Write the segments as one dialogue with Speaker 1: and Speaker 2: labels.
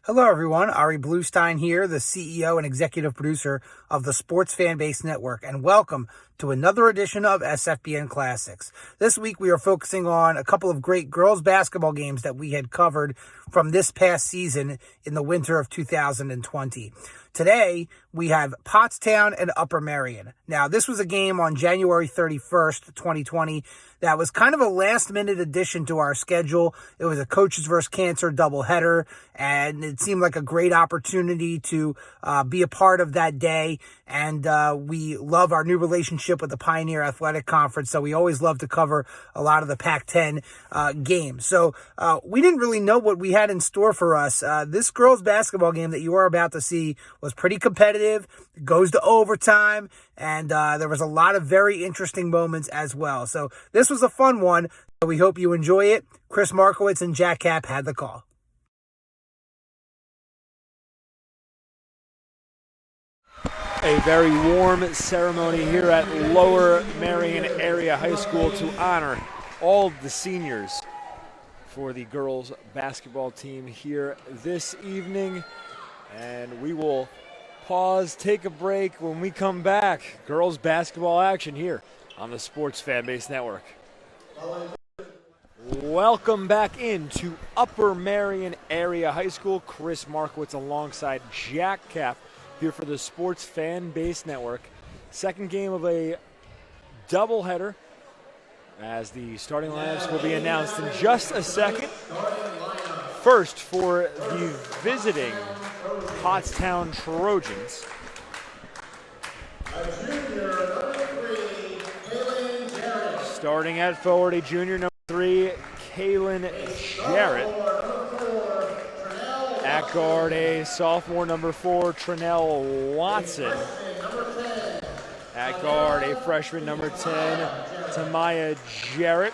Speaker 1: Hello, everyone. Ari Bluestein here, the CEO and executive producer of the Sports Fan Base Network, and welcome to another edition of SFBN Classics. This week, we are focusing on a couple of great girls basketball games that we had covered from this past season in the winter of 2020. Today, we have Pottstown and Upper Merion. Now, this was a game on January 31st, 2020, that was kind of a last-minute addition to our schedule. It was a Coaches vs. Cancer doubleheader, and it seemed like a great opportunity to be a part of that day. And we love our new relationship with the Pioneer Athletic Conference, so we always love to cover a lot of the Pac-10 games. So we didn't really know what we had in store for us. This girls basketball game that you are about to see was pretty competitive. It goes to overtime, and there was a lot of very interesting moments as well. So this was a fun one. We hope you enjoy it. Chris Markowitz and Jack Cap had the call.
Speaker 2: A very warm ceremony here at Lower Merion Area High School to honor all the seniors for the girls basketball team here this evening. And we will pause, take a break. When we come back, girls basketball action here on the Sports Fan Base Network. Welcome back into Upper Merion Area High School. Chris Markowitz alongside Jack Cap here for the Sports Fan Base Network. Second game of a doubleheader, as the starting lineups will be announced in just a second. First, for the visiting Pottstown Trojans, starting at forward, a junior, number 3, Kaylin Jarrett. At guard, a sophomore, number 4, Trinell Watson. At guard, a freshman, number 10, Tamaya Jarrett.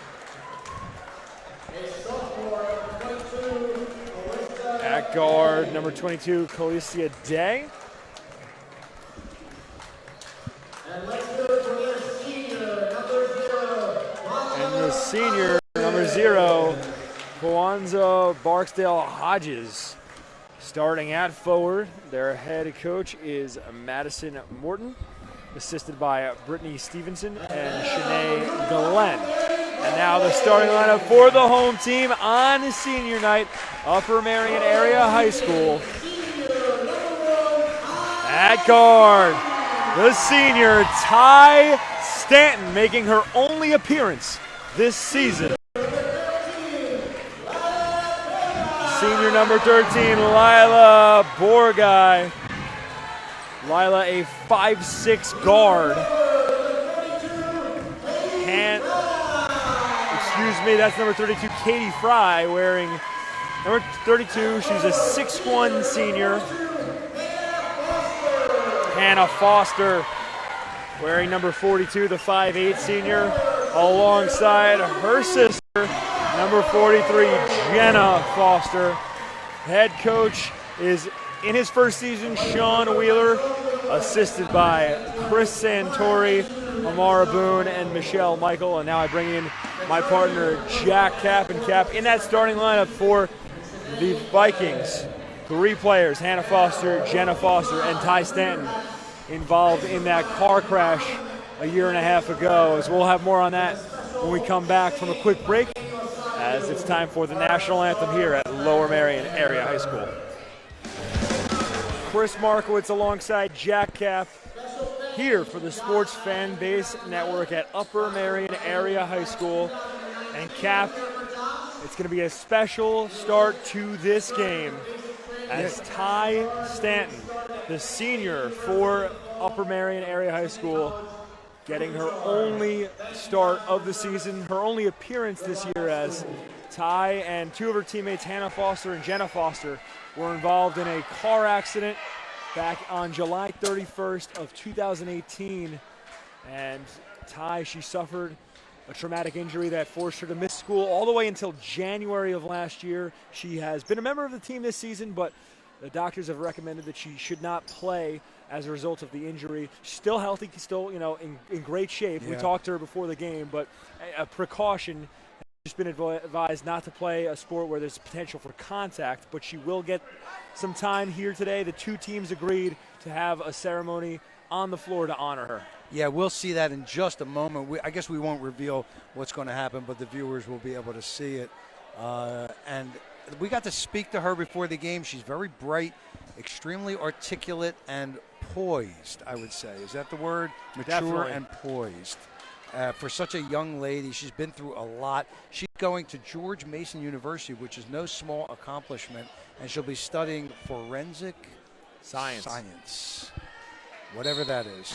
Speaker 2: At guard, number 22, Calicia Day. And the senior, number 0, Kwanzaa Barksdale Hodges. Starting at forward, their head coach is Madison Morton, assisted by Brittany Stevenson and Shanae Glenn. And now the starting lineup for the home team on senior night, Upper Merion Area High School. At guard, the senior Ty Stanton, making her only appearance this season. Senior number 13, Lila Borgai. Lila, a 5'6" guard. That's number 32, Katie Fry, wearing number 32. She's a 6'1" senior. Hannah Foster, wearing number 42, the 5'8" senior, alongside her sister, number 43, Jenna Foster. Head coach is in his first season, Sean Wheeler, assisted by Chris Santori, Amara Boone, and Michelle Michael. And now I bring in my partner, Jack Cap. And Cap, in that starting lineup for the Vikings, 3 players, Hannah Foster, Jenna Foster, and Ty Stanton, involved in that car crash a year and a half ago. As we'll have more on that when we come back from a quick break, as it's time for the national anthem here at Lower Merion Area High School. Chris Markowitz alongside Jack Cap here for the Sports Fan Base Network at Upper Merion Area High School. And Cap, it's going to be a special start to this game as Ty Stanton, the senior for Upper Merion Area High School, getting her only start of the season, her only appearance this year, as Ty and 2 of her teammates, Hannah Foster and Jenna Foster, were involved in a car accident back on July 31st of 2018. And Ty, she suffered a traumatic injury that forced her to miss school all the way until January of last year. She has been a member of the team this season, but the doctors have recommended that she should not play as a result of the injury. She's still healthy, still, in great shape. Yeah. We talked to her before the game, but a precaution just been advised not to play a sport where there's potential for contact, but she will get some time here today. The two teams agreed to have a ceremony on the floor to honor her.
Speaker 3: Yeah, we'll see that in just a moment. I guess we won't reveal what's going to happen, but the viewers will be able to see it. And we got to speak to her before the game. She's very bright, extremely articulate, and poised, I would say. Is that the word? Mature
Speaker 2: Definitely.
Speaker 3: And poised. For such a young lady, she's been through a lot. She's going to George Mason University, which is no small accomplishment, and she'll be studying forensic science. Whatever that is.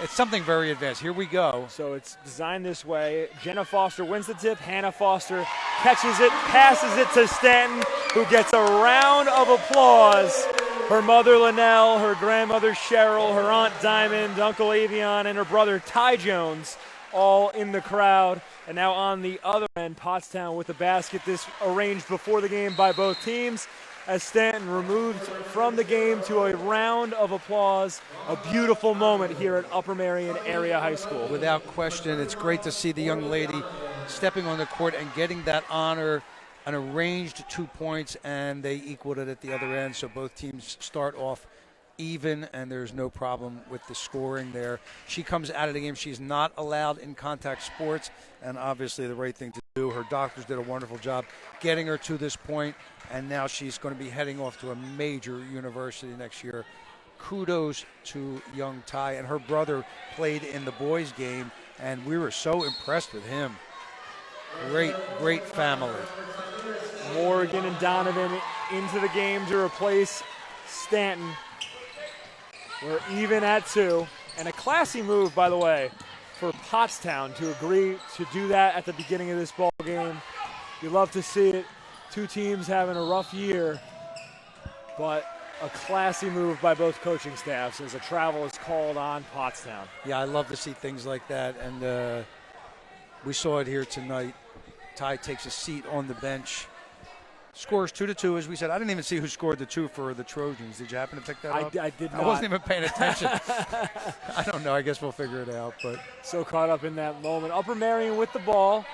Speaker 3: It's something very advanced. Here we go.
Speaker 2: So it's designed this way. Jenna Foster wins the tip. Hannah Foster catches it, passes it to Stanton, who gets a round of applause. Her mother, Linnell, her grandmother, Cheryl, her aunt, Diamond, Uncle Avion, and her brother, Ty Jones, all in the crowd. And now on the other end, Pottstown with the basket. This arranged before the game by both teams, as Stanton removed from the game to a round of applause. A beautiful moment here at Upper Merion Area High School.
Speaker 3: Without question, it's great to see the young lady stepping on the court and getting that honor. An arranged 2 points, and they equaled it at the other end, so both teams start off even, and there's no problem with the scoring there. She comes out of the game. She's not allowed in contact sports, and obviously the right thing to do. Her doctors did a wonderful job getting her to this point, and now she's going to be heading off to a major university next year. Kudos to young Ty, and her brother played in the boys' game, and we were so impressed with him. Great family.
Speaker 2: Morgan and Donovan into the game to replace Stanton. We're even at 2. And a classy move, by the way, for Pottstown to agree to do that at the beginning of this ball game. You love to see it. Two teams having a rough year, but a classy move by both coaching staffs as a travel is called on Pottstown.
Speaker 3: Yeah, I love to see things like that, and we saw it here tonight. Ty takes a seat on the bench. Scores 2-2, as we said. I didn't even see who scored the 2 for the Trojans. Did you happen to pick that up?
Speaker 2: I did not.
Speaker 3: I wasn't even paying attention. I don't know. I guess we'll figure it out. But
Speaker 2: so caught up in that moment. Upper Merion with the ball.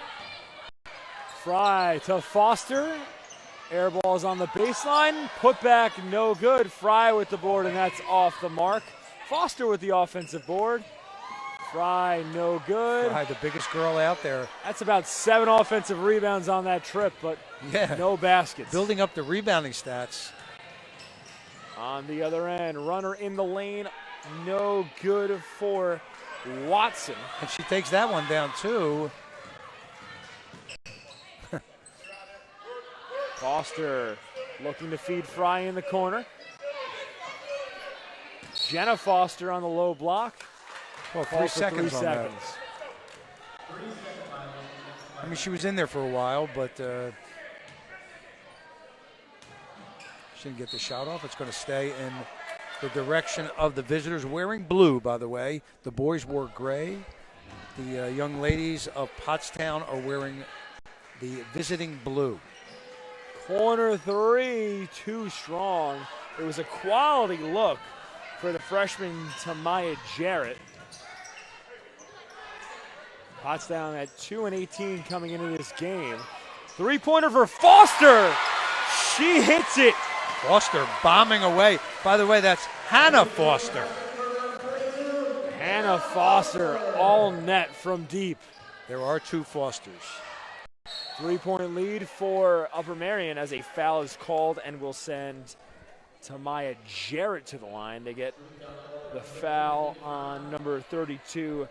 Speaker 2: Fry to Foster. Air ball's on the baseline. Put back, no good. Fry with the board, and that's off the mark. Foster with the offensive board. Fry, no good.
Speaker 3: Fry, the biggest girl out there.
Speaker 2: That's about 7 offensive rebounds on that trip, but no baskets.
Speaker 3: Building up the rebounding stats.
Speaker 2: On the other end, runner in the lane, no good for Watson.
Speaker 3: And she takes that one down, too.
Speaker 2: Foster looking to feed Fry in the corner. Jenna Foster on the low block.
Speaker 3: Well, 3 seconds on that. I mean, she was in there for a while, but she didn't get the shot off. It's going to stay in the direction of the visitors, wearing blue, by the way. The boys wore gray. The young ladies of Pottstown are wearing the visiting blue.
Speaker 2: Corner 3, too strong. It was a quality look for the freshman Tamaya Jarrett. Pottstown at 2-18 coming into this game. 3-pointer for Foster. She hits it.
Speaker 3: Foster bombing away. By the way, that's Hannah Foster.
Speaker 2: Hannah Foster, all net from deep.
Speaker 3: There are 2 Fosters.
Speaker 2: 3-point lead for Upper Merion as a foul is called and will send Tamaya Jarrett to the line. They get the foul on number 32,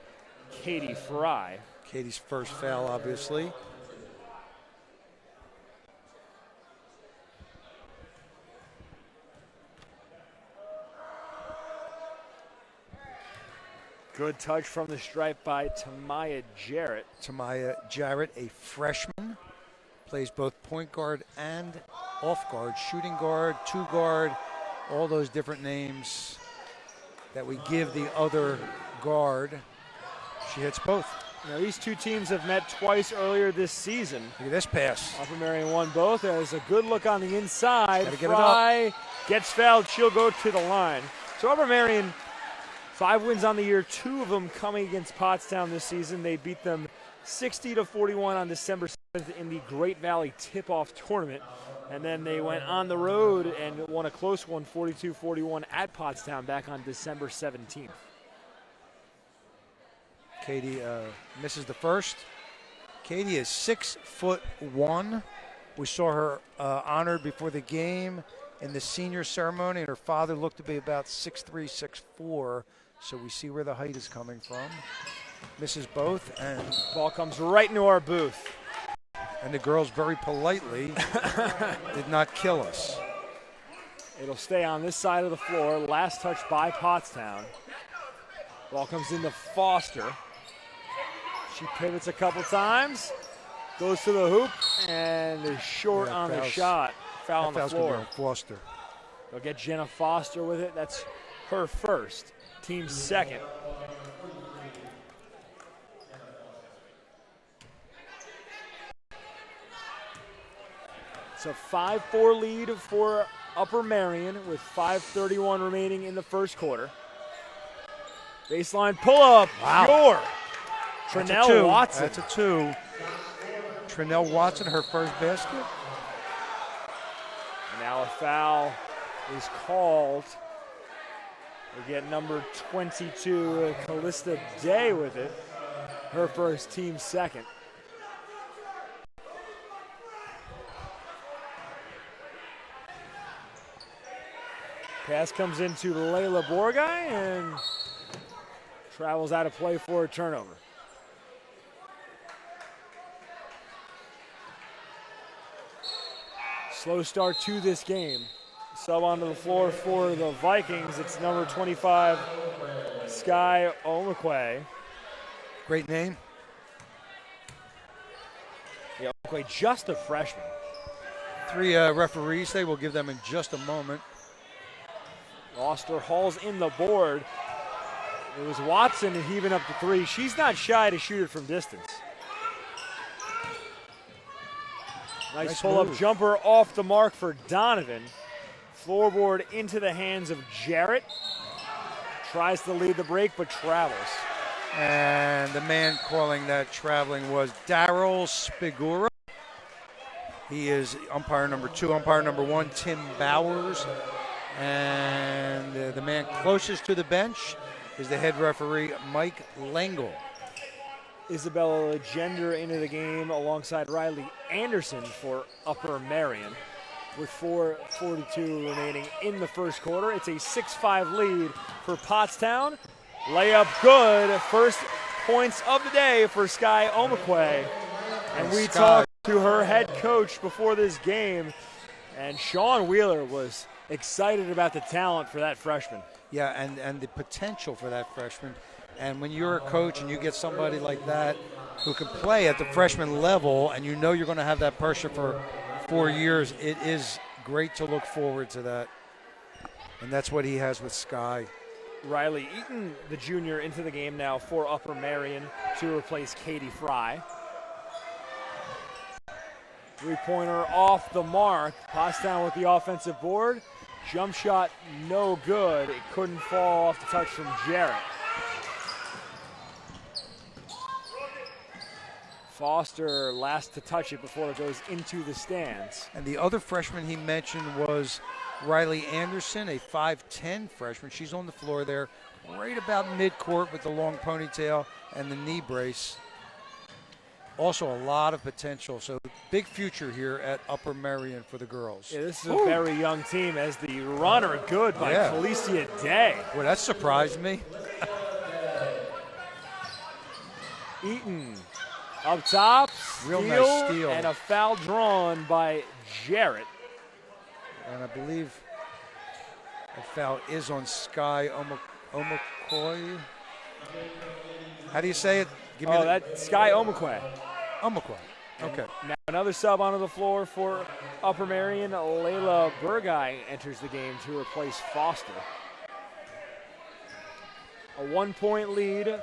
Speaker 2: Katie Fry.
Speaker 3: Katie's first foul, obviously.
Speaker 2: Good touch from the stripe by Tamaya Jarrett.
Speaker 3: Tamaya Jarrett, a freshman, plays both point guard and off guard, shooting guard, 2 guard, all those different names that we give the other guard. She hits both.
Speaker 2: Now, these two teams have met twice earlier this season.
Speaker 3: Look at this pass.
Speaker 2: Upper Merion won both. There's a good look on the inside.
Speaker 3: Gotta get
Speaker 2: Fry gets fouled. She'll go to the line. So Upper Merion, 5 wins on the year, 2 of them coming against Pottstown this season. They beat them 60-41 on December 7th in the Great Valley Tip-Off Tournament. And then they went on the road and won a close one, 42-41 at Pottstown back on December 17th.
Speaker 3: Katie misses the first. Katie is 6'1". We saw her honored before the game in the senior ceremony, and her father looked to be about 6'3", 6'4", so we see where the height is coming from. Misses both, and
Speaker 2: ball comes right into our booth.
Speaker 3: And the girls very politely did not kill us.
Speaker 2: It'll stay on this side of the floor. Last touch by Pottstown. Ball comes into Foster. She pivots a couple times, goes to the hoop, and is short on the shot. Foul on the floor.
Speaker 3: Foster.
Speaker 2: They'll get Jenna Foster with it. That's her first, team's second. It's a 5-4 lead for Upper Merion with 5:31 remaining in the first quarter. Baseline pull-up, pure. Trinell Watson.
Speaker 3: That's a two. Trinell Watson, her first basket.
Speaker 2: And now a foul is called. We get number 22, Callista Day with it. Her first, team second. Pass comes into Layla Borgai and travels out of play for a turnover. Slow start to this game. Sub onto the floor for the Vikings. It's number 25, Sky Omakwe.
Speaker 3: Great name.
Speaker 2: Yeah, Omakwe, just a freshman.
Speaker 3: 3 referees. They will give them in just a moment.
Speaker 2: Foster hauls in the board. It was Watson heaving up the three. She's not shy to shoot it from distance. Nice pull-up jumper off the mark for Donovan. Floorboard into the hands of Jarrett. Tries to lead the break, but travels.
Speaker 3: And the man calling that traveling was Daryl Spigura. He is umpire number 2. Umpire number 1, Tim Bowers. And the man closest to the bench is the head referee, Mike Lengel.
Speaker 2: Isabella Legender into the game alongside Riley Anderson for Upper Merion with 4:42 remaining in the first quarter. It's a 6-5 lead for Pottstown. Layup good. First points of the day for Sky Omakwe. And we talked to her head coach before this game, and Sean Wheeler was excited about the talent for that freshman.
Speaker 3: Yeah, and the potential for that freshman. And when you're a coach and you get somebody like that who can play at the freshman level and you know you're going to have that pressure for 4 years, it is great to look forward to that. And that's what he has with Sky.
Speaker 2: Riley Eaton, the junior, into the game now for Upper Merion to replace Katie Fry. Three-pointer off the mark. Pottstown with the offensive board. Jump shot no good. It couldn't fall off the touch from Jarrett. Foster last to touch it before it goes into the stands.
Speaker 3: And the other freshman he mentioned was Riley Anderson, a 5'10 freshman. She's on the floor there right about midcourt with the long ponytail and the knee brace. Also a lot of potential. So big future here at Upper Merion for the girls.
Speaker 2: Yeah, this is a very young team as the runner good by Felicia Day.
Speaker 3: Well, that surprised me.
Speaker 2: Eaton up top,
Speaker 3: real nice steal.
Speaker 2: And a foul drawn by Jarrett.
Speaker 3: And I believe a foul is on Sky Omakwe. How do you say it?
Speaker 2: Give me that's Sky Omakwe.
Speaker 3: Omakwe. Okay.
Speaker 2: Now another sub onto the floor for Upper Merion. Layla Burgai enters the game to replace Foster. A 1-point lead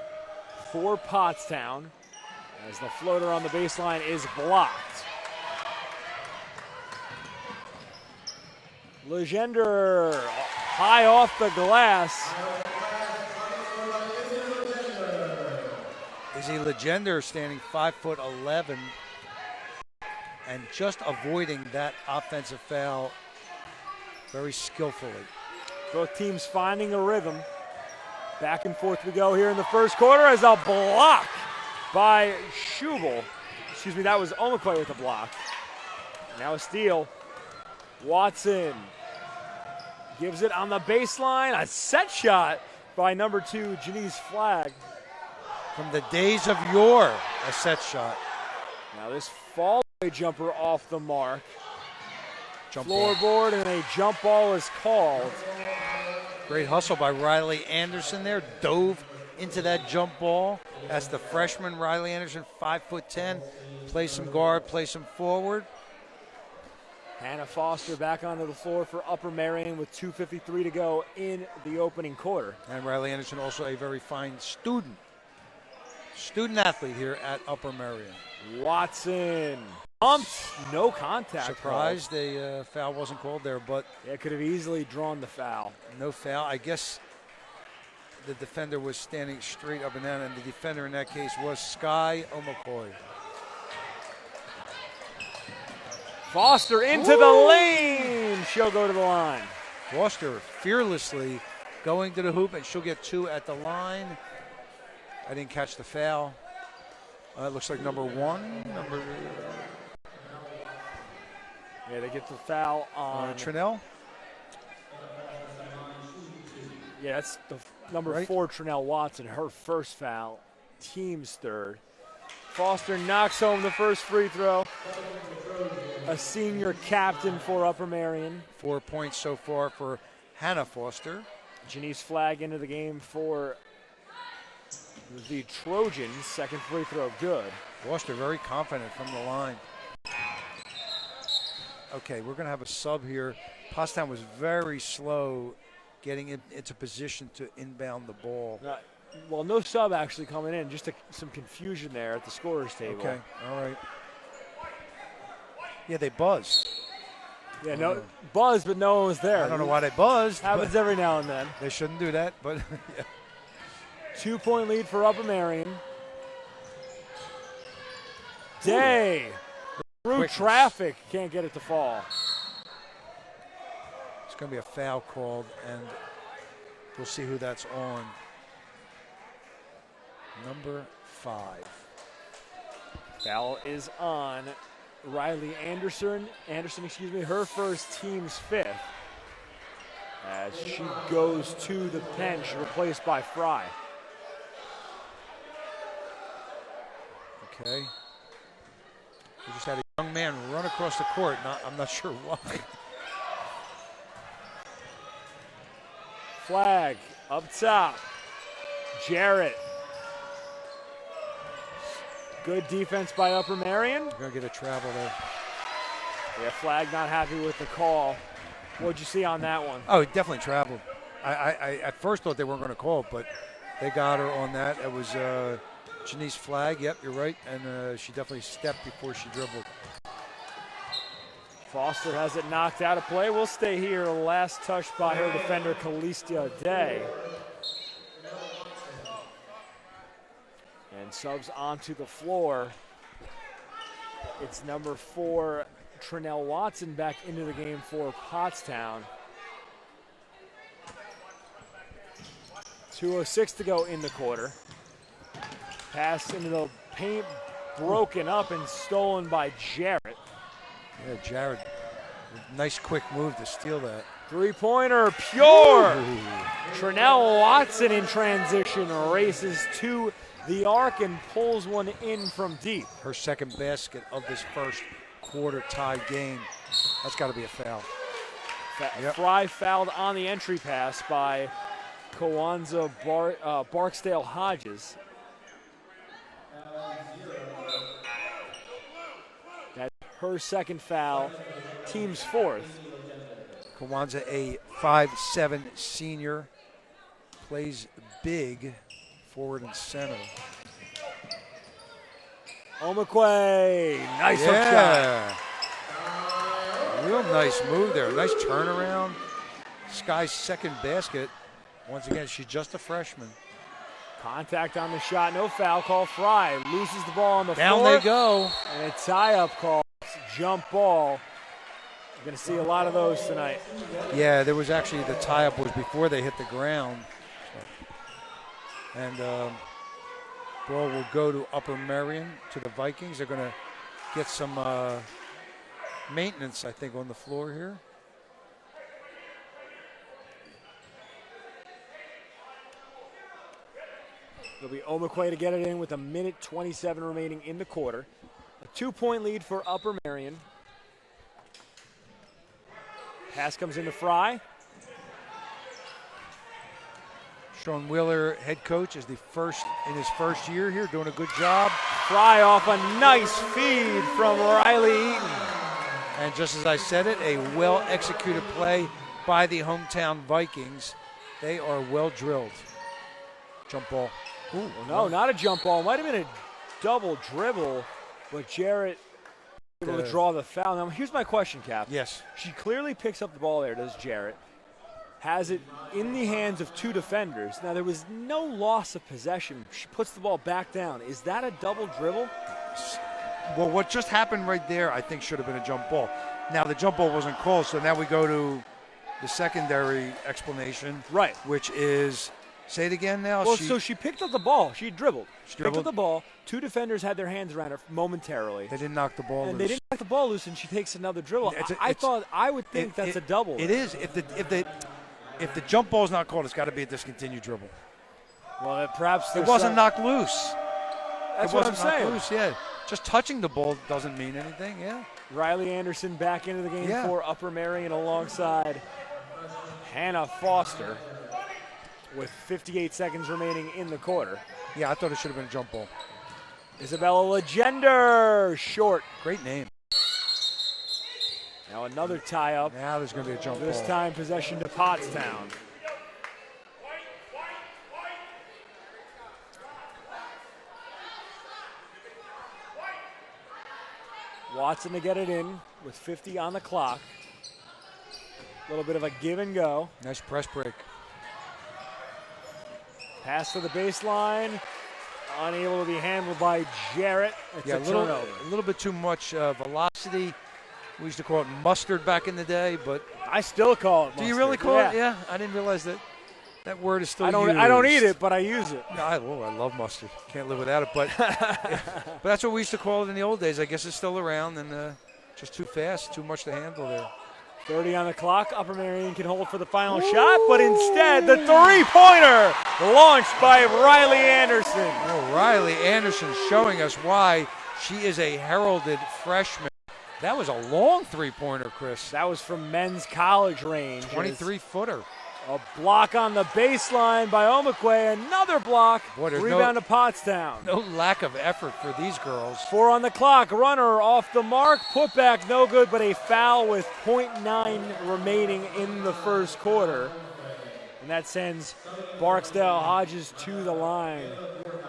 Speaker 2: for Pottstown as the floater on the baseline is blocked. Legender high off the glass.
Speaker 3: Izzy Legender standing 5'11", and just avoiding that offensive foul very skillfully.
Speaker 2: Both teams finding a rhythm. Back and forth we go here in the first quarter as a block by Schubel. Excuse me, that was Omakwe with a block. Now a steal. Watson gives it on the baseline. A set shot by number 2, Janice Flagg.
Speaker 3: From the days of yore, a set shot.
Speaker 2: Now this fall jumper off the mark.
Speaker 3: Jump ball.
Speaker 2: Floorboard, and a jump ball is called.
Speaker 3: Great hustle by Riley Anderson there. Dove into that jump ball. That's the freshman Riley Anderson, 5'10". Play some guard, play some forward.
Speaker 2: Hannah Foster back onto the floor for Upper Merion with 2:53 to go in the opening quarter.
Speaker 3: And Riley Anderson also a very fine student athlete here at Upper Merion.
Speaker 2: Watson bumped, no contact.
Speaker 3: Surprised a foul wasn't called there, but
Speaker 2: yeah, could have easily drawn the foul.
Speaker 3: No foul. I guess the defender was standing straight up and down, and the defender in that case was Sky Omakoi.
Speaker 2: Foster into the lane. She'll go to the line.
Speaker 3: Foster fearlessly going to the hoop, and she'll get 2 at the line. I didn't catch the foul. It looks like number 1.
Speaker 2: Yeah, they get the foul on
Speaker 3: Trinell.
Speaker 2: Yeah, that's the number
Speaker 3: Right.
Speaker 2: 4, Trinell Watson. Her first foul, team's third. Foster knocks home the first free throw. A senior captain for Upper Merion.
Speaker 3: 4 points so far for Hannah Foster.
Speaker 2: Janice Flagg into the game for the Trojans. Second free throw good.
Speaker 3: Foster very confident from the line. Okay, we're going to have a sub here. Pottstown was very slow getting into position to inbound the ball.
Speaker 2: Well, no sub actually coming in. Just some confusion there at the scorer's table.
Speaker 3: Okay, all right. Yeah, they buzzed.
Speaker 2: Yeah, no buzz, but no one was there.
Speaker 3: I don't know why they buzzed.
Speaker 2: Happens every now and then.
Speaker 3: They shouldn't do that, but yeah.
Speaker 2: 2-point lead for Upper Merion. Day through
Speaker 3: Quickness.
Speaker 2: traffic, can't get it to fall.
Speaker 3: It's going to be a foul called, and we'll see who that's on. Number 5.
Speaker 2: Foul is on Riley Anderson, her first, team's 5th. As she goes to the bench, replaced by Fry.
Speaker 3: Okay. We just had a young man run across the court. I'm not sure why.
Speaker 2: Flag up top. Jarrett. Good defense by Upper Merion.
Speaker 3: We're going to get a travel there.
Speaker 2: Yeah, Flag not happy with the call. What'd you see on that one?
Speaker 3: Oh, he definitely traveled. I at first thought they weren't going to call it, but they got her on that. It was Janice Flagg. Yep, you're right. And she definitely stepped before she dribbled.
Speaker 2: Foster has it knocked out of play. We'll stay here. Last touch by her defender, Calistia Day. And subs onto the floor. It's number 4, Trinell Watson, back into the game for Pottstown. 2:06 to go in the quarter. Pass into the paint, broken up and stolen by Jarrett.
Speaker 3: Yeah, Jared. Nice quick move to steal that.
Speaker 2: Three-pointer, pure!
Speaker 3: Ooh.
Speaker 2: Trinell Watson in transition races to the arc and pulls one in from deep.
Speaker 3: Her second basket of this first quarter tie game. That's got to be a foul. Yep.
Speaker 2: Fry fouled on the entry pass by Kawanza Barksdale Hodges. That's her second foul, team's 4th.
Speaker 3: Kawanza, a 5'7" senior, plays big, forward and center.
Speaker 2: Omakwe, nice hook shot.
Speaker 3: Real nice move there. Nice turnaround. Sky's second basket. Once again, she's just a freshman.
Speaker 2: Contact on the shot, no foul call. Fry loses the ball on the
Speaker 3: Down
Speaker 2: floor.
Speaker 3: they go.
Speaker 2: And a tie-up call, jump ball. We're going to see a lot of those tonight.
Speaker 3: Yeah, there was actually the tie-up was before they hit the ground. And ball will go to Upper Merion, to the Vikings. They're going to get some maintenance, I think, on the floor here.
Speaker 2: It'll be Omekwe to get it in with 1:27 remaining in the quarter. A 2-point lead for Upper Merion. Pass comes into Fry.
Speaker 3: Sean Wheeler, head coach, is in his first year here, doing a good job.
Speaker 2: Fry off a nice feed from Riley Eaton.
Speaker 3: And just as I said it, a well-executed play by the hometown Vikings. They are well drilled. Jump ball.
Speaker 2: Ooh, no, not a jump ball. Might have been a double dribble, but Jarrett able to draw the foul. Now, here's my question, Cap.
Speaker 3: Yes.
Speaker 2: She clearly picks up the ball there, does Jarrett. Has it in the hands of two defenders. Now, there was no loss of possession. She puts the ball back down. Is that a double dribble?
Speaker 3: Well, what just happened right there, I think, should have been a jump ball. Now, the jump ball wasn't called, so now we go to the secondary explanation.
Speaker 2: Right.
Speaker 3: Which is, say it again now.
Speaker 2: Well, so she picked up the ball. She dribbled. She picked
Speaker 3: dribbled.
Speaker 2: up the ball. Two defenders had their hands around her momentarily.
Speaker 3: They didn't knock the ball loose.
Speaker 2: And they didn't knock the ball loose, and she takes another dribble. I would think that's a double.
Speaker 3: It is. If the jump ball is not called, it's got to be a discontinued dribble.
Speaker 2: Well, perhaps
Speaker 3: it wasn't knocked loose.
Speaker 2: That's what I'm saying.
Speaker 3: Loose, yeah. Just touching the ball doesn't mean anything, yeah.
Speaker 2: Riley Anderson back into the game for Upper Merion alongside Hannah Foster with 58 seconds remaining in the quarter.
Speaker 3: Yeah, I thought it should have been a jump ball.
Speaker 2: Isabella Legender, short.
Speaker 3: Great name.
Speaker 2: Now another tie-up.
Speaker 3: Now there's going to be a jump ball.
Speaker 2: This time possession to Pottstown. Watson to get it in with 50 on the clock. A little bit of a give and go.
Speaker 3: Nice press break.
Speaker 2: Pass to the baseline. Unable to be handled by Jarrett. It's a turnover.
Speaker 3: A little bit too much velocity. We used to call it mustard back in the day, but
Speaker 2: I still call it mustard.
Speaker 3: Do you really call it? Yeah, I didn't realize that word is still used.
Speaker 2: I don't eat it, but I use it.
Speaker 3: No, I love mustard. Can't live without it. But but that's what we used to call it in the old days. I guess it's still around, and just too fast, too much to handle there.
Speaker 2: 30 on the clock. Upper Merion can hold for the final shot, but instead the three-pointer launched by Riley Anderson.
Speaker 3: Oh, Riley Anderson showing us why she is a heralded freshman. That was a long three-pointer, Chris.
Speaker 2: That was from men's college range.
Speaker 3: 23-footer.
Speaker 2: A block on the baseline by Omekwe. Another block.
Speaker 3: Boy,
Speaker 2: rebound to Pottstown.
Speaker 3: No lack of effort for these girls.
Speaker 2: 4 on the clock. Runner off the mark. Putback no good, but a foul with 0.9 remaining in the first quarter. And that sends Barksdale Hodges to the line.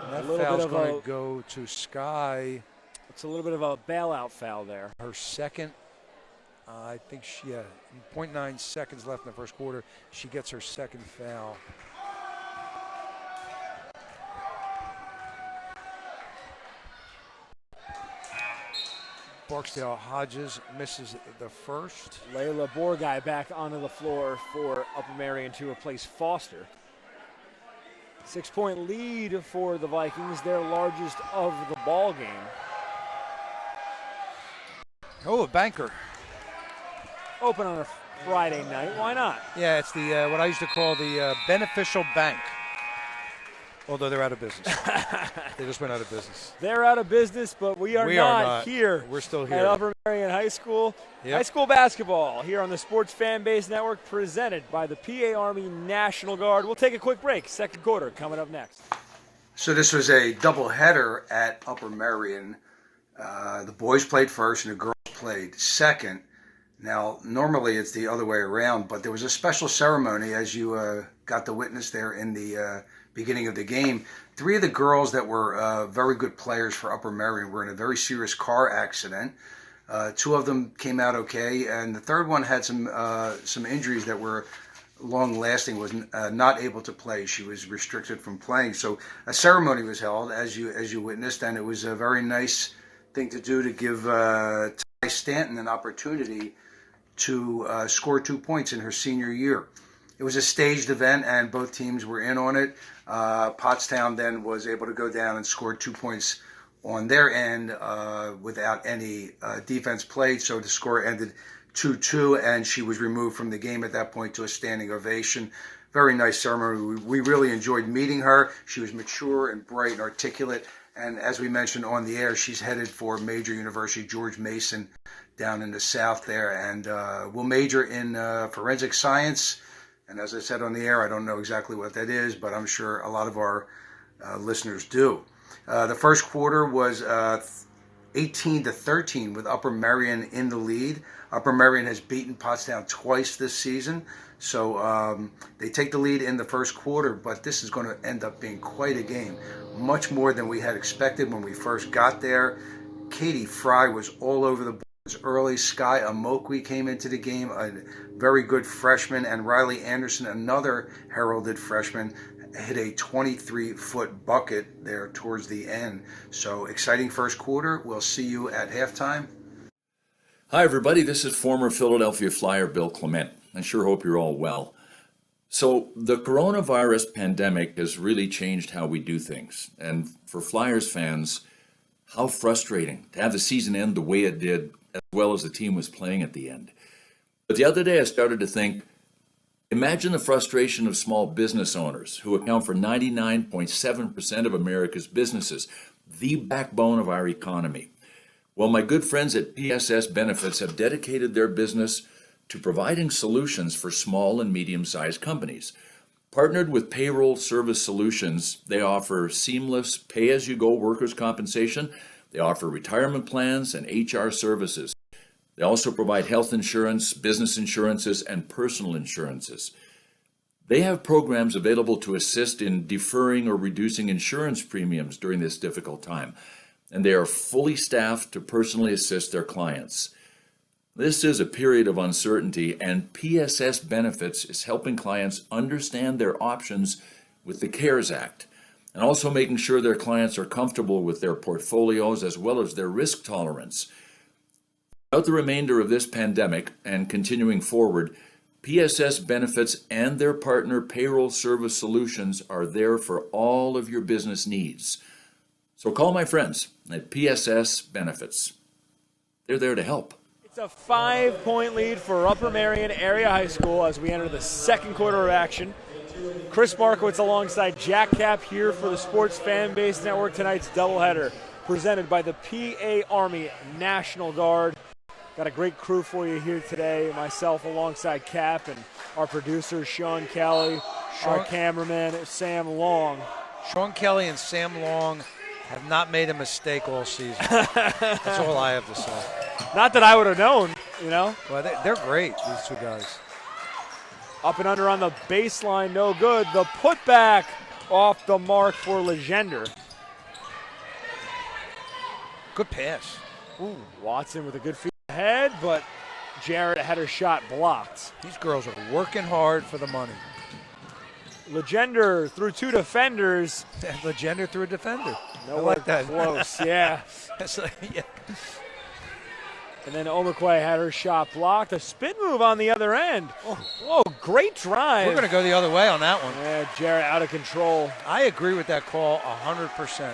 Speaker 3: And that foul's going to go to Sky.
Speaker 2: It's a little bit of a bailout foul there.
Speaker 3: Her second, I think 0.9 seconds left in the first quarter. She gets her second foul. Barksdale Hodges misses the first.
Speaker 2: Layla Borgai back onto the floor for Upper Merion to replace Foster. 6-point lead for the Vikings, their largest of the ball game.
Speaker 3: Oh, a banker.
Speaker 2: Open on a Friday night. Why not?
Speaker 3: Yeah, it's the what I used to call the beneficial bank. Although they're out of business. They just went out of business.
Speaker 2: They're out of business, but we are not here.
Speaker 3: We're still here.
Speaker 2: At Upper Merion High School.
Speaker 3: Yep.
Speaker 2: High school basketball here on the Sports Fan Base Network, presented by the PA Army National Guard. We'll take a quick break. Second quarter coming up next.
Speaker 4: So this was a doubleheader at Upper Merion. The boys played first and the girls played second. Now, normally it's the other way around, but there was a special ceremony, as you got to witness there in the beginning of the game. 3 of the girls that were very good players for Upper Merion were in a very serious car accident. 2 of them came out okay, and the third one had some injuries that were long-lasting, was not able to play. She was restricted from playing. So a ceremony was held, as you witnessed, and it was a very nice thing to do to give Ty Stanton an opportunity to score 2 points in her senior year. It was a staged event, and both teams were in on it. Pottstown then was able to go down and score 2 points on their end without any defense played, so the score ended 2-2, and she was removed from the game at that point to a standing ovation. Very nice ceremony. We really enjoyed meeting her. She was mature and bright and articulate, and as we mentioned on the air, she's headed for major university, George Mason, down in the south there, and will major in forensic science. And as I said on the air, I don't know exactly what that is, but I'm sure a lot of our listeners do. The first quarter was 18-13 with Upper Merion in the lead. Upper Merion has beaten Pottstown twice this season, so they take the lead in the first quarter, but this is going to end up being quite a game, much more than we had expected when we first got there. Katie Fry was all over the boards early. Sky Amokwe came into the game, a very good freshman, and Riley Anderson, another heralded freshman, hit a 23-foot bucket there towards the end. So exciting first quarter. We'll see you at halftime.
Speaker 5: Hi, everybody. This is former Philadelphia Flyer Bill Clement. I sure hope you're all well. So the coronavirus pandemic has really changed how we do things. And for Flyers fans, how frustrating to have the season end the way it did, as well as the team was playing at the end. But the other day I started to think, imagine the frustration of small business owners who account for 99.7% of America's businesses, the backbone of our economy. Well, my good friends at PSS Benefits have dedicated their business to providing solutions for small and medium-sized companies. Partnered with Payroll Service Solutions, they offer seamless pay-as-you-go workers' compensation. They offer retirement plans and HR services. They also provide health insurance, business insurances, and personal insurances. They have programs available to assist in deferring or reducing insurance premiums during this difficult time, and they are fully staffed to personally assist their clients. This is a period of uncertainty, and PSS Benefits is helping clients understand their options with the CARES Act, and also making sure their clients are comfortable with their portfolios as well as their risk tolerance. Throughout the remainder of this pandemic and continuing forward, PSS Benefits and their partner Payroll Service Solutions are there for all of your business needs. So call my friends at PSS Benefits. They're there to help.
Speaker 2: It's a 5-point lead for Upper Merion Area High School as we enter the second quarter of action. Chris Markowitz alongside Jack Cap here for the Sports Fan Base Network, tonight's doubleheader presented by the PA Army National Guard. Got a great crew for you here today, myself alongside Cap and our producer Sean Kelly, our cameraman Sam Long.
Speaker 3: Sean Kelly and Sam Long have not made a mistake all season. That's all I have to say.
Speaker 2: Not that I would have known, you know.
Speaker 3: Well, they're great, these two guys.
Speaker 2: Up and under on the baseline, no good. The putback off the mark for Legender.
Speaker 3: Good pass.
Speaker 2: Ooh, Watson with a good feed ahead, but Jarrett had her shot blocked.
Speaker 3: These girls are working hard for the money.
Speaker 2: Legender through two defenders.
Speaker 3: Legender through a defender.
Speaker 2: No,
Speaker 3: I like that.
Speaker 2: Close, yeah.
Speaker 3: Yeah.
Speaker 2: And then Omokwe had her shot blocked. A spin move on the other end. Oh, whoa, great drive.
Speaker 3: We're going to go the other way on that one.
Speaker 2: Yeah, Jarrett out of control.
Speaker 3: I agree with that call 100%.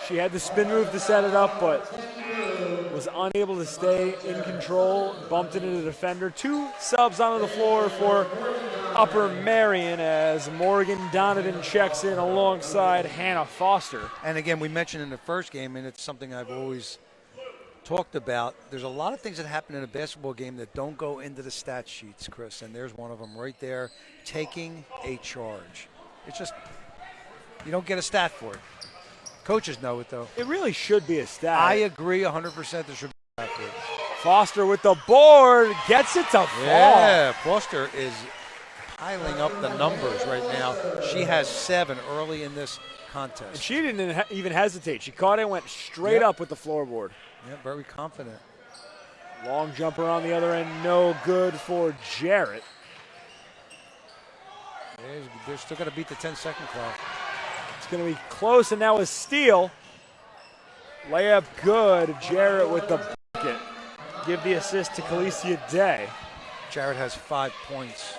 Speaker 2: She had the spin move to set it up, but was unable to stay in control. Bumped into the defender. Two subs onto the floor for Upper Merion as Morgan Donovan checks in alongside Hannah Foster.
Speaker 3: And again, we mentioned in the first game, and it's something I've always talked about, there's a lot of things that happen in a basketball game that don't go into the stat sheets, Chris, and there's one of them right there, taking a charge. It's just, you don't get a stat for it. Coaches know it, though.
Speaker 2: It really should be a stat.
Speaker 3: I agree 100% there should be a stat for it.
Speaker 2: Foster with the board, gets it to fall.
Speaker 3: Yeah, Foster is piling up the numbers right now. She has 7 early in this contest.
Speaker 2: And she didn't even hesitate. She caught it and went straight up with the floorboard.
Speaker 3: Yeah, very confident.
Speaker 2: Long jumper on the other end, no good for Jarrett.
Speaker 3: They're still going to beat the 10-second clock.
Speaker 2: It's going to be close, and now a steal. Layup good. Jarrett with the bucket. Give the assist to Khaleesi Day.
Speaker 3: Jarrett has 5 points.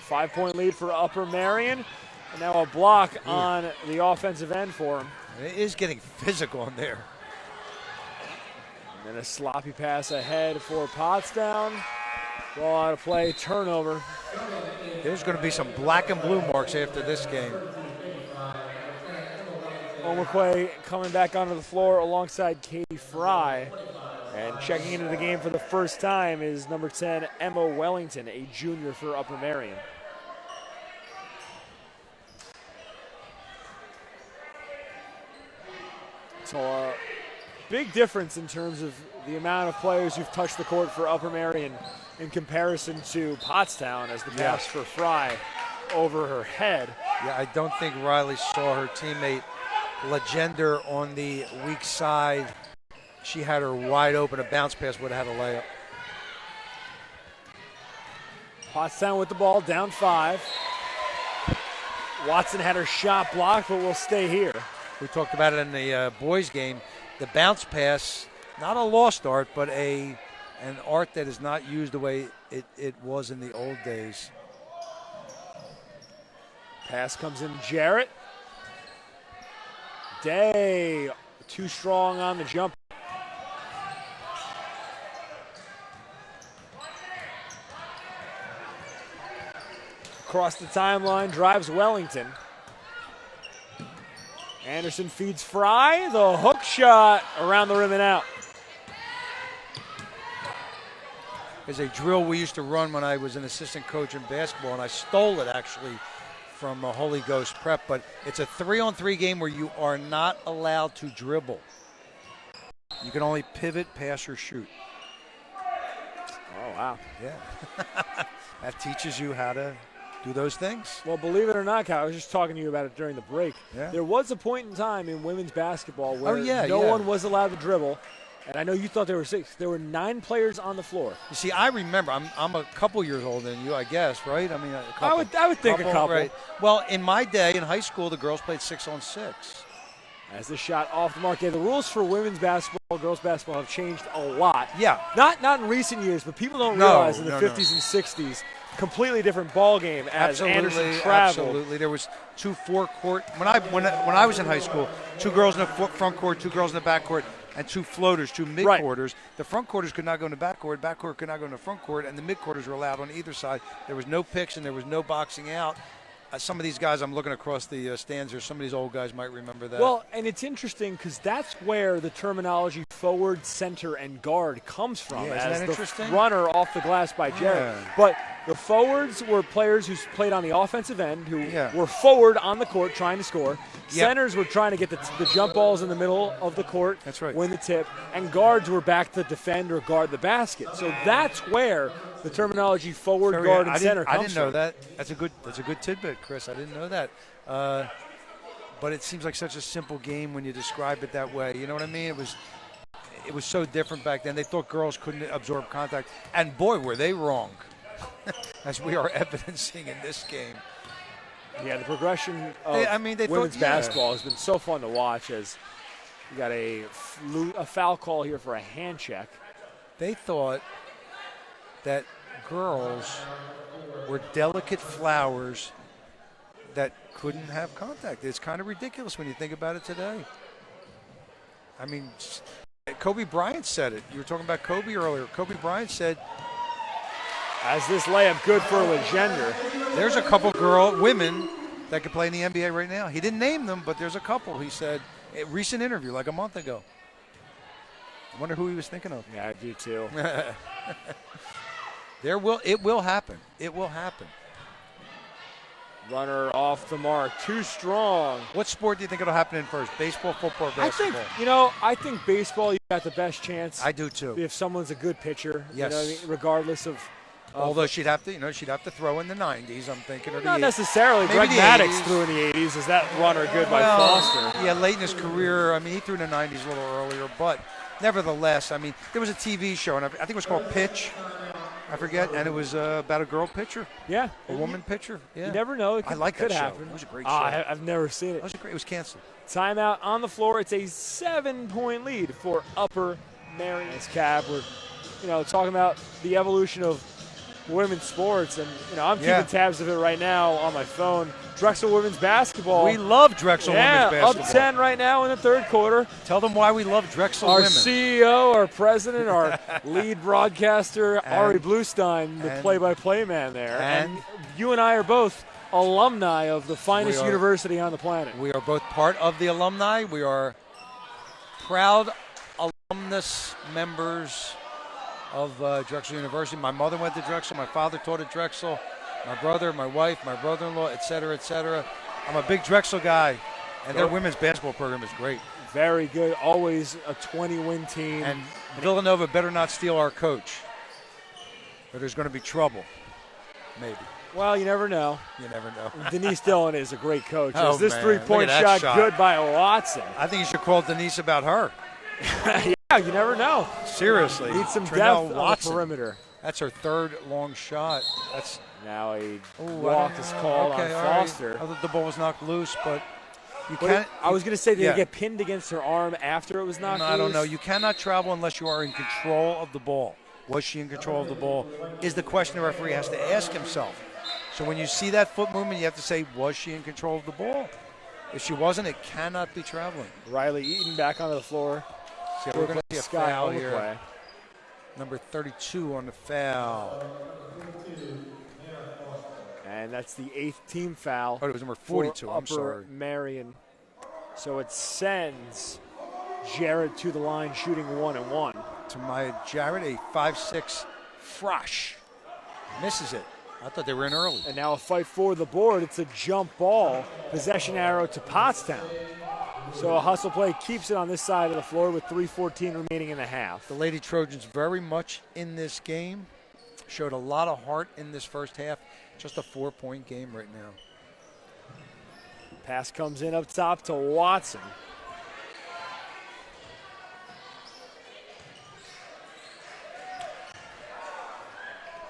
Speaker 2: 5-point lead for Upper Merion. And now a block on the offensive end for him.
Speaker 3: It is getting physical in there.
Speaker 2: And then a sloppy pass ahead for Pottstown. Ball out of play, turnover.
Speaker 3: There's going to be some black and blue marks after this game.
Speaker 2: Omakwe coming back onto the floor alongside Katie Fry. And checking into the game for the first time is number 10, Emma Wellington, a junior for Upper Merion. So a big difference in terms of the amount of players who've touched the court for Upper Merion in comparison to Pottstown, as the pass for Fry over her head.
Speaker 3: Yeah, I don't think Riley saw her teammate Legender on the weak side. She had her wide open. A bounce pass would have had a layup.
Speaker 2: Pottstown with the ball, down 5. Watson had her shot blocked, but will stay here.
Speaker 3: We talked about it in the boys' game. The bounce pass, not a lost art, but an art that is not used the way it was in the old days.
Speaker 2: Pass comes in Jarrett. Day too strong on the jump. Across the timeline, drives Wellington. Anderson feeds Fry. The hook shot around the rim and out.
Speaker 3: There's a drill we used to run when I was an assistant coach in basketball, and I stole it actually from a Holy Ghost Prep, but it's a 3-on-3 game where you are not allowed to dribble. You can only pivot, pass, or shoot.
Speaker 2: Oh, wow.
Speaker 3: Yeah. That teaches you how to do those things.
Speaker 2: Well, believe it or not, Kyle, I was just talking to you about it during the break.
Speaker 3: Yeah.
Speaker 2: There was a point in time in women's basketball where
Speaker 3: no
Speaker 2: one was allowed to dribble. And I know you thought there were 6. There were 9 players on the floor.
Speaker 3: You see, I remember. I'm a couple years older than you, I guess, right? I mean, a couple.
Speaker 2: I would think a couple.
Speaker 3: Right. Well, in my day, in high school, the girls played 6-on-6.
Speaker 2: As the shot off the mark. Yeah, the rules for women's basketball, girls basketball have changed a lot.
Speaker 3: Yeah.
Speaker 2: Not in recent years, but people don't realize in the 50s and 60s, completely different ball game as Anderson traveled.
Speaker 3: Absolutely. There was 2 forecourt. When I was in high school, 2 girls in the front court, 2 girls in the back court, and 2 floaters, 2 mid-quarters. Right. The front quarters could not go in the back court could not go in the front court, and the mid-quarters were allowed on either side. There was no picks and there was no boxing out. Some of these guys, I'm looking across the stands here, some of these old guys might remember that.
Speaker 2: Well, and it's interesting because that's where the terminology forward, center, and guard comes from.
Speaker 3: Yeah,
Speaker 2: as
Speaker 3: isn't that interesting?
Speaker 2: Runner off the glass by Jarrett.
Speaker 3: Yeah.
Speaker 2: But the forwards were players who played on the offensive end who were forward on the court trying to score. Centers were trying to get the jump balls in the middle of the court,
Speaker 3: that's right,
Speaker 2: win the tip. And guards were back to defend or guard the basket. So that's where the terminology forward, guard, and center comes from.
Speaker 3: I didn't know that. That's a good tidbit, Chris. I didn't know that. But it seems like such a simple game when you describe it that way. You know what I mean? It was so different back then. They thought girls couldn't absorb contact. And boy, were they wrong, as we are evidencing in this game.
Speaker 2: Yeah, the progression of women's basketball has been so fun to watch as you got a foul call here for a hand check.
Speaker 3: They thought that girls were delicate flowers that couldn't have contact. It's kind of ridiculous when you think about it today. I mean, Kobe Bryant said it. You were talking about Kobe earlier. Kobe Bryant said,
Speaker 2: as this layup good for Legender.
Speaker 3: There's a couple women that could play in the NBA right now. He didn't name them, but there's a couple, he said. A recent interview like a month ago. I wonder who he was thinking of.
Speaker 2: Yeah, I do too.
Speaker 3: It will happen. It will happen.
Speaker 2: Runner off the mark, too strong.
Speaker 3: What sport do you think it'll happen in first? Baseball, football, or basketball?
Speaker 2: I think baseball, you got the best chance.
Speaker 3: I do too.
Speaker 2: If someone's a good pitcher,
Speaker 3: yes.
Speaker 2: You know what I mean? Regardless of.
Speaker 3: Although she'd have to throw in the 90s, I'm thinking. Or
Speaker 2: not necessarily. Greg Maddox threw in the 80s. Is that runner good by Foster?
Speaker 3: Yeah, late in his career. I mean, he threw in the 90s a little earlier, but nevertheless, I mean, there was a TV show, and I think it was called Pitch. I forget, and it was about a girl pitcher.
Speaker 2: Yeah.
Speaker 3: A woman pitcher. Yeah.
Speaker 2: You never know.
Speaker 3: I like that
Speaker 2: could
Speaker 3: show.
Speaker 2: happen.
Speaker 3: It was a great show.
Speaker 2: I've never seen it.
Speaker 3: It was canceled.
Speaker 2: Timeout on the floor. It's a 7-point lead for Upper Merion's Cap. We're, talking about the evolution of women's sports, and I'm keeping tabs of it right now on my phone. Drexel women's basketball.
Speaker 3: We love Drexel women's basketball.
Speaker 2: Up 10 right now in the third quarter.
Speaker 3: Tell them why we love Drexel
Speaker 2: our
Speaker 3: women.
Speaker 2: CEO, our president, our lead broadcaster, Ari Bluestein, the play-by-play man there. And you and I are both alumni of the finest university on the planet.
Speaker 3: We are both part of the alumni. We are proud alumnus members of Drexel University. My mother went to Drexel. My father taught at Drexel. My brother, my wife, my brother-in-law, et cetera, et cetera. I'm a big Drexel guy, and their women's basketball program is great.
Speaker 2: Very good. Always a 20-win team.
Speaker 3: And Villanova better not steal our coach, or there's going to be trouble, maybe.
Speaker 2: Well, you never know.
Speaker 3: You never know.
Speaker 2: Denise Dillon is a great coach.
Speaker 3: Oh,
Speaker 2: is this
Speaker 3: man.
Speaker 2: three-point shot good by Watson?
Speaker 3: I think you should call Denise about her.
Speaker 2: Yeah, you never know.
Speaker 3: Seriously.
Speaker 2: Need some depth on the perimeter.
Speaker 3: That's her third long shot. That's
Speaker 2: now a walk is called on Foster.
Speaker 3: Right. I thought the ball was knocked loose, but you can't.
Speaker 2: I was going to say, did it get pinned against her arm after it was knocked loose?
Speaker 3: I don't know. You cannot travel unless you are in control of the ball. Was she in control of the ball? Is the question the referee has to ask himself. So when you see that foot movement, you have to say, was she in control of the ball? If she wasn't, it cannot be traveling.
Speaker 2: Riley Eaton back onto the floor.
Speaker 3: So we're going to see a foul here. Number 32 on the foul.
Speaker 2: And that's the 8th team foul.
Speaker 3: Oh, it was number 42.
Speaker 2: I'm sorry. Merion. So it sends Jarrett to the line shooting 1-1.
Speaker 3: To my Jarrett, a 5'6" Frosh. Misses it. I thought they were in early.
Speaker 2: And now a fight for the board. It's a jump ball. Possession arrow to Pottstown. So a hustle play keeps it on this side of the floor with 3:14 remaining in the half.
Speaker 3: The Lady Trojans very much in this game. Showed a lot of heart in this first half. Just a 4-point game right now.
Speaker 2: Pass comes in up top to Watson.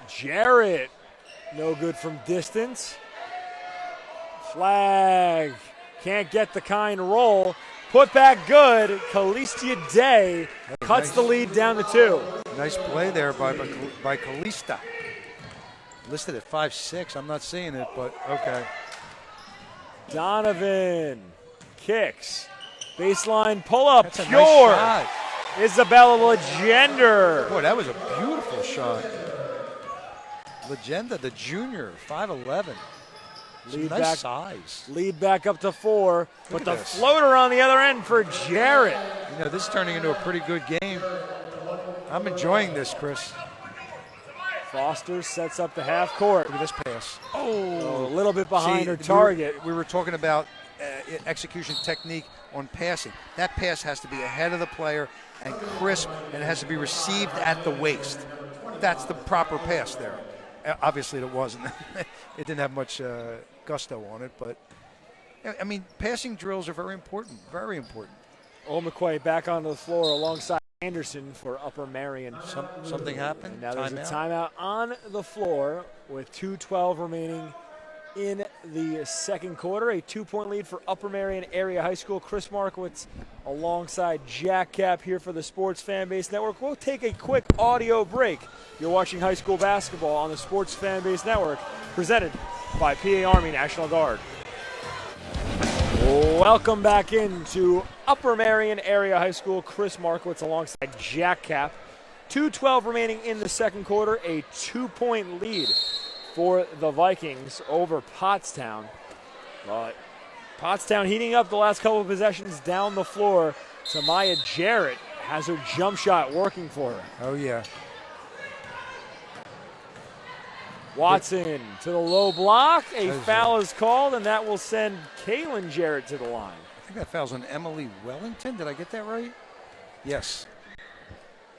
Speaker 2: Jarrett, no good from distance. Flag, can't get the kind roll. Put back good. Calistia Day cuts the lead down to 2.
Speaker 3: Nice play there by Calista. Listed at 5'6". I'm not seeing it, but okay.
Speaker 2: Donovan kicks. Baseline pull-up.
Speaker 3: That's a
Speaker 2: pure.
Speaker 3: nice shot.
Speaker 2: Isabella Legender.
Speaker 3: Boy, that was a beautiful shot. Legenda, the junior, 5'11". Nice size.
Speaker 2: Lead back up to 4, but the floater on the other end for Jarrett.
Speaker 3: You know, this is turning into a pretty good game. I'm enjoying this, Chris.
Speaker 2: Foster sets up the half court.
Speaker 3: Look at this pass.
Speaker 2: Oh, a little bit behind her target.
Speaker 3: We were talking about execution technique on passing. That pass has to be ahead of the player and crisp, and it has to be received at the waist. That's the proper pass there. Obviously, it wasn't. It didn't have much gusto on it, but I mean, passing drills are very important. Very important.
Speaker 2: McQuay back onto the floor alongside Anderson for Upper Merion.
Speaker 3: Something happened.
Speaker 2: And now there's a timeout on the floor with 2:12 remaining in the second quarter. A 2-point lead for Upper Merion Area High School. Chris Markowitz alongside Jack Cap here for the Sports Fanbase Network. We'll take a quick audio break. You're watching high school basketball on the Sports Fanbase Network, presented by PA Army National Guard. Welcome back into Upper Merion Area High School. Chris Markowitz alongside Jack Cap. 2:12 remaining in the second quarter. A 2-point lead for the Vikings over Pottstown. Pottstown heating up the last couple of possessions down the floor. Tamaya Jarrett has her jump shot working for her.
Speaker 3: Oh, yeah.
Speaker 2: Watson to the low block. A foul is called, and that will send Kaylin Jarrett to the line.
Speaker 3: I think that foul's on Emily Wellington. Did I get that right? Yes.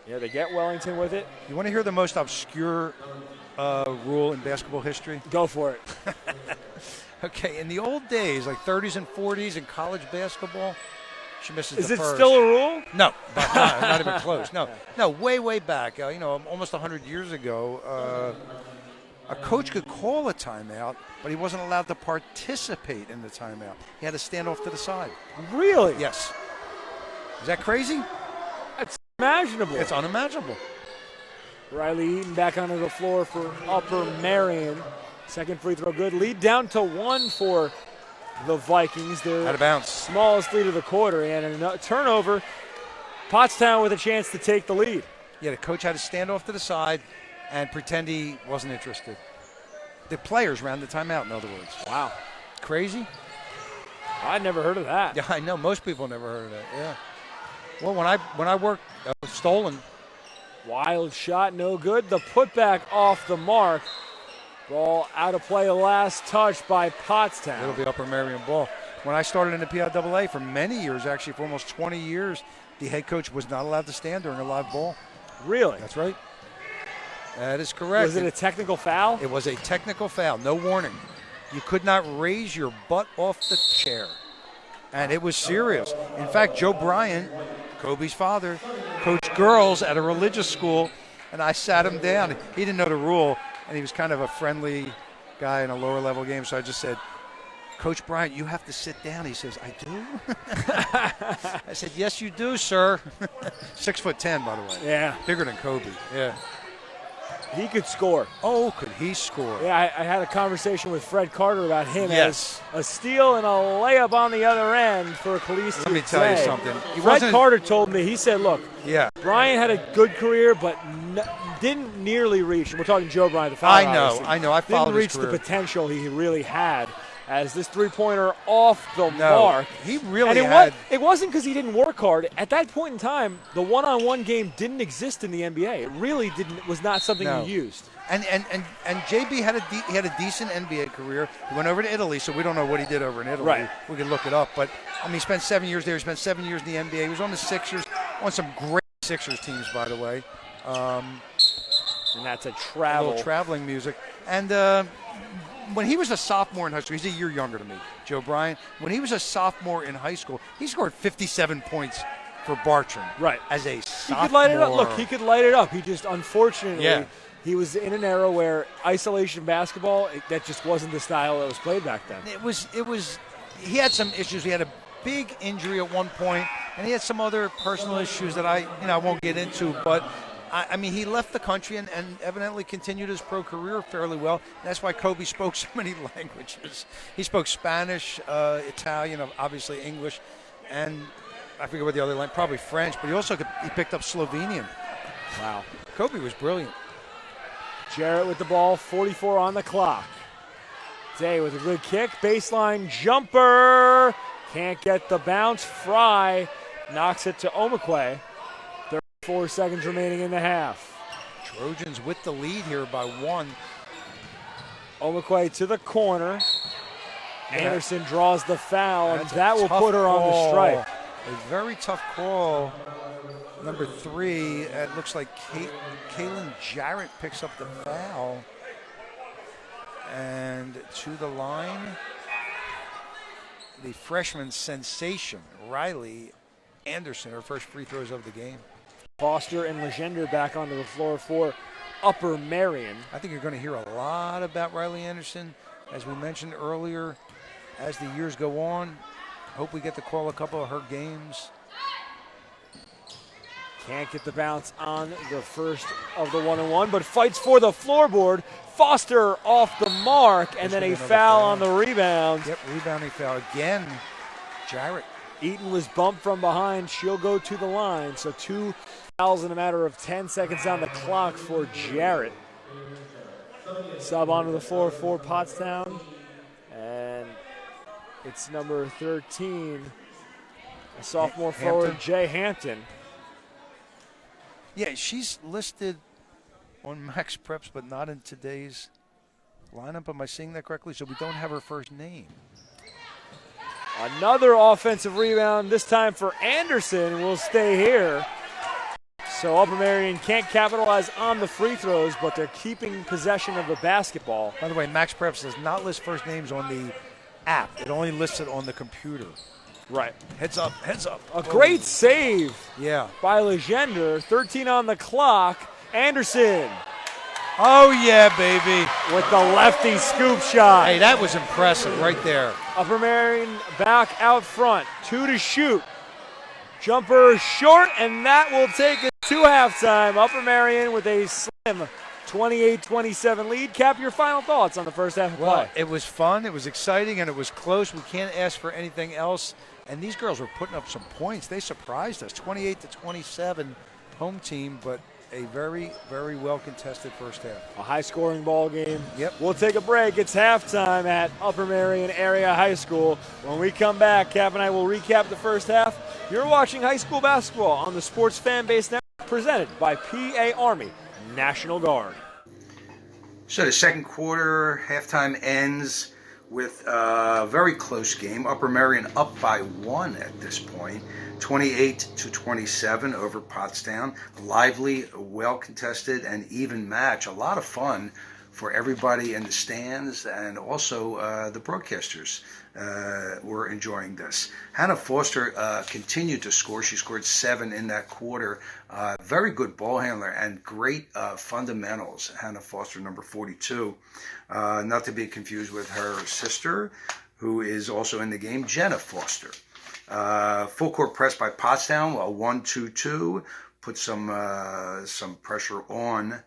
Speaker 2: Yeah, they get Wellington with it.
Speaker 3: You want to hear the most obscure rule in basketball history?
Speaker 2: Go for it.
Speaker 3: Okay, in the old days, like 30s and 40s in college basketball, She misses
Speaker 2: Is
Speaker 3: the
Speaker 2: it
Speaker 3: first.
Speaker 2: still a rule?
Speaker 3: No, not even close. No, way back. Almost 100 years ago, a coach could call a timeout, but he wasn't allowed to participate in the timeout. He had to stand off to the side.
Speaker 2: Really?
Speaker 3: Yes. Is that crazy?
Speaker 2: It's unimaginable.
Speaker 3: It's unimaginable.
Speaker 2: Riley Eaton back onto the floor for Upper Merion. Second free throw good. Lead down to 1 for the Vikings. Their
Speaker 3: Out of bounds.
Speaker 2: smallest lead of the quarter. And a turnover. Pottstown with a chance to take the lead.
Speaker 3: Yeah, the coach had to stand off to the side and pretend he wasn't interested. The players ran the timeout, in other words.
Speaker 2: Wow.
Speaker 3: Crazy?
Speaker 2: I'd never heard of that.
Speaker 3: Yeah, I know. Most people never heard of that. Yeah. Well, when I worked, stolen.
Speaker 2: Wild shot, no good. The putback off the mark. Ball out of play, last touch by Pottstown.
Speaker 3: It'll be Upper Merion ball. When I started in the PIAA for many years, actually for almost 20 years, the head coach was not allowed to stand during a live ball.
Speaker 2: Really?
Speaker 3: That's right. That is correct.
Speaker 2: Was it a technical foul?
Speaker 3: It was a technical foul, no warning. You could not raise your butt off the chair. And it was serious. In fact, Joe Bryant, Kobe's father, coached girls at a religious school, and I sat him down. He didn't know the rule, and he was kind of a friendly guy in a lower level game, so I just said, Coach Bryant, you have to sit down. He says, I do? I said, yes, you do, sir. 6'10", by the way.
Speaker 2: Yeah.
Speaker 3: Bigger than Kobe. Yeah.
Speaker 2: He could score.
Speaker 3: Oh, could he score?
Speaker 2: Yeah, I had a conversation with Fred Carter about him
Speaker 3: Yes.
Speaker 2: as a steal and a layup on the other end for Khaleesi.
Speaker 3: Let me tell you something.
Speaker 2: Fred Carter told me, he said, look,
Speaker 3: Yeah.
Speaker 2: Bryant had a good career, but didn't nearly reach, and we're talking Joe Bryant, the founder,
Speaker 3: I know.
Speaker 2: obviously,
Speaker 3: I followed
Speaker 2: didn't reach
Speaker 3: his career.
Speaker 2: the potential he really had as this three-pointer off the mark.
Speaker 3: He really
Speaker 2: And
Speaker 3: had.
Speaker 2: it wasn't because he didn't work hard. At that point in time, the one-on-one game didn't exist in the NBA. It really was not something
Speaker 3: No.
Speaker 2: you used.
Speaker 3: And JB had a decent NBA career. He went over to Italy, so we don't know what he did over in Italy.
Speaker 2: Right.
Speaker 3: We can look it up. But, he spent 7 years there. He spent 7 years in the NBA. He was on the Sixers, on some great Sixers teams, by the way.
Speaker 2: And that's a
Speaker 3: A
Speaker 2: travel.
Speaker 3: little traveling music. And when he was a sophomore in high school, he's a year younger than me, Joe Bryant. When he was a sophomore in high school, he scored 57 points for Bartram.
Speaker 2: Right.
Speaker 3: As a
Speaker 2: He
Speaker 3: sophomore.
Speaker 2: could light it up. Look, he could light it up. He just, unfortunately,
Speaker 3: Yeah.
Speaker 2: he was in an era where isolation basketball, that just wasn't the style that was played back then.
Speaker 3: It was. He had some issues. He had a big injury at one point, and he had some other personal issues that I won't get into. But he left the country and evidently continued his pro career fairly well. And that's why Kobe spoke so many languages. He spoke Spanish, Italian, obviously English, and I forget what the other language, probably French. But he picked up Slovenian.
Speaker 2: Wow.
Speaker 3: Kobe was brilliant.
Speaker 2: Jarrett with the ball, 44 on the clock. Day with a good kick, baseline jumper. Can't get the bounce. Fry knocks it to Omakwe. 34 seconds remaining in the half.
Speaker 3: Trojans with the lead here by 1.
Speaker 2: Omakwe to the corner.
Speaker 3: Yeah.
Speaker 2: Anderson draws the foul, and
Speaker 3: That's a
Speaker 2: that will
Speaker 3: tough
Speaker 2: put her on the
Speaker 3: call.
Speaker 2: strike.
Speaker 3: A very tough call. Number 3, it looks like Kaylin Jarrett picks up the foul. And to the line, the freshman sensation, Riley Anderson, her first free throws of the game.
Speaker 2: Foster and Legender back onto the floor for Upper Merion.
Speaker 3: I think you're going to hear a lot about Riley Anderson, as we mentioned earlier, as the years go on. Hope we get to call a couple of her games.
Speaker 2: Can't get the bounce on the first of the one-on-one, but fights for the floorboard. Foster off the mark, and then a foul on the rebound.
Speaker 3: Yep, rebounding foul again. Jarrett.
Speaker 2: Eaton was bumped from behind. She'll go to the line. So 2 fouls in a matter of 10 seconds on the clock for Jarrett. Sub onto the floor for Pottstown. And it's number 13, a sophomore forward, Jay Hampton.
Speaker 3: Yeah, she's listed on Max Preps, but not in today's lineup. Am I seeing that correctly? So we don't have her first name.
Speaker 2: Another offensive rebound, this time for Anderson, will stay here. So Upper Merion can't capitalize on the free throws, but they're keeping possession of the basketball.
Speaker 3: By the way, Max Preps does not list first names on the app. It only lists it on the computer.
Speaker 2: Right.
Speaker 3: Heads up, heads up.
Speaker 2: A great save
Speaker 3: Yeah.
Speaker 2: by Legender. 13 on the clock. Anderson
Speaker 3: Oh, yeah, baby.
Speaker 2: with the lefty scoop shot.
Speaker 3: Hey, that was impressive right there.
Speaker 2: Upper Merion back out front. 2 to shoot. Jumper short, and that will take it to halftime. Upper Merion with a slim 28-27 lead. Cap, your final thoughts on the first half of
Speaker 3: Well,
Speaker 2: play?
Speaker 3: it was fun, it was exciting, and it was close. We can't ask for anything else. And these girls were putting up some points. They surprised us. 28-27 home team, but a very, very well-contested first half.
Speaker 2: A high-scoring ball game.
Speaker 3: Yep.
Speaker 2: We'll take a break. It's halftime at Upper Merion Area High School. When we come back, Cap and I will recap the first half. You're watching high school basketball on the Sports Fan Base Network, presented by PA Army National Guard.
Speaker 4: So the second quarter, halftime ends with a very close game. Upper Merion up by 1 at this point, 28-27 over Pottstown. Lively, well-contested, and even match. A lot of fun for everybody in the stands, and also the broadcasters were enjoying this. Hannah Foster continued to score. She scored 7 in that quarter. Very good ball handler and great fundamentals. Hannah Foster, number 42. Not to be confused with her sister, who is also in the game, Jenna Foster. Full court press by Pottstown, a 1-2-2. Put some pressure on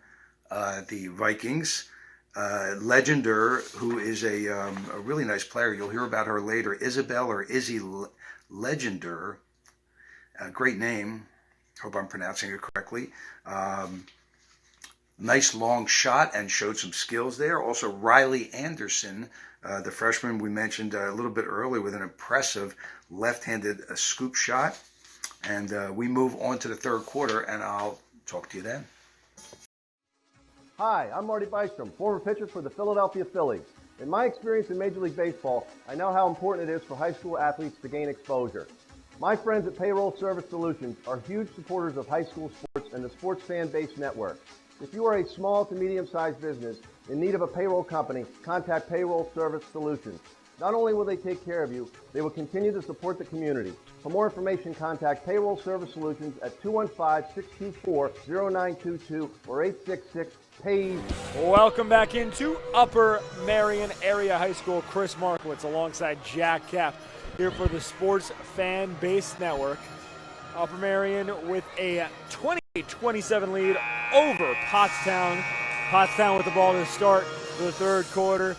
Speaker 4: the Vikings. Legender, who is a really nice player. You'll hear about her later. Isabel or Izzy Legender. Great name. Hope I'm pronouncing it correctly. Nice long shot and showed some skills there. Also, Riley Anderson, the freshman we mentioned a little bit earlier, with an impressive left-handed scoop shot. And we move on to the third quarter, and I'll talk to you then.
Speaker 6: Hi, I'm Marty Bystrom, former pitcher for the Philadelphia Phillies. In my experience in Major League Baseball, I know how important it is for high school athletes to gain exposure. My friends at Payroll Service Solutions are huge supporters of high school sports and the Sports Fan Base Network. If you are a small to medium-sized business in need of a payroll company, contact Payroll Service Solutions. Not only will they take care of you, they will continue to support the community. For more information, contact Payroll Service Solutions at 215-624-0922 or 866-PAYS.
Speaker 2: Welcome back into Upper Merion Area High School. Chris Markowitz alongside Jack Cap here for the Sports Fan Base Network. Upper Merion with a 28-27 lead over Pottstown. Pottstown with the ball to start the third quarter.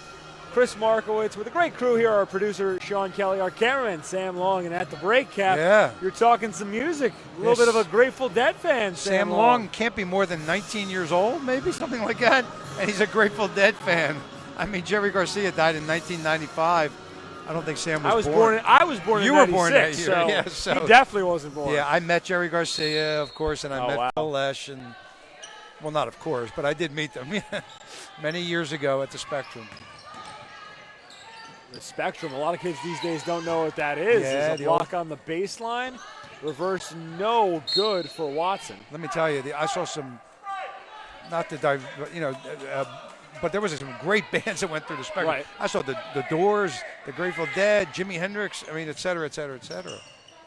Speaker 2: Chris Markowitz with a great crew here, our producer Sean Kelly, our cameraman Sam Long, and at the break, Cap, you're talking some music. A little bit of a Grateful Dead fan,
Speaker 3: Sam Long can't be more than 19 years old, maybe, something like that, and he's a Grateful Dead fan. I mean, Jerry Garcia died in 1995. I don't think Sam was born.
Speaker 2: I was born in 96,
Speaker 3: you were born that year,
Speaker 2: so,
Speaker 3: yeah, so
Speaker 2: he definitely wasn't born.
Speaker 3: Yeah, I met Jerry Garcia, of course, and I met
Speaker 2: wow.
Speaker 3: Phil Lesh, and, well, not of course, but I did meet them many years ago at the Spectrum.
Speaker 2: The Spectrum, a lot of kids these days don't know what that is.
Speaker 3: Yeah,
Speaker 2: There's a block on the baseline. Reverse no good for Watson.
Speaker 3: Let me tell you, I saw some, not to dive, but there was some great bands that went through the Spectrum.
Speaker 2: Right.
Speaker 3: I saw the Doors, the Grateful Dead, Jimi Hendrix, I mean, et cetera, et cetera, et cetera.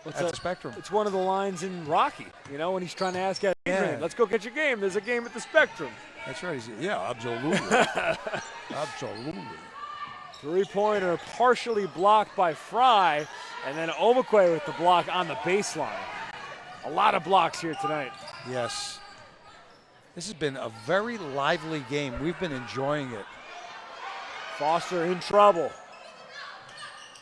Speaker 3: At the Spectrum.
Speaker 2: It's one of the lines in Rocky, when he's trying to ask Adrian, let's go catch a game. There's a game at the Spectrum.
Speaker 3: That's right. Yeah, absolutely. Absolutely.
Speaker 2: Three-pointer partially blocked by Fry, and then Omakwe with the block on the baseline. A lot of blocks here tonight.
Speaker 3: Yes. This has been a very lively game. We've been enjoying it.
Speaker 2: Foster in trouble.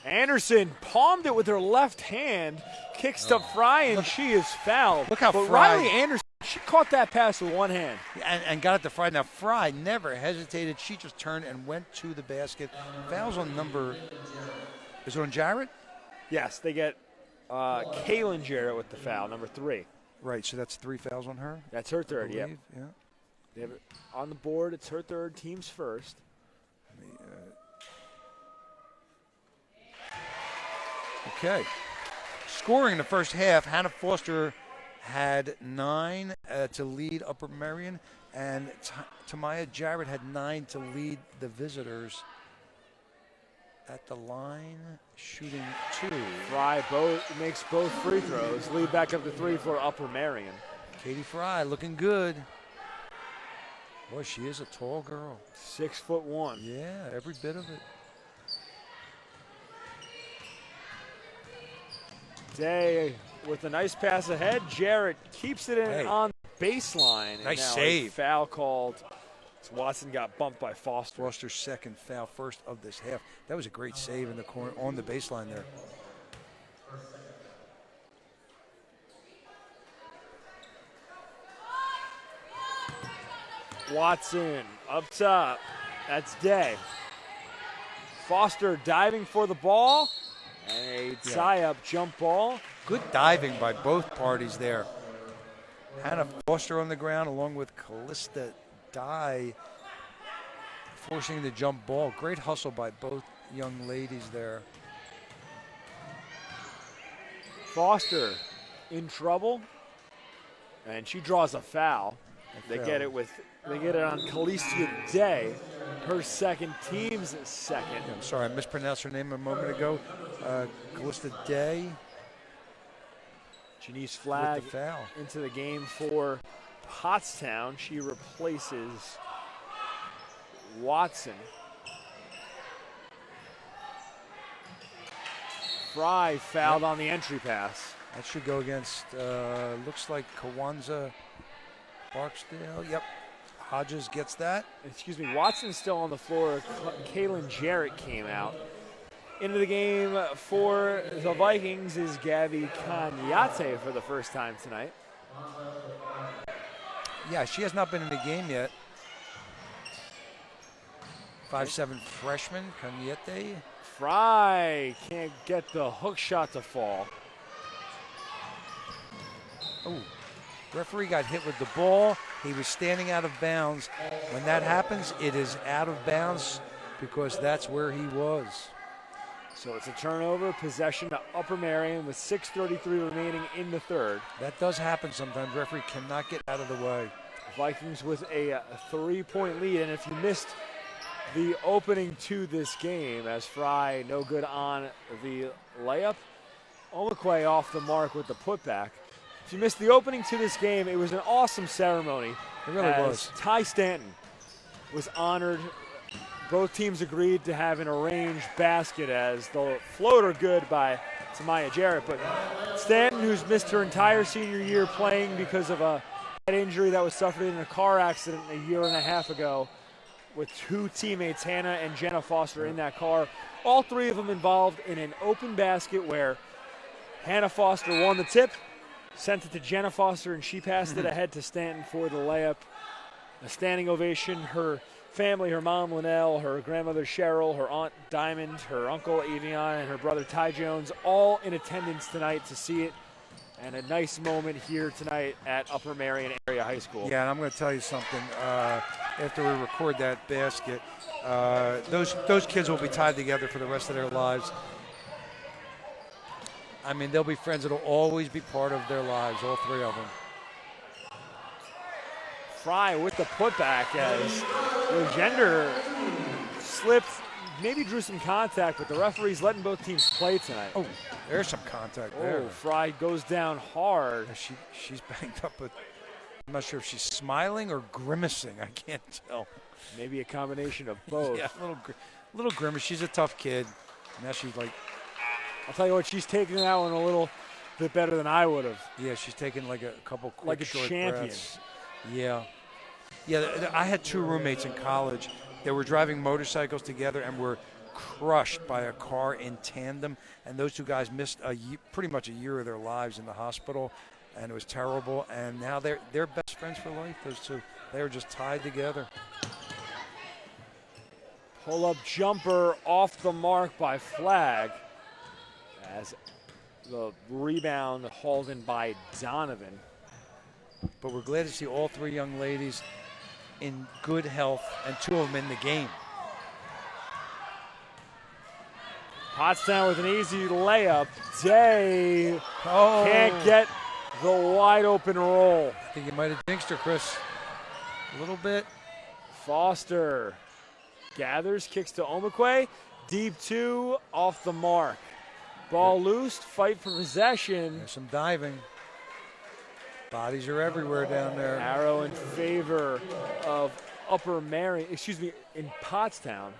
Speaker 2: Anderson palmed it with her left hand, kicks to Fry, and she is fouled.
Speaker 3: Look how
Speaker 2: but
Speaker 3: Fry.
Speaker 2: Riley Anderson, she caught that pass with one hand.
Speaker 3: And got it to Fry. Now, Fry never hesitated. She just turned and went to the basket. Fouls on number, is it on Jarrett?
Speaker 2: Yes, they get Kaylin Jarrett with the foul, number 3.
Speaker 3: Right, so that's 3 fouls on her?
Speaker 2: That's her third, yep.
Speaker 3: Yeah.
Speaker 2: They have it on the board. It's her third, team's first.
Speaker 3: Okay. Scoring in the first half, Hannah Foster had 9 to lead Upper Merion, and Tamaya Jarrett had 9 to lead the visitors. at the line, shooting 2.
Speaker 2: Fry makes both free throws. Lead back up to 3 for Upper Merion.
Speaker 3: Katie Fry looking good. Boy, she is a tall girl.
Speaker 2: 6'1".
Speaker 3: Yeah, every bit of it.
Speaker 2: Day with a nice pass ahead. Jarrett keeps it in on the baseline.
Speaker 3: Nice
Speaker 2: and now
Speaker 3: save.
Speaker 2: A foul called. Watson got bumped by Foster.
Speaker 3: Foster's second foul, first of this half. That was a great save in the corner on the baseline there.
Speaker 2: Watson up top. That's Day. Foster diving for the ball. And a tie-up jump ball.
Speaker 3: Good diving by both parties there. Hannah Foster on the ground along with Callista Dye forcing the jump ball. Great hustle by both young ladies there.
Speaker 2: Foster in trouble. And she draws a foul. They get it on Callista Day, her second, team's second.
Speaker 3: Yeah, I'm sorry, I mispronounced her name a moment ago. Callista Day.
Speaker 2: Janice Flagg
Speaker 3: with the foul
Speaker 2: into the game for Pottstown. She replaces Watson. Fry fouled on the entry pass.
Speaker 3: That should go against, looks like Kawanza Barksdale. Yep. Hodges gets that.
Speaker 2: Excuse me, Watson's still on the floor. Kaylin Jarrett came out. Into the game for the Vikings is Gabby Kanyate for the first time tonight.
Speaker 3: Yeah, she has not been in the game yet. 5'7" freshman, Kanyete.
Speaker 2: Fry can't get the hook shot to fall.
Speaker 3: Oh, referee got hit with the ball. He was standing out of bounds. When that happens, it is out of bounds because that's where he was.
Speaker 2: So it's a turnover, possession to Upper Merion with 6:33 remaining in the third.
Speaker 3: That does happen sometimes. Referee cannot get out of the way.
Speaker 2: Vikings with a 3-point lead, and if you missed the opening to this game, as Fry no good on the layup, Omakwe off the mark with the putback. If you missed the opening to this game, it was an awesome ceremony.
Speaker 3: It really was.
Speaker 2: Ty Stanton was honored. Both teams agreed to have an arranged basket as the floater good by Tamaya Jarrett. But Stanton, who's missed her entire senior year playing because of a head injury that was suffered in a car accident a year and a half ago with two teammates, Hannah and Jenna Foster, in that car. All three of them involved in an open basket where Hannah Foster won the tip, sent it to Jenna Foster, and she passed it ahead to Stanton for the layup. A standing ovation. Her family, her mom Linnell, her grandmother Cheryl, her aunt Diamond, her uncle Avion, and her brother Ty Jones, all in attendance tonight to see it. And a nice moment here tonight at Upper Merion Area High School.
Speaker 3: Yeah, and I'm going to tell you something. After we record that basket, those kids will be tied together for the rest of their lives. I mean, they'll be friends that'll always be part of their lives, all three of them.
Speaker 2: Fry with the putback as Legender slipped, maybe drew some contact, but the referee's letting both teams play tonight.
Speaker 3: Oh, there's some contact there.
Speaker 2: Oh, Fry goes down hard.
Speaker 3: She's banged up, but I'm not sure if she's smiling or grimacing. I can't tell.
Speaker 2: Maybe a combination of both.
Speaker 3: Yeah, a little grimace. She's a tough kid. Now she's like,
Speaker 2: I'll tell you what, she's taking that one a little bit better than I would have.
Speaker 3: yeah, she's taking like a couple quick
Speaker 2: Like a
Speaker 3: short
Speaker 2: champion.
Speaker 3: breaths. Yeah. Yeah, I had two roommates in college. They were driving motorcycles together and were crushed by a car in tandem. And those two guys missed pretty much a year of their lives in the hospital, and it was terrible. And now they're best friends for life. Those two, they were just tied together.
Speaker 2: Pull-up jumper off the mark by Flagg as the rebound hauled in by Donovan.
Speaker 3: But we're glad to see all three young ladies in good health and two of them in the game.
Speaker 2: Pottstown with an easy layup. Day can't get the wide open roll.
Speaker 3: I think you might have jinxed her, Chris. A little bit.
Speaker 2: Foster gathers, kicks to Omekwe. Deep 2, off the mark. Ball loose, fight for possession.
Speaker 3: There's some diving. Bodies are everywhere down there.
Speaker 2: Arrow in favor of Upper Merion, in Pottstown.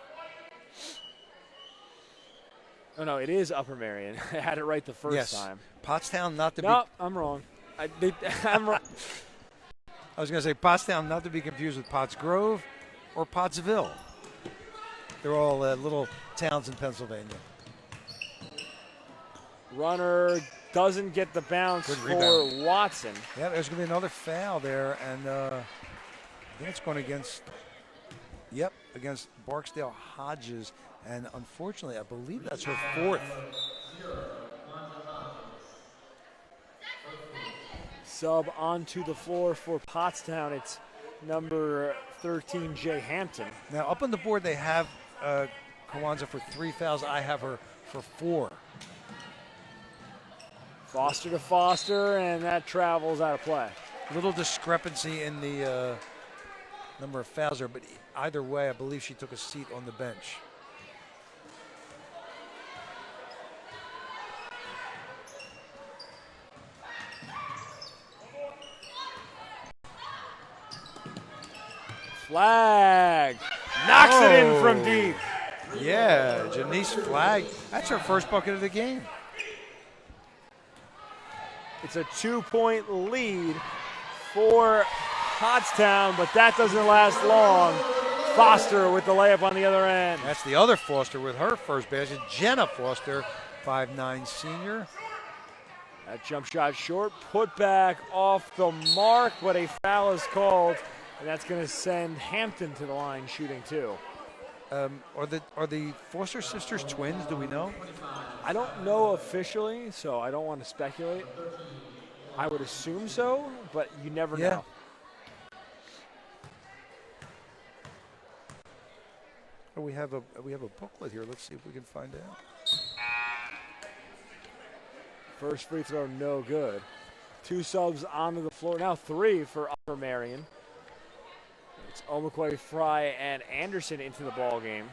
Speaker 2: Oh, no, it is Upper Merion. I had it right the first time.
Speaker 3: Pottstown, not to be.
Speaker 2: No, I'm wrong. I'm wrong.
Speaker 3: I was going to say Pottstown, not to be confused with Pottsgrove or Pottsville. They're all little towns in Pennsylvania.
Speaker 2: Runner doesn't get the bounce for Watson.
Speaker 3: Yeah, there's going to be another foul there, and I think it's going against Barksdale Hodges, and unfortunately, I believe that's her fourth.
Speaker 2: Sub onto the floor for Pottstown. It's number 13, Jay Hampton.
Speaker 3: Now, up on the board, they have Kawanza for 3 fouls. I have her for 4.
Speaker 2: Foster to Foster, and that travels out of play.
Speaker 3: Little discrepancy in the number of fouls there, but either way, I believe she took a seat on the bench.
Speaker 2: Flag. Knocks it in from deep.
Speaker 3: Yeah, Janice Flag. That's her first bucket of the game.
Speaker 2: It's a 2-point lead for Pottstown, but that doesn't last long. Foster with the layup on the other end.
Speaker 3: That's the other Foster with her first basket. Jenna Foster, 5'9" senior.
Speaker 2: That jump shot short, put back off the mark, but a foul is called, and that's going to send Hampton to the line shooting 2.
Speaker 3: Are the Foster sisters twins? Do we know?
Speaker 2: I don't know officially, so I don't want to speculate. I would assume so, but you never know.
Speaker 3: Oh, we have a booklet here. Let's see if we can find out.
Speaker 2: First free throw, no good. 2 subs onto the floor. Now 3 for Upper Merion. It's Omekwe, Fry, and Anderson into the ball game.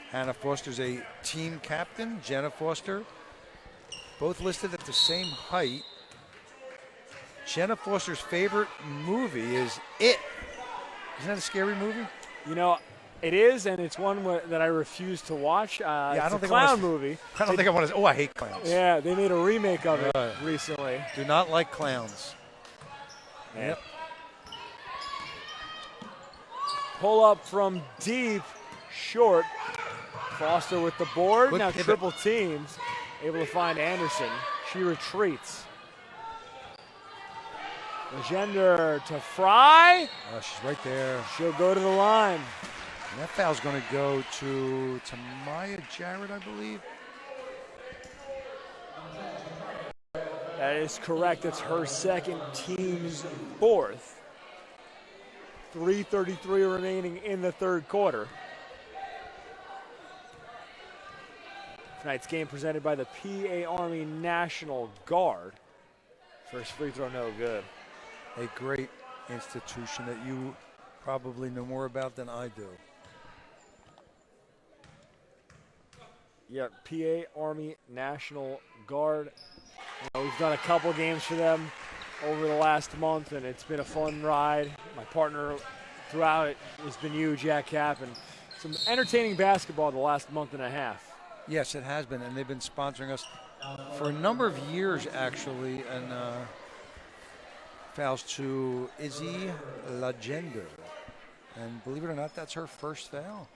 Speaker 3: Hannah Foster's a team captain. Jenna Foster, both listed at the same height. Jenna Foster's favorite movie is It. Isn't that a scary movie?
Speaker 2: You know, it is, and it's one that I refuse to watch. It's a clown movie.
Speaker 3: I don't think I want to. Oh, I hate clowns.
Speaker 2: Yeah, they made a remake of it recently.
Speaker 3: Do not like clowns.
Speaker 2: Yep. Pull up from deep, short. Foster with the board.
Speaker 3: Good
Speaker 2: now
Speaker 3: pivot.
Speaker 2: Triple teams. Able to find Anderson. She retreats. Legender to Fry.
Speaker 3: Oh, she's right there.
Speaker 2: She'll go to the line.
Speaker 3: And that foul's going to go to Maya Jarrett, I believe.
Speaker 2: That is correct. It's her second, team's 4th. 3:33 remaining in the third quarter. Tonight's game presented by the PA Army National Guard. First free throw, no good.
Speaker 3: A great institution that you probably know more about than I do.
Speaker 2: Yeah, PA Army National Guard. We've done a couple games for them over the last month, and it's been a fun ride. My partner throughout it has been you, Jack Cap, and some entertaining basketball the last month and a half.
Speaker 3: Yes, it has been, and they've been sponsoring us for a number of years, actually, and fouls to Izzy Legender. And believe it or not, that's her first foul.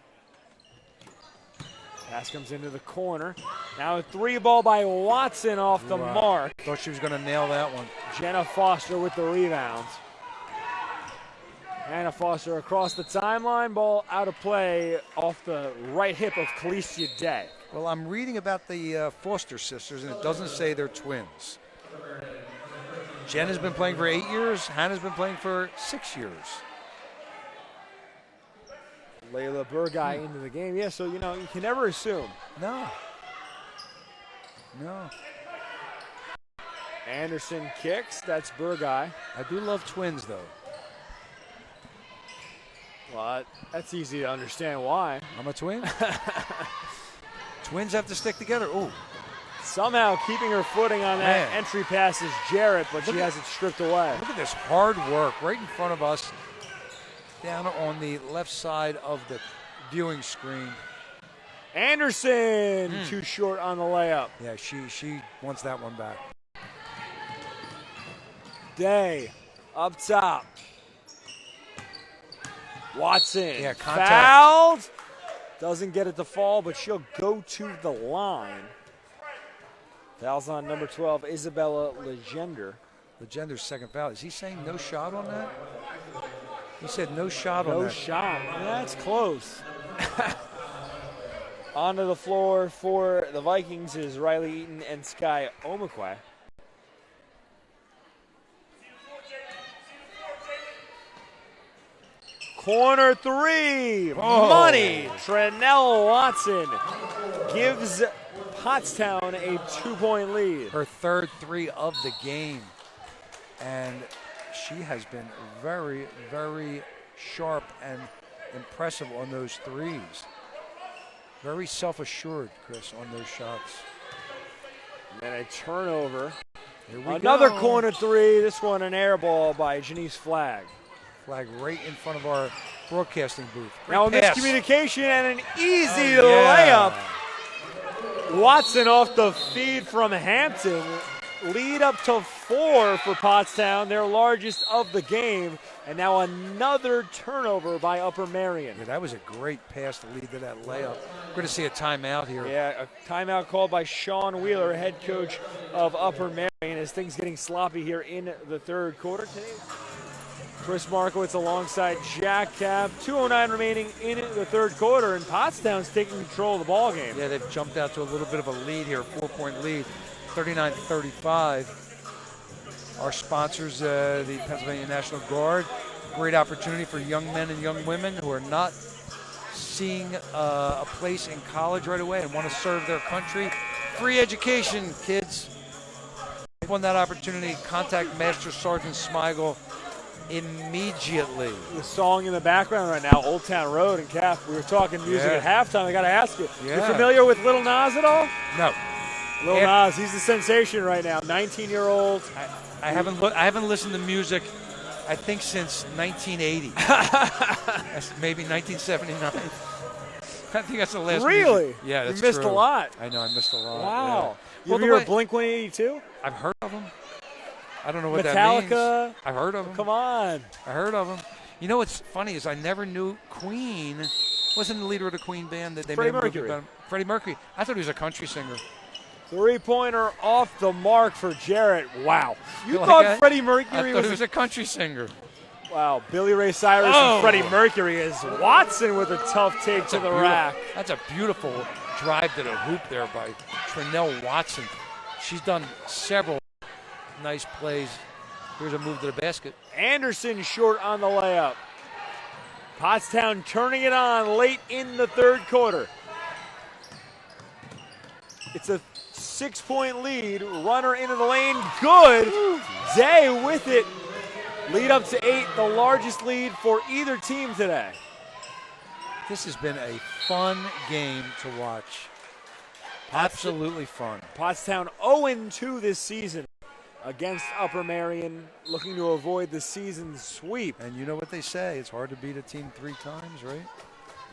Speaker 2: Pass comes into the corner. Now a 3-ball by Watson off the mark.
Speaker 3: Thought she was going to nail that one.
Speaker 2: Jenna Foster with the rebounds. Hannah Foster across the timeline. Ball out of play off the right hip of Khalesia Day.
Speaker 3: Well, I'm reading about the Foster sisters, and it doesn't say they're twins. Jen has been playing for 8 years. Hannah's been playing for 6 years.
Speaker 2: Layla Burguy into the game. Yeah, so, you can never assume.
Speaker 3: No.
Speaker 2: Anderson kicks. That's Burguy.
Speaker 3: I do love twins, though.
Speaker 2: Well, that's easy to understand why.
Speaker 3: I'm a twin. Twins have to stick together. Ooh.
Speaker 2: Somehow keeping her footing on that entry pass is Jarrett, but she has it stripped away.
Speaker 3: Look at this hard work right in front of us, down on the left side of the viewing screen.
Speaker 2: Anderson, too short on the layup.
Speaker 3: Yeah, she wants that one back.
Speaker 2: Day, up top. Watson,
Speaker 3: contact.
Speaker 2: fouled. Doesn't get it to fall, but she'll go to the line. Fouls on number 12, Isabella Legender.
Speaker 3: Legender's second foul. Is he saying no shot on that? He said no shot on that.
Speaker 2: No shot. That's close. Onto the floor for the Vikings is Riley Eaton and Sky Omakwe. Corner three, money. Trenell Watson gives Pottstown a 2-point lead.
Speaker 3: Her third three of the game. And she has been very, very sharp and impressive on those threes. Very self-assured, Chris, on those shots.
Speaker 2: And a turnover.
Speaker 3: Here we
Speaker 2: Another
Speaker 3: go.
Speaker 2: corner three. This one an air ball by Janice Flagg.
Speaker 3: Flag right in front of our broadcasting booth. Great
Speaker 2: Now a
Speaker 3: pass.
Speaker 2: miscommunication and an easy layup. Watson off the feed from Hampton. Lead up to 4 for Pottstown, their largest of the game. And now another turnover by Upper Merion.
Speaker 3: Yeah, that was a great pass to lead to that layup. We're going to see a timeout here.
Speaker 2: Yeah, a timeout called by Sean Wheeler, head coach of Upper Merion, as things getting sloppy here in the third quarter today. Chris Markowitz alongside Jack Cap. 2:09 remaining in the third quarter, and Pottstown's taking control of the ball game.
Speaker 3: Yeah, they've jumped out to a little bit of a lead here, 4-point lead, 39-35. Our sponsors, the Pennsylvania National Guard, great opportunity for young men and young women who are not seeing a place in college right away and want to serve their country. Free education, kids. Want that opportunity, contact Master Sergeant Smigel immediately.
Speaker 2: The song in the background right now, Old Town Road, and Cap, we were talking music at halftime. I got to ask you, you familiar with Lil Nas at all?
Speaker 3: No.
Speaker 2: Lil Nas, he's the sensation right now, 19-year-old.
Speaker 3: I haven't listened to music, I think, since 1980. That's maybe 1979. I think that's the last.
Speaker 2: Really?
Speaker 3: Music. Yeah, that's
Speaker 2: You missed
Speaker 3: true.
Speaker 2: a lot.
Speaker 3: I know, I missed a lot.
Speaker 2: Wow.
Speaker 3: Yeah.
Speaker 2: You ever heard Blink 182?
Speaker 3: I've heard of them. I don't know what
Speaker 2: Metallica?
Speaker 3: that means. I've heard of them.
Speaker 2: Come on.
Speaker 3: I heard of them. You know what's funny is I never knew Queen wasn't the leader of the Queen band. That they
Speaker 2: Freddie
Speaker 3: made a movie
Speaker 2: Mercury.
Speaker 3: about him. Freddie Mercury. I thought he was a country singer.
Speaker 2: Three-pointer off the mark for Jarrett. Wow. You
Speaker 3: Like
Speaker 2: thought Freddie Mercury
Speaker 3: I thought he
Speaker 2: was
Speaker 3: was a country singer.
Speaker 2: Wow, Billy Ray Cyrus and Freddie Mercury is Watson with a tough take to the rack.
Speaker 3: That's a beautiful drive to the hoop there by Trenell Watson. She's done several nice plays. Here's a move to the basket.
Speaker 2: Anderson short on the layup. Pottstown turning it on late in the third quarter. It's a 6-point lead. Runner into the lane. Good. Day with it. Lead up to 8, the largest lead for either team today.
Speaker 3: This has been a fun game to watch. Absolutely fun.
Speaker 2: Pottstown 0-2 this season against Upper Merion, looking to avoid the season sweep.
Speaker 3: And you know what they say, it's hard to beat a team 3 times, right?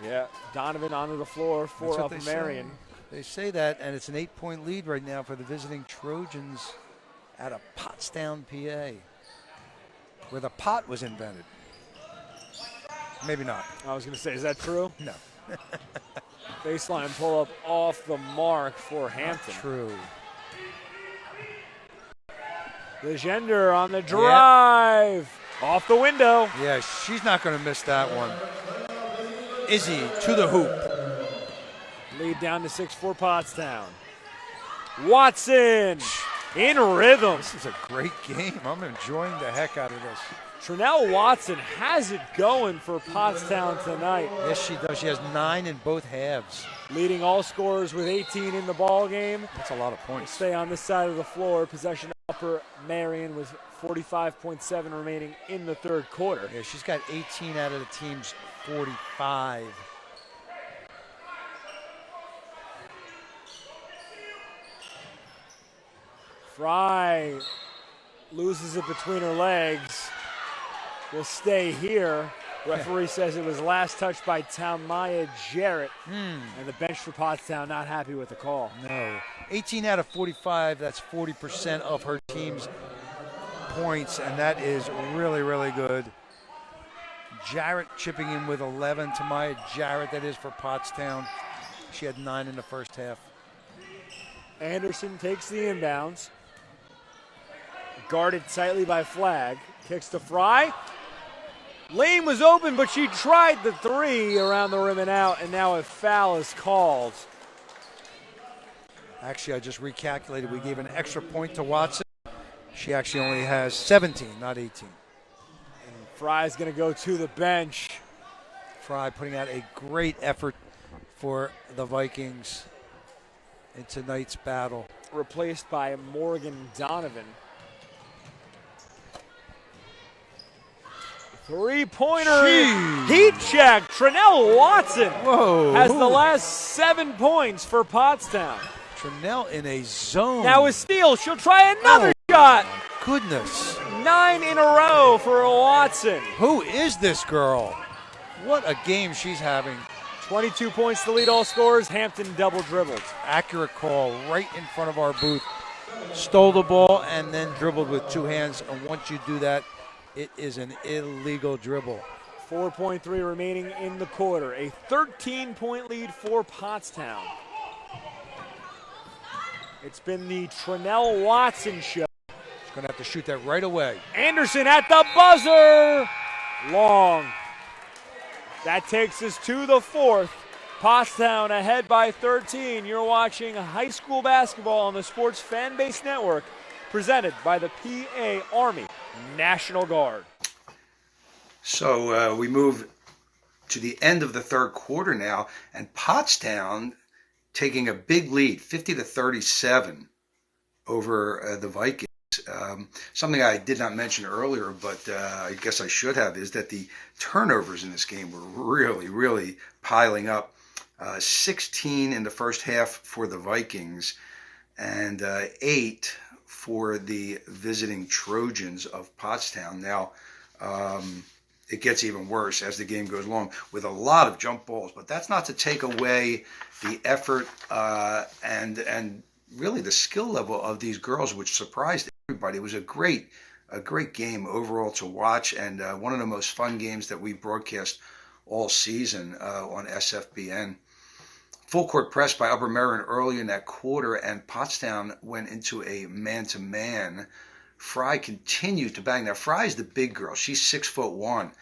Speaker 2: Yeah, Donovan onto the floor for Upper Merion.
Speaker 3: They say that, and it's an 8-point lead right now for the visiting Trojans out of Pottstown, PA, where the pot was invented. Maybe not.
Speaker 2: I was going to say, is that true?
Speaker 3: No.
Speaker 2: Baseline pull-up off the mark for Hampton.
Speaker 3: True.
Speaker 2: Legender on the drive. Off the window.
Speaker 3: Yeah, she's not going to miss that one. Izzy to the hoop.
Speaker 2: Lead down to 6 for Pottstown. Watson in rhythm.
Speaker 3: This is a great game. I'm enjoying the heck out of this.
Speaker 2: Trenell Watson has it going for Pottstown tonight.
Speaker 3: Yes, she does. She has 9 in both halves.
Speaker 2: Leading all scorers with 18 in the ball game.
Speaker 3: That's a lot of points.
Speaker 2: Stay on this side of the floor. Possession Upper Merion with 45.7 remaining in the third quarter.
Speaker 3: Yeah, she's got 18 out of the team's 45.
Speaker 2: Fry loses it between her legs. Will stay here. Referee says it was last touched by Tamaya Jarrett. And the bench for Pottstown not happy with the call.
Speaker 3: No. 18 out of 45, that's 40% of her team's points, and that is really, really good. Jarrett chipping in with 11. Tamaya Jarrett, that is for Pottstown. She had 9 in the first half.
Speaker 2: Anderson takes the inbounds. Guarded tightly by Flagg. Kicks to Fry. Lane was open, but she tried the three around the rim and out, and now a foul is called.
Speaker 3: Actually, I just recalculated. We gave an extra point to Watson. She actually only has 17, not 18.
Speaker 2: And Fry's going to go to the bench.
Speaker 3: Fry putting out a great effort for the Vikings in tonight's battle.
Speaker 2: Replaced by Morgan Donovan. Three-pointer, heat check. Trinell Watson has the last 7 points for Pottstown.
Speaker 3: Trinell in a zone.
Speaker 2: Now a steal. She'll try another shot.
Speaker 3: Goodness.
Speaker 2: 9 in a row for Watson.
Speaker 3: Who is this girl? What a game she's having.
Speaker 2: 22 points to lead all scorers. Hampton double dribbled.
Speaker 3: Accurate call right in front of our booth. Stole the ball and then dribbled with 2 hands. And once you do that, it is an illegal dribble.
Speaker 2: 4.3 remaining in the quarter. A 13-point lead for Pottstown. It's been the Trinell Watson show.
Speaker 3: She's going to have to shoot that right away.
Speaker 2: Anderson at the buzzer. Long. That takes us to the fourth. Pottstown ahead by 13. You're watching high school basketball on the Sports Fanbase Network, presented by the PA Army National Guard.
Speaker 4: So we move to the end of the third quarter now, and Pottstown taking a big lead, 50-37 over the Vikings. Something I did not mention earlier, but I guess I should have, is that the turnovers in this game were really, really piling up. 16 in the first half for the Vikings and 8 for the visiting Trojans of Pottstown. Now, it gets even worse as the game goes along with a lot of jump balls, but that's not to take away the effort and really the skill level of these girls, which surprised everybody. It was a great game overall to watch, and one of the most fun games that we broadcast all season on SFBN. Full court press by Upper Merion early in that quarter, and Pottstown went into a man-to-man. Fry continued to bang. Now, Fry's the big girl. She's 6'1".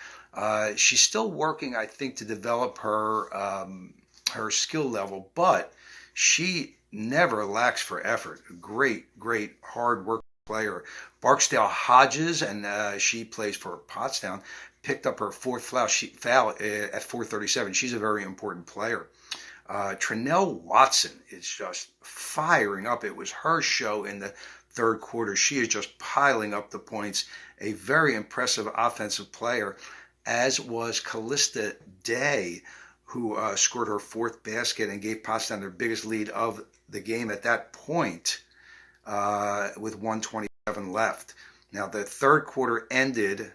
Speaker 4: She's still working, I think, to develop her her skill level, but she never lacks for effort. Great hard work player. Barksdale Hodges, and she plays for Pottstown, picked up her 4th foul at 4:37. She's a very important player. Trinell Watson is just firing up. It was her show in the third quarter. She is just piling up the points. A very impressive offensive player, as was Callista Day, who scored her 4th basket and gave Pottstown their biggest lead of the game at that point with 1:27 left. Now, the third quarter ended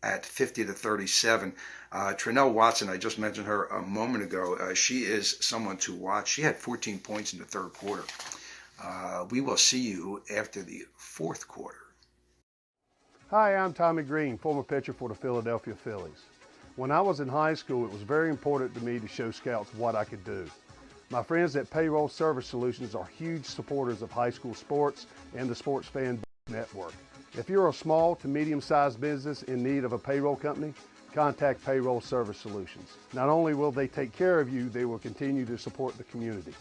Speaker 4: at 50-37. Trinell Watson, I just mentioned her a moment ago. She is someone to watch. She had 14 points in the third quarter. We will see you after the fourth quarter.
Speaker 6: Hi, I'm Tommy Green, former pitcher for the Philadelphia Phillies. When I was in high school, it was very important to me to show scouts what I could do. My friends at Payroll Service Solutions are huge supporters of high school sports and the Sports Fan Network. If you're a small to medium-sized business in need of a payroll company, contact Payroll Service Solutions. Not only will they take care of you, they will continue to support the community.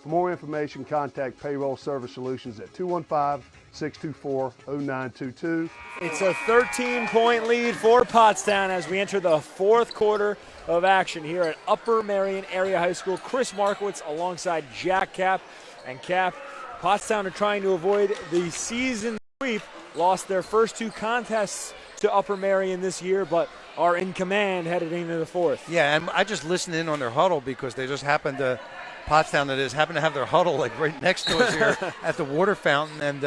Speaker 6: For more information, contact Payroll Service Solutions at 215-624-0922.
Speaker 2: It's a 13-point lead for Pottstown as we enter the fourth quarter of action here at Upper Merion Area High School. Chris Markowitz alongside Jack Cap. And Cap, Pottstown are trying to avoid the season sweep lost their first 2 contests to Upper Merion this year, but are in command headed into the 4th.
Speaker 3: Yeah, and I just listened in on their huddle because they just happened to, Pottstown that is, happened to have their huddle like right next to us here at the water fountain. And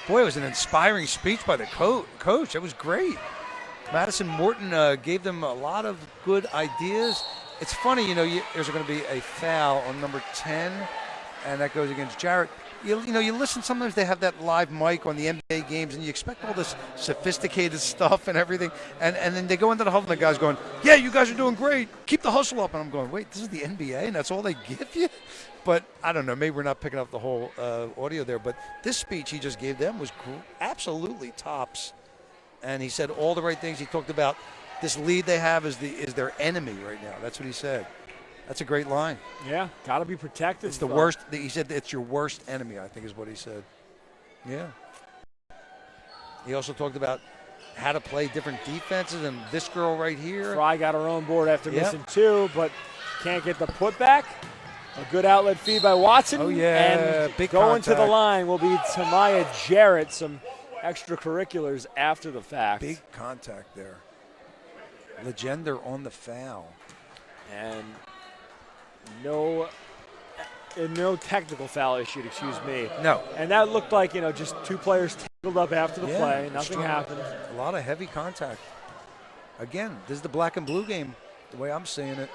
Speaker 3: boy, it was an inspiring speech by the coach. It was great. Madison Morton gave them a lot of good ideas. It's funny, you know, there's going to be a foul on number 10, and that goes against Jarrett. You listen, sometimes they have that live mic on the NBA games, and you expect all this sophisticated stuff and everything, and then they go into the huddle, and the guy's going, yeah, you guys are doing great. Keep the hustle up. And I'm going, wait, this is the NBA, and that's all they give you? But I don't know. Maybe we're not picking up the whole audio there, but this speech he just gave them was absolutely tops. And he said all the right things. He talked about this lead they have is their enemy right now. That's what he said. That's a great line.
Speaker 2: Yeah, got to be protected.
Speaker 3: It's the worst. He said it's your worst enemy, I think is what he said. Yeah. He also talked about how to play different defenses, and this girl right here.
Speaker 2: Fry got her own board after missing 2, but can't get the putback. A good outlet feed by Watson.
Speaker 3: Oh, yeah.
Speaker 2: And
Speaker 3: big
Speaker 2: going
Speaker 3: contact.
Speaker 2: to the line will be Tamaya Jarrett. Some extracurriculars after the fact.
Speaker 3: Big contact there. Legender on the foul.
Speaker 2: And no technical foul issued, excuse me.
Speaker 3: No.
Speaker 2: And that looked like, just 2 players tangled up after the play. Nothing
Speaker 3: strong.
Speaker 2: happened.
Speaker 3: A lot of heavy contact. Again, this is the black and blue game, the way I'm seeing it.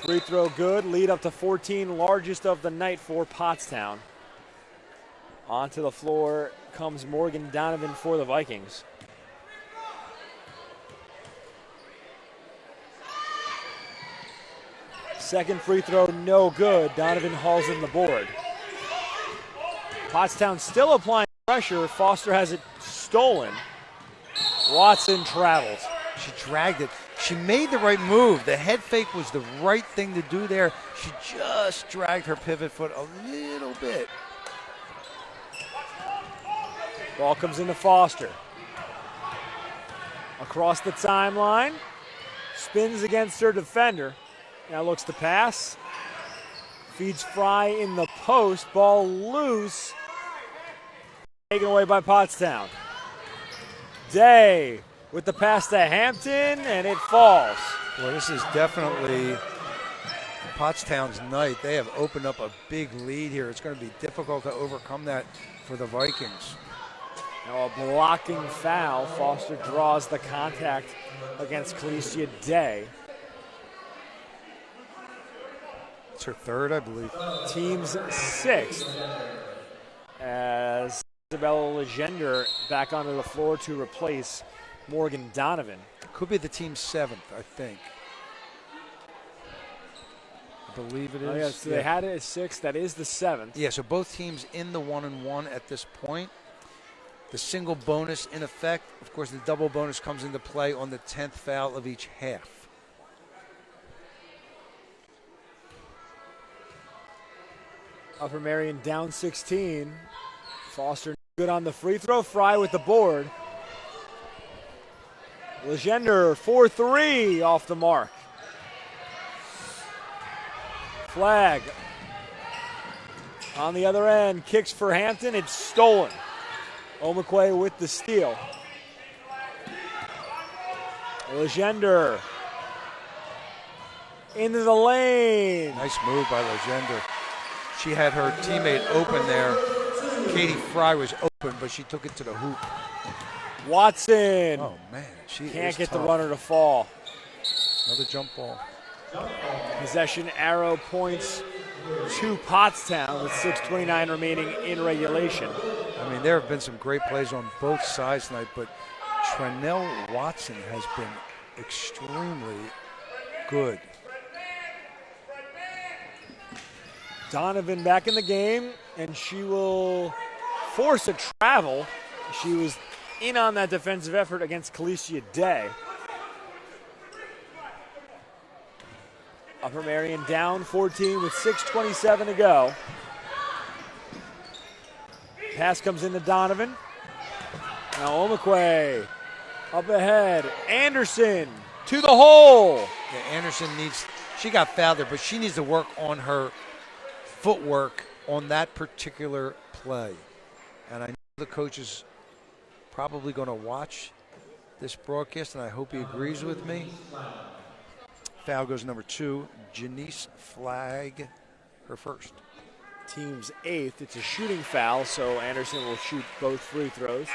Speaker 2: Free throw good. Lead up to 14, largest of the night for Pottstown. Onto the floor comes Morgan Donovan for the Vikings. Second free throw, no good. Donovan hauls in the board. Pottstown still applying pressure. Foster has it stolen. Watson travels.
Speaker 3: She dragged it. She made the right move. The head fake was the right thing to do there. She just dragged her pivot foot a little bit.
Speaker 2: Ball comes into Foster. Across the timeline. Spins against her defender. Now looks to pass. Feeds Fry in the post. Ball loose. Taken away by Pottstown. Day with the pass to Hampton, and it falls.
Speaker 3: Well, this is definitely Pottstown's night. They have opened up a big lead here. It's going to be difficult to overcome that for the Vikings.
Speaker 2: Now a blocking foul. Foster draws the contact against Calicia Day.
Speaker 3: It's her 3rd, I believe.
Speaker 2: Team's 6th. As Isabella Legender back onto the floor to replace Morgan Donovan.
Speaker 3: Could be the team's 7th, I think. I believe it is.
Speaker 2: Oh, yeah, so they had it at 6. That is the 7th.
Speaker 3: Yeah, so both teams in the 1-and-1 at this point. The single bonus in effect. Of course, the double bonus comes into play on the 10th foul of each half.
Speaker 2: Upper Merion down 16. Foster good on the free throw. Fry with the board. Legender 4-3 off the mark. Flag. On the other end, kicks for Hampton. It's stolen. Omekwe with the steal. Legender into the lane.
Speaker 3: Nice move by Legender. She had her teammate open there. Katie Fry was open, but she took it to the hoop.
Speaker 2: Watson.
Speaker 3: Oh, man. She
Speaker 2: can't get
Speaker 3: tough.
Speaker 2: the runner to fall.
Speaker 3: Another jump ball.
Speaker 2: Possession arrow points to Pottstown with 6:29 remaining in regulation.
Speaker 3: I mean, there have been some great plays on both sides tonight, but Trenell Watson has been extremely good.
Speaker 2: Donovan back in the game, and she will force a travel. She was in on that defensive effort against Calicia Day. Upper Merion down 14 with 6:27 to go. Pass comes into Donovan. Now Omekwe up ahead. Anderson to the hole.
Speaker 3: Yeah, Anderson she got fouled there, but she needs to work on her footwork on that particular play. And I the coach is probably going to watch this broadcast, and I hope he agrees with me. Foul goes number 2. Janice Flagg, her first.
Speaker 2: Team's 8th. It's a shooting foul, so Anderson will shoot both free throws.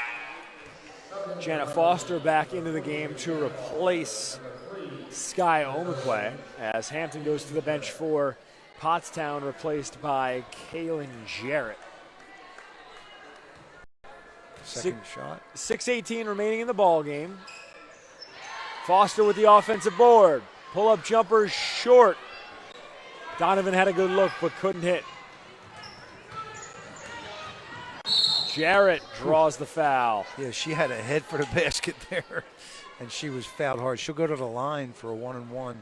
Speaker 2: Janet Foster back into the game to replace Sky Omekwe as Hampton goes to the bench for Pottstown, replaced by Kaylin Jarrett.
Speaker 3: Second shot.
Speaker 2: 6:18 remaining in the ball game. Foster with the offensive board. Pull-up jumper short. Donovan had a good look but couldn't hit. Jarrett draws the foul.
Speaker 3: Yeah, she had a head for the basket there, and she was fouled hard. She'll go to the line for a 1-and-1.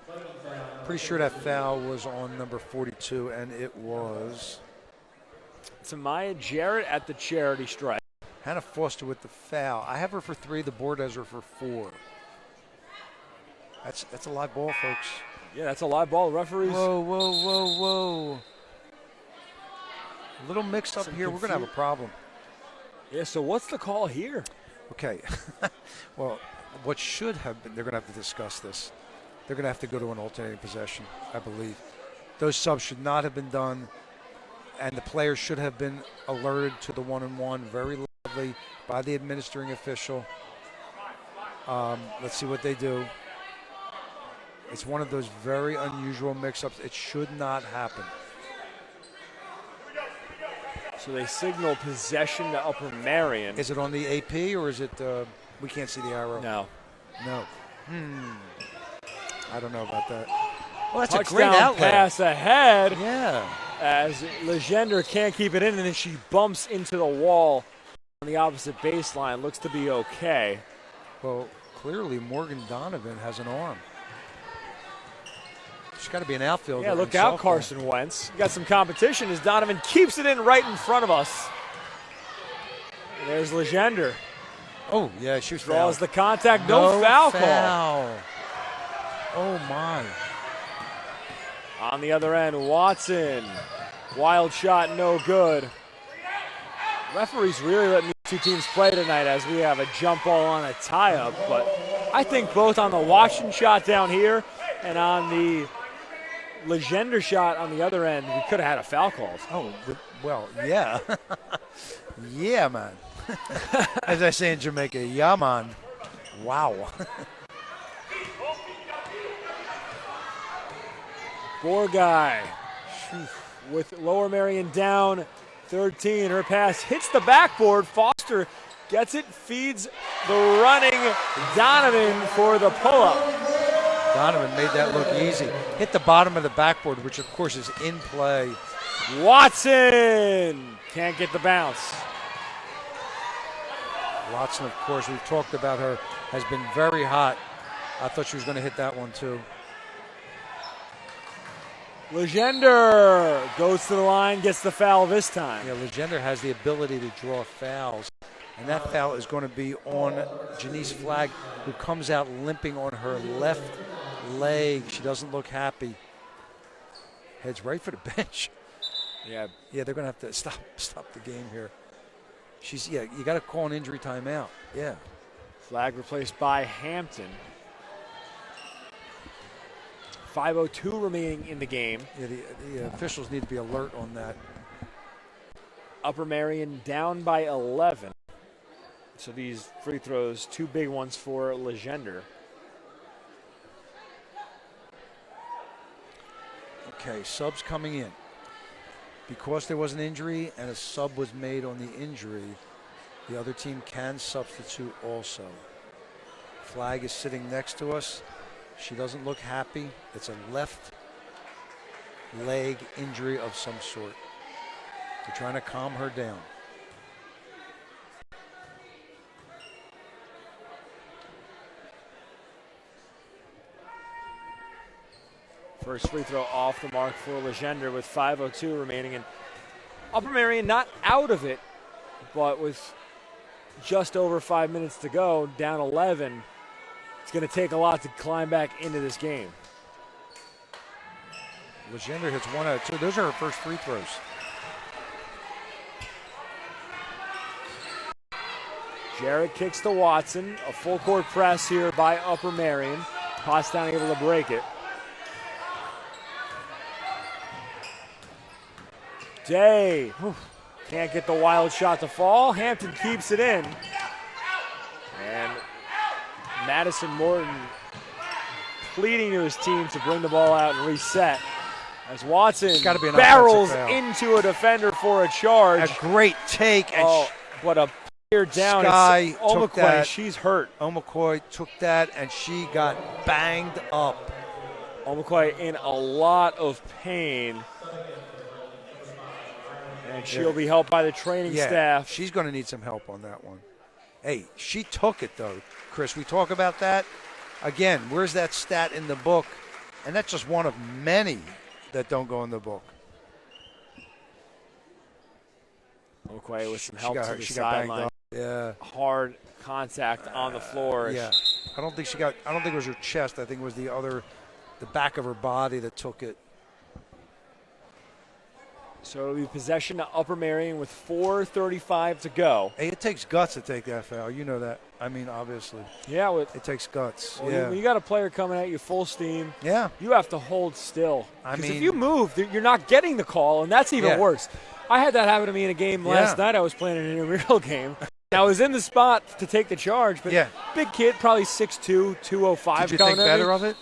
Speaker 3: Pretty sure that foul was on number 42, and it was
Speaker 2: Tamaya Jarrett at the charity stripe.
Speaker 3: Hannah Foster with the foul. I have her for 3. The board has her for 4. That's a live ball, folks.
Speaker 2: Yeah, that's a live ball. Referees.
Speaker 3: Whoa, whoa, whoa, whoa. A little mixed up here. We're going to have a problem.
Speaker 2: Yeah, so what's the call here?
Speaker 3: Okay. Well, what should have been, they're going to have to discuss this. They're going to have to go to an alternating possession, I believe. Those subs should not have been done, and the players should have been alerted to the 1-and-1 very loudly by the administering official. Let's see what they do. It's one of those very unusual mix-ups. It should not happen.
Speaker 2: So they signal possession to Upper Merion.
Speaker 3: Is it on the AP or is it, we can't see the arrow?
Speaker 2: No.
Speaker 3: No. I don't know about that. Well, that's a great
Speaker 2: Touchdown
Speaker 3: outlet.
Speaker 2: pass ahead.
Speaker 3: Yeah.
Speaker 2: As Legender can't keep it in, and then she bumps into the wall on the opposite baseline. Looks to be okay.
Speaker 3: Well, clearly Morgan Donovan has an arm. She's got to be an outfielder.
Speaker 2: Yeah, look out, Carson Wentz. You got some competition as Donovan keeps it in right in front of us. There's Legender.
Speaker 3: Oh, yeah, she was
Speaker 2: Draws
Speaker 3: fouled.
Speaker 2: the contact. No foul call.
Speaker 3: Oh, my.
Speaker 2: On the other end, Watson. Wild shot, no good. Referees really letting these two teams play tonight as we have a jump ball on a tie-up. But I think both on the Washington shot down here and on the Legender shot on the other end, we could have had a foul call.
Speaker 3: Oh, well, yeah. Yeah, man. As I say in Jamaica, yeah, man. Wow.
Speaker 2: Borgai with Lower Merion down 13. Her pass hits the backboard. Foster gets it, feeds the running Donovan for the pull-up.
Speaker 3: Donovan made that look easy. Hit the bottom of the backboard, which, of course, is in play.
Speaker 2: Watson can't get the bounce.
Speaker 3: Watson, of course, we've talked about her, has been very hot. I thought she was going to hit that one, too.
Speaker 2: Legender goes to the line, gets the foul this time.
Speaker 3: Yeah, Legender has the ability to draw fouls, and that foul is going to be on Janice Flagg, who comes out limping on her left leg. She doesn't look happy. Heads right for the bench.
Speaker 2: Yeah,
Speaker 3: they're going to have to stop the game here. You got to call an injury timeout. Yeah.
Speaker 2: Flagg replaced by Hampton. 5:02 remaining in the game.
Speaker 3: Yeah, the officials need to be alert on that.
Speaker 2: Upper Merion down by 11. So these free throws, 2 big ones for Legender.
Speaker 3: Okay, subs coming in. Because there was an injury and a sub was made on the injury, the other team can substitute also. Flagg is sitting next to us. She doesn't look happy. It's a left leg injury of some sort. They're trying to calm her down.
Speaker 2: First free throw off the mark for Legender with 5:02 remaining. And Upper Merion not out of it, but with just over 5 minutes to go, down 11. It's going to take a lot to climb back into this game.
Speaker 3: Legender hits 1 out of 2. Those are her first free throws.
Speaker 2: Jarrett kicks to Watson. A full court press here by Upper Merion. Pottstown able to break it. Day can't get the wild shot to fall. Hampton keeps it in. And Madison Morton pleading to his team to bring the ball out and reset. As Watson barrels into a defender for a charge.
Speaker 3: A great take. And
Speaker 2: what a player down.
Speaker 3: Sky
Speaker 2: Omakwe,
Speaker 3: took that.
Speaker 2: she's hurt.
Speaker 3: Omakwe took that, and she got banged up.
Speaker 2: Omakwe in a lot of pain. And she'll be helped by the training staff.
Speaker 3: She's going to need some help on that one. Hey, she took it, though, Chris. We talk about that. Again, where's that stat in the book? And that's just one of many that don't go in the book.
Speaker 2: Omakwe with some help to the
Speaker 3: she got banged
Speaker 2: sideline.
Speaker 3: up. Yeah.
Speaker 2: Hard contact on the floor.
Speaker 3: Yeah. I don't think it was her chest. I think it was the back of her body that took it.
Speaker 2: So it'll be possession to Upper Merion with 4:35 to go.
Speaker 3: Hey, it takes guts to take that foul. You know that. I mean, obviously.
Speaker 2: Yeah.
Speaker 3: It takes guts.
Speaker 2: Well,
Speaker 3: yeah.
Speaker 2: When you got a player coming at you full steam,
Speaker 3: yeah,
Speaker 2: you have to hold still.
Speaker 3: I mean,
Speaker 2: if you move, you're not getting the call, and that's even worse. I had that happen to me in a game last night. I was playing an intramural game. I was in the spot to take the charge, but big kid, probably 6'2", 205.
Speaker 3: Did you think better of it?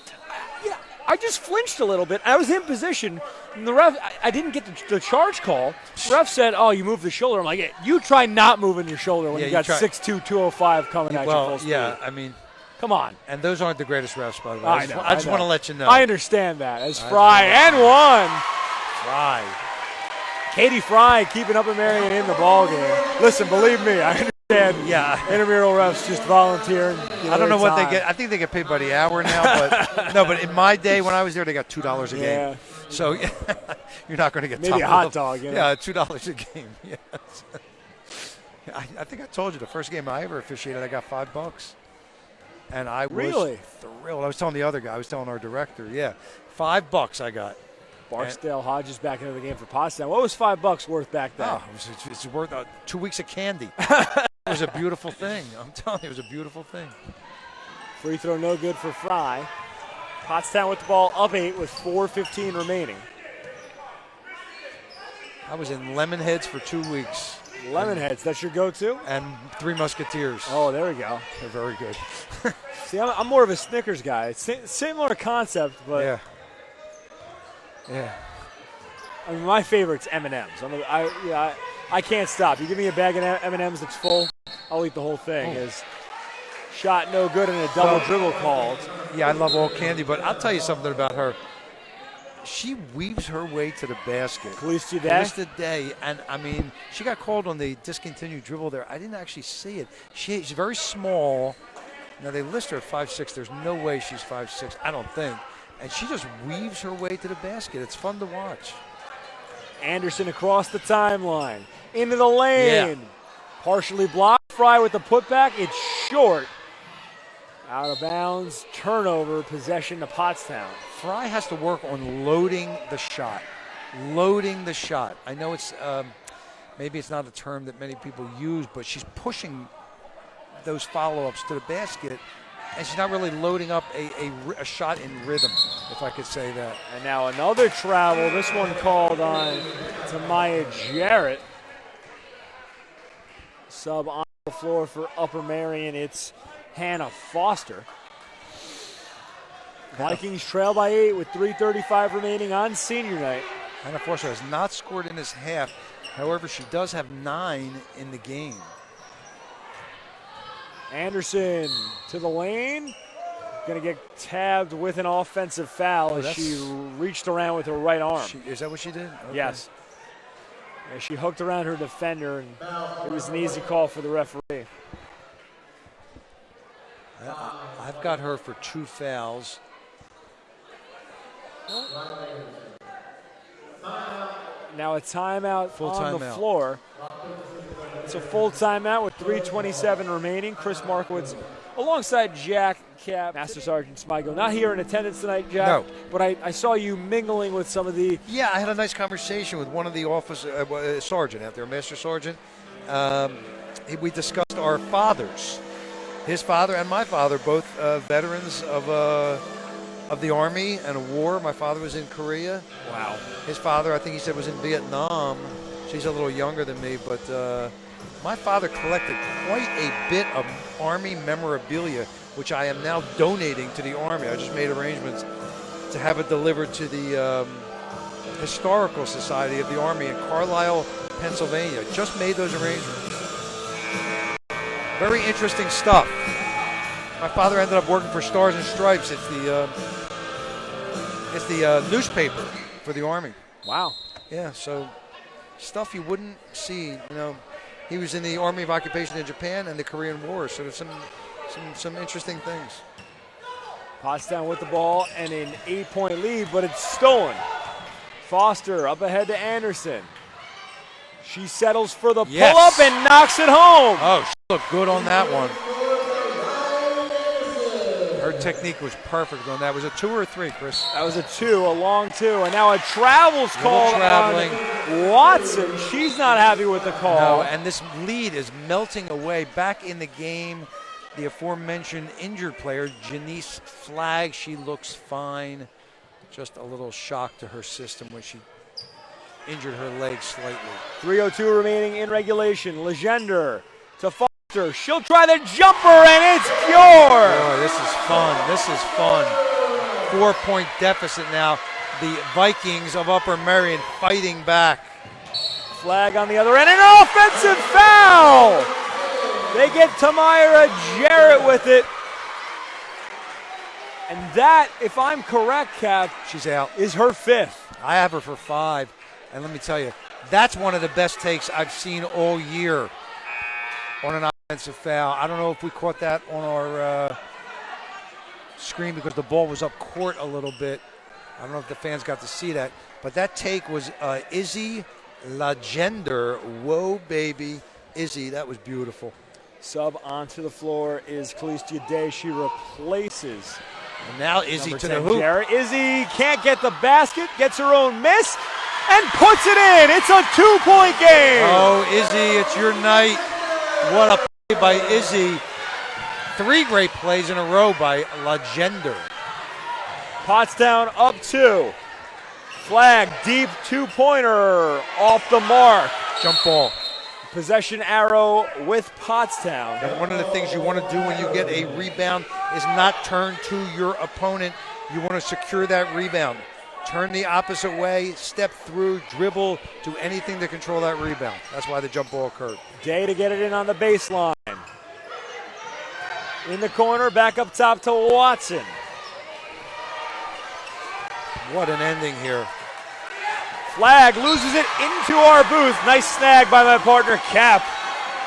Speaker 2: Yeah, I just flinched a little bit. I was in position, and the ref, I didn't get the charge call. The ref said, "Oh, you moved the shoulder." I'm like, yeah, you try not moving your shoulder when you got 6'2", 205 coming at you full speed.
Speaker 3: Yeah, I mean,
Speaker 2: come on.
Speaker 3: And those aren't the greatest refs, by the way.
Speaker 2: I know.
Speaker 3: I just want to let you know.
Speaker 2: I understand that. As Fry and one.
Speaker 3: Fry.
Speaker 2: Katie Fry keeping Upper Merion in the ball game. Listen, believe me, I understand.
Speaker 3: Yeah.
Speaker 2: Intramural refs just volunteering.
Speaker 3: I don't know what they get. I think they get paid by the hour now, but but in my day when I was there, they got $2 a game. So you're not going to get
Speaker 2: maybe a hot dog.
Speaker 3: Yeah, $2 a game. Yes. I think I told you the first game I ever officiated, I got $5, and I was thrilled. I was telling the other guy. I was telling our director. Yeah, $5 I got.
Speaker 2: Barksdale Hodges back into the game for Pottstown. What was $5 worth back then?
Speaker 3: Oh, it's worth 2 weeks of candy. It was a beautiful thing. I'm telling you, it was a beautiful thing.
Speaker 2: Free throw no good for Fry. Pottstown with the ball up 8 with 4:15 remaining.
Speaker 3: I was in Lemonheads for 2 weeks.
Speaker 2: Lemonheads, that's your go-to?
Speaker 3: And Three Musketeers.
Speaker 2: Oh, there we go.
Speaker 3: They're very good.
Speaker 2: See, I'm more of a Snickers guy. It's similar concept, but
Speaker 3: yeah.
Speaker 2: I mean, my favorite's M&M's. I can't stop. You give me a bag of M&M's that's full, I'll eat the whole thing. Is shot no good and a double dribble called.
Speaker 3: Yeah, I love all candy, but I'll tell you something about her. She weaves her way to the basket.
Speaker 2: Calista
Speaker 3: Day. And, I mean, she got called on the discontinued dribble there. I didn't actually see it. She's very small. Now, they list her at 5'6". There's no way she's 5'6", I don't think. And she just weaves her way to the basket. It's fun to watch.
Speaker 2: Anderson across the timeline. Into the lane. Partially blocked. Fry with the putback. It's short. Out of bounds. Turnover. Possession to Pottstown.
Speaker 3: Fry has to work on loading the shot. Loading the shot. I know it's maybe it's not a term that many people use, but she's pushing those follow-ups to the basket. And she's not really loading up a shot in rhythm, if I could say that.
Speaker 2: And now another travel. This one called on to Maya Jarrett. Sub on the floor for Upper Merion. It's Hannah Foster. Vikings trail by 8 with 3:35 remaining on senior night.
Speaker 3: Hannah Foster has not scored in this half. However, she does have 9 in the game.
Speaker 2: Anderson to the lane. Going to get tabbed with an offensive foul as she reached around with her right arm.
Speaker 3: Is that what she did? Okay.
Speaker 2: Yes. Yeah, she hooked around her defender, and it was an easy call for the referee.
Speaker 3: I've got her for 2 fouls.
Speaker 2: Now a timeout
Speaker 3: Full
Speaker 2: on the
Speaker 3: timeout.
Speaker 2: floor. It's a full timeout with 3:27 remaining. Chris Markowitz alongside Jack Cap, Master Sergeant Smigel. Not here in attendance tonight, Jack.
Speaker 3: No.
Speaker 2: But I saw you mingling with some of the...
Speaker 3: Yeah, I had a nice conversation with one of the officer, sergeant out there, Master Sergeant. we discussed our fathers. His father and my father, both veterans of the Army and a war. My father was in Korea.
Speaker 2: Wow.
Speaker 3: His father, I think he said, was in Vietnam. She's a little younger than me, but my father collected quite a bit of Army memorabilia, which I am now donating to the Army. I just made arrangements to have it delivered to the Historical Society of the Army in Carlisle, Pennsylvania. Just made those arrangements. Very interesting stuff. My father ended up working for Stars and Stripes. It's the newspaper for the Army.
Speaker 2: Wow.
Speaker 3: Yeah, so stuff you wouldn't see. You know, he was in the Army of Occupation in Japan and the Korean War. So there's some interesting things.
Speaker 2: Pottstown with the ball and an 8-point lead, but it's stolen. Foster up ahead to Anderson. She settles for the pull-up and knocks it home.
Speaker 3: Oh, she looked good on that one. Her technique was perfect on that. Was it 2 or 3, Chris?
Speaker 2: That was a 2, a long 2, and now a travel's call on Watson. She's not happy with the call.
Speaker 3: No, and this lead is melting away. Back in the game, the aforementioned injured player, Janice Flagg, she looks fine. Just a little shock to her system when she injured her leg slightly.
Speaker 2: 3:02 remaining in regulation. Legender to Foster. She'll try the jumper, and it's pure.
Speaker 3: Boy, this is fun. This is fun. 4-point deficit now. The Vikings of Upper Merion fighting back.
Speaker 2: Flag on the other end, an offensive foul. They get Tamira Jarrett with it. And that, if I'm correct, Cap,
Speaker 3: she's out,
Speaker 2: is her 5th.
Speaker 3: I have her for 5. And let me tell you, that's one of the best takes I've seen all year on an offensive foul. I don't know if we caught that on our screen because the ball was up court a little bit. I don't know if the fans got to see that. But that take was Izzy Legender. Whoa, baby. Izzy, that was beautiful.
Speaker 2: Sub onto the floor is Khaleesi Day. She replaces.
Speaker 3: And now Izzy to the hoop.
Speaker 2: Jarrett. Izzy can't get the basket, gets her own miss, and puts it in. It's a 2-point game.
Speaker 3: Oh, Izzy, it's your night. What a play by Izzy. 3 great plays in a row by Legender.
Speaker 2: Pottstown up 2. Flag deep 2-pointer off the mark.
Speaker 3: Jump ball.
Speaker 2: Possession arrow with Pottstown.
Speaker 3: And one of the things you want to do when you get a rebound is not turn to your opponent. You want to secure that rebound. Turn the opposite way, step through, dribble, do anything to control that rebound. That's why the jump ball occurred.
Speaker 2: Day to get it in on the baseline. In the corner, back up top to Watson.
Speaker 3: What an ending here.
Speaker 2: Flag loses it into our booth. Nice snag by my partner, Cap,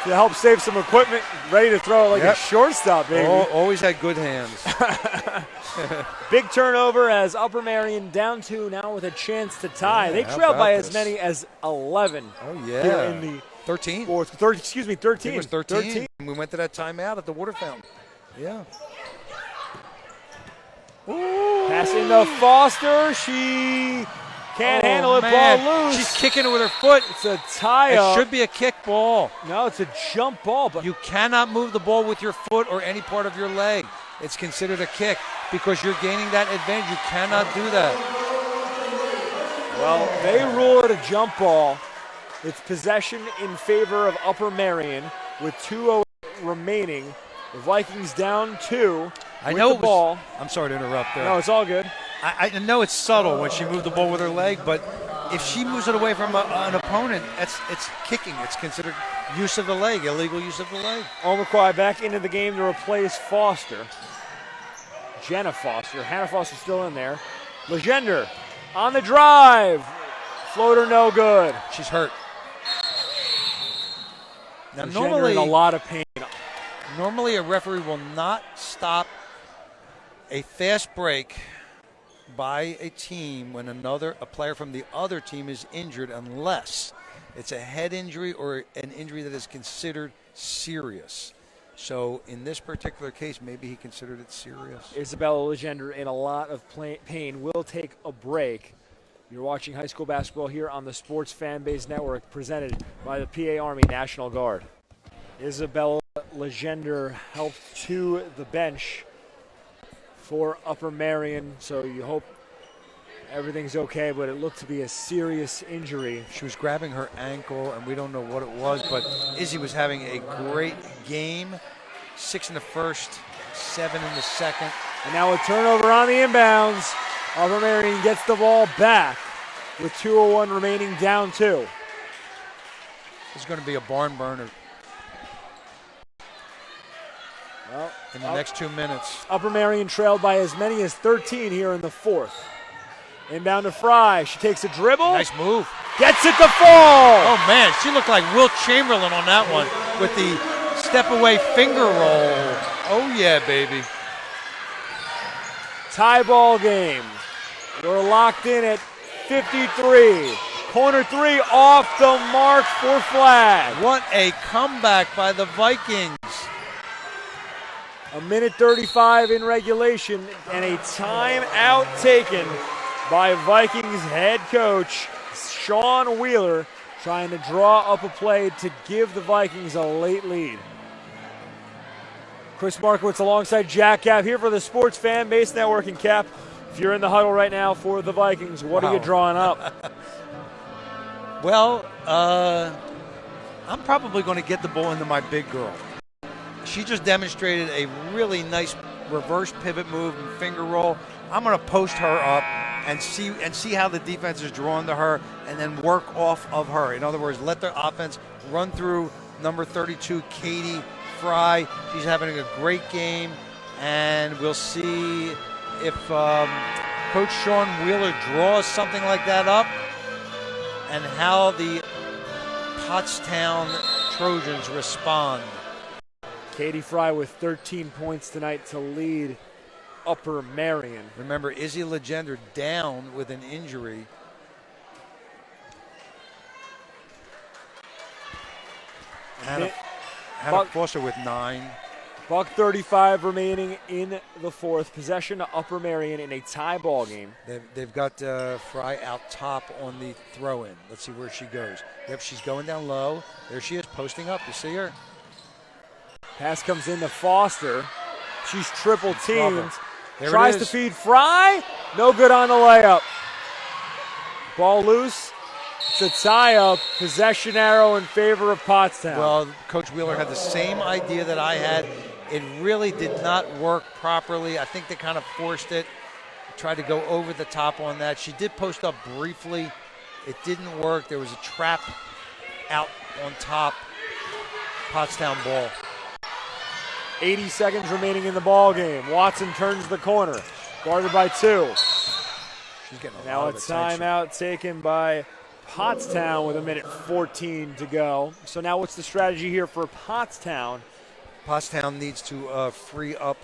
Speaker 2: to help save some equipment. Ready to throw it like a shortstop, baby.
Speaker 3: Always had good hands.
Speaker 2: Big turnover as Upper Merion down 2 now with a chance to tie. They trail by as many as 11.
Speaker 3: Oh, yeah.
Speaker 2: Here in the
Speaker 3: 13.
Speaker 2: 13.
Speaker 3: It was 13. We went to that timeout at the water fountain. Yeah.
Speaker 2: Ooh. Pass into Foster. She can't handle it.
Speaker 3: Man.
Speaker 2: Ball loose.
Speaker 3: She's kicking it with her foot.
Speaker 2: It's a tie-up.
Speaker 3: It should be a kick ball.
Speaker 2: No, it's a jump ball. But
Speaker 3: you cannot move the ball with your foot or any part of your leg. It's considered a kick because you're gaining that advantage. You cannot do that.
Speaker 2: Well, they rule it a jump ball. It's possession in favor of Upper Merion with 2:08 remaining. The Vikings down 2.
Speaker 3: I know
Speaker 2: the ball.
Speaker 3: I'm sorry to interrupt there.
Speaker 2: No, it's all good.
Speaker 3: I know it's subtle when she moved the ball with her leg, but if she moves it away from an opponent, it's kicking. It's considered use of the leg, illegal use of the leg.
Speaker 2: Omaquai back into the game to replace Foster. Jenna Foster. Hannah Foster still in there. Legender on the drive. Floater no good.
Speaker 3: She's hurt. Now
Speaker 2: Legender in a lot of pain.
Speaker 3: Normally a referee will not stop a fast break by a team when a player from the other team is injured unless it's a head injury or an injury that is considered serious. So in this particular case, maybe he considered it serious.
Speaker 2: Isabella Legender in a lot of pain. Will take a break. You're watching high school basketball here on the Sports Fan Base Network, presented by the PA Army National Guard. Isabella Legender helped to the bench for Upper Merion, so you hope everything's okay, but it looked to be a serious injury.
Speaker 3: She was grabbing her ankle, and we don't know what it was, but Izzy was having a great game. 6 in the first, 7 in the second.
Speaker 2: And now a turnover on the inbounds. Upper Merion gets the ball back with 2:01 remaining, down 2.
Speaker 3: It's going to be a barn burner
Speaker 2: Well,
Speaker 3: in the next 2 minutes.
Speaker 2: Upper Merion trailed by as many as 13 here in the 4th. Inbound to Fry. She takes a dribble.
Speaker 3: Nice move.
Speaker 2: Gets it to fall.
Speaker 3: Oh, man, she looked like Wilt Chamberlain on that one with the step-away finger roll. Oh, yeah, baby.
Speaker 2: Tie ball game. We're locked in at 53. Corner 3 off the mark for flag.
Speaker 3: What a comeback by the Vikings.
Speaker 2: A minute 35 in regulation and a timeout taken by Vikings head coach Sean Wheeler, trying to draw up a play to give the Vikings a late lead. Chris Markowitz alongside Jack Cap here for the Sports Fan Base Network. And Cap, if you're in the huddle right now for the Vikings, what are you drawing up?
Speaker 3: Well, I'm probably going to get the ball into my big girl. She just demonstrated a really nice reverse pivot move and finger roll. I'm going to post her up and see how the defense is drawn to her, and then work off of her. In other words, let the offense run through number 32, Katie Fry. She's having a great game, and we'll see if Coach Sean Wheeler draws something like that up, and how the Pottstown Trojans respond.
Speaker 2: Katie Fry with 13 points tonight to lead Upper Merion.
Speaker 3: Remember, Izzy Legender down with an injury. Hannah Foster with 9.
Speaker 2: $1:35 remaining in the 4th. Possession to Upper Merion in a tie ball game.
Speaker 3: They've got Fry out top on the throw-in. Let's see where she goes. Yep, she's going down low. There she is, posting up. You see her?
Speaker 2: Pass comes in to Foster. She's triple teamed.
Speaker 3: Tries
Speaker 2: to feed Fry. No good on the layup. Ball loose. It's a tie-up. Possession arrow in favor of Pottstown.
Speaker 3: Well, Coach Wheeler had the same idea that I had. It really did not work properly. I think they kind of forced it. Tried to go over the top on that. She did post up briefly. It didn't work. There was a trap out on top. Pottstown ball.
Speaker 2: 80 seconds remaining in the ball game. Watson turns the corner. Guarded by 2.
Speaker 3: She's getting
Speaker 2: now a timeout taken by Pottstown with 1:14 to go. So now what's the strategy here for Pottstown?
Speaker 3: Pottstown needs to free up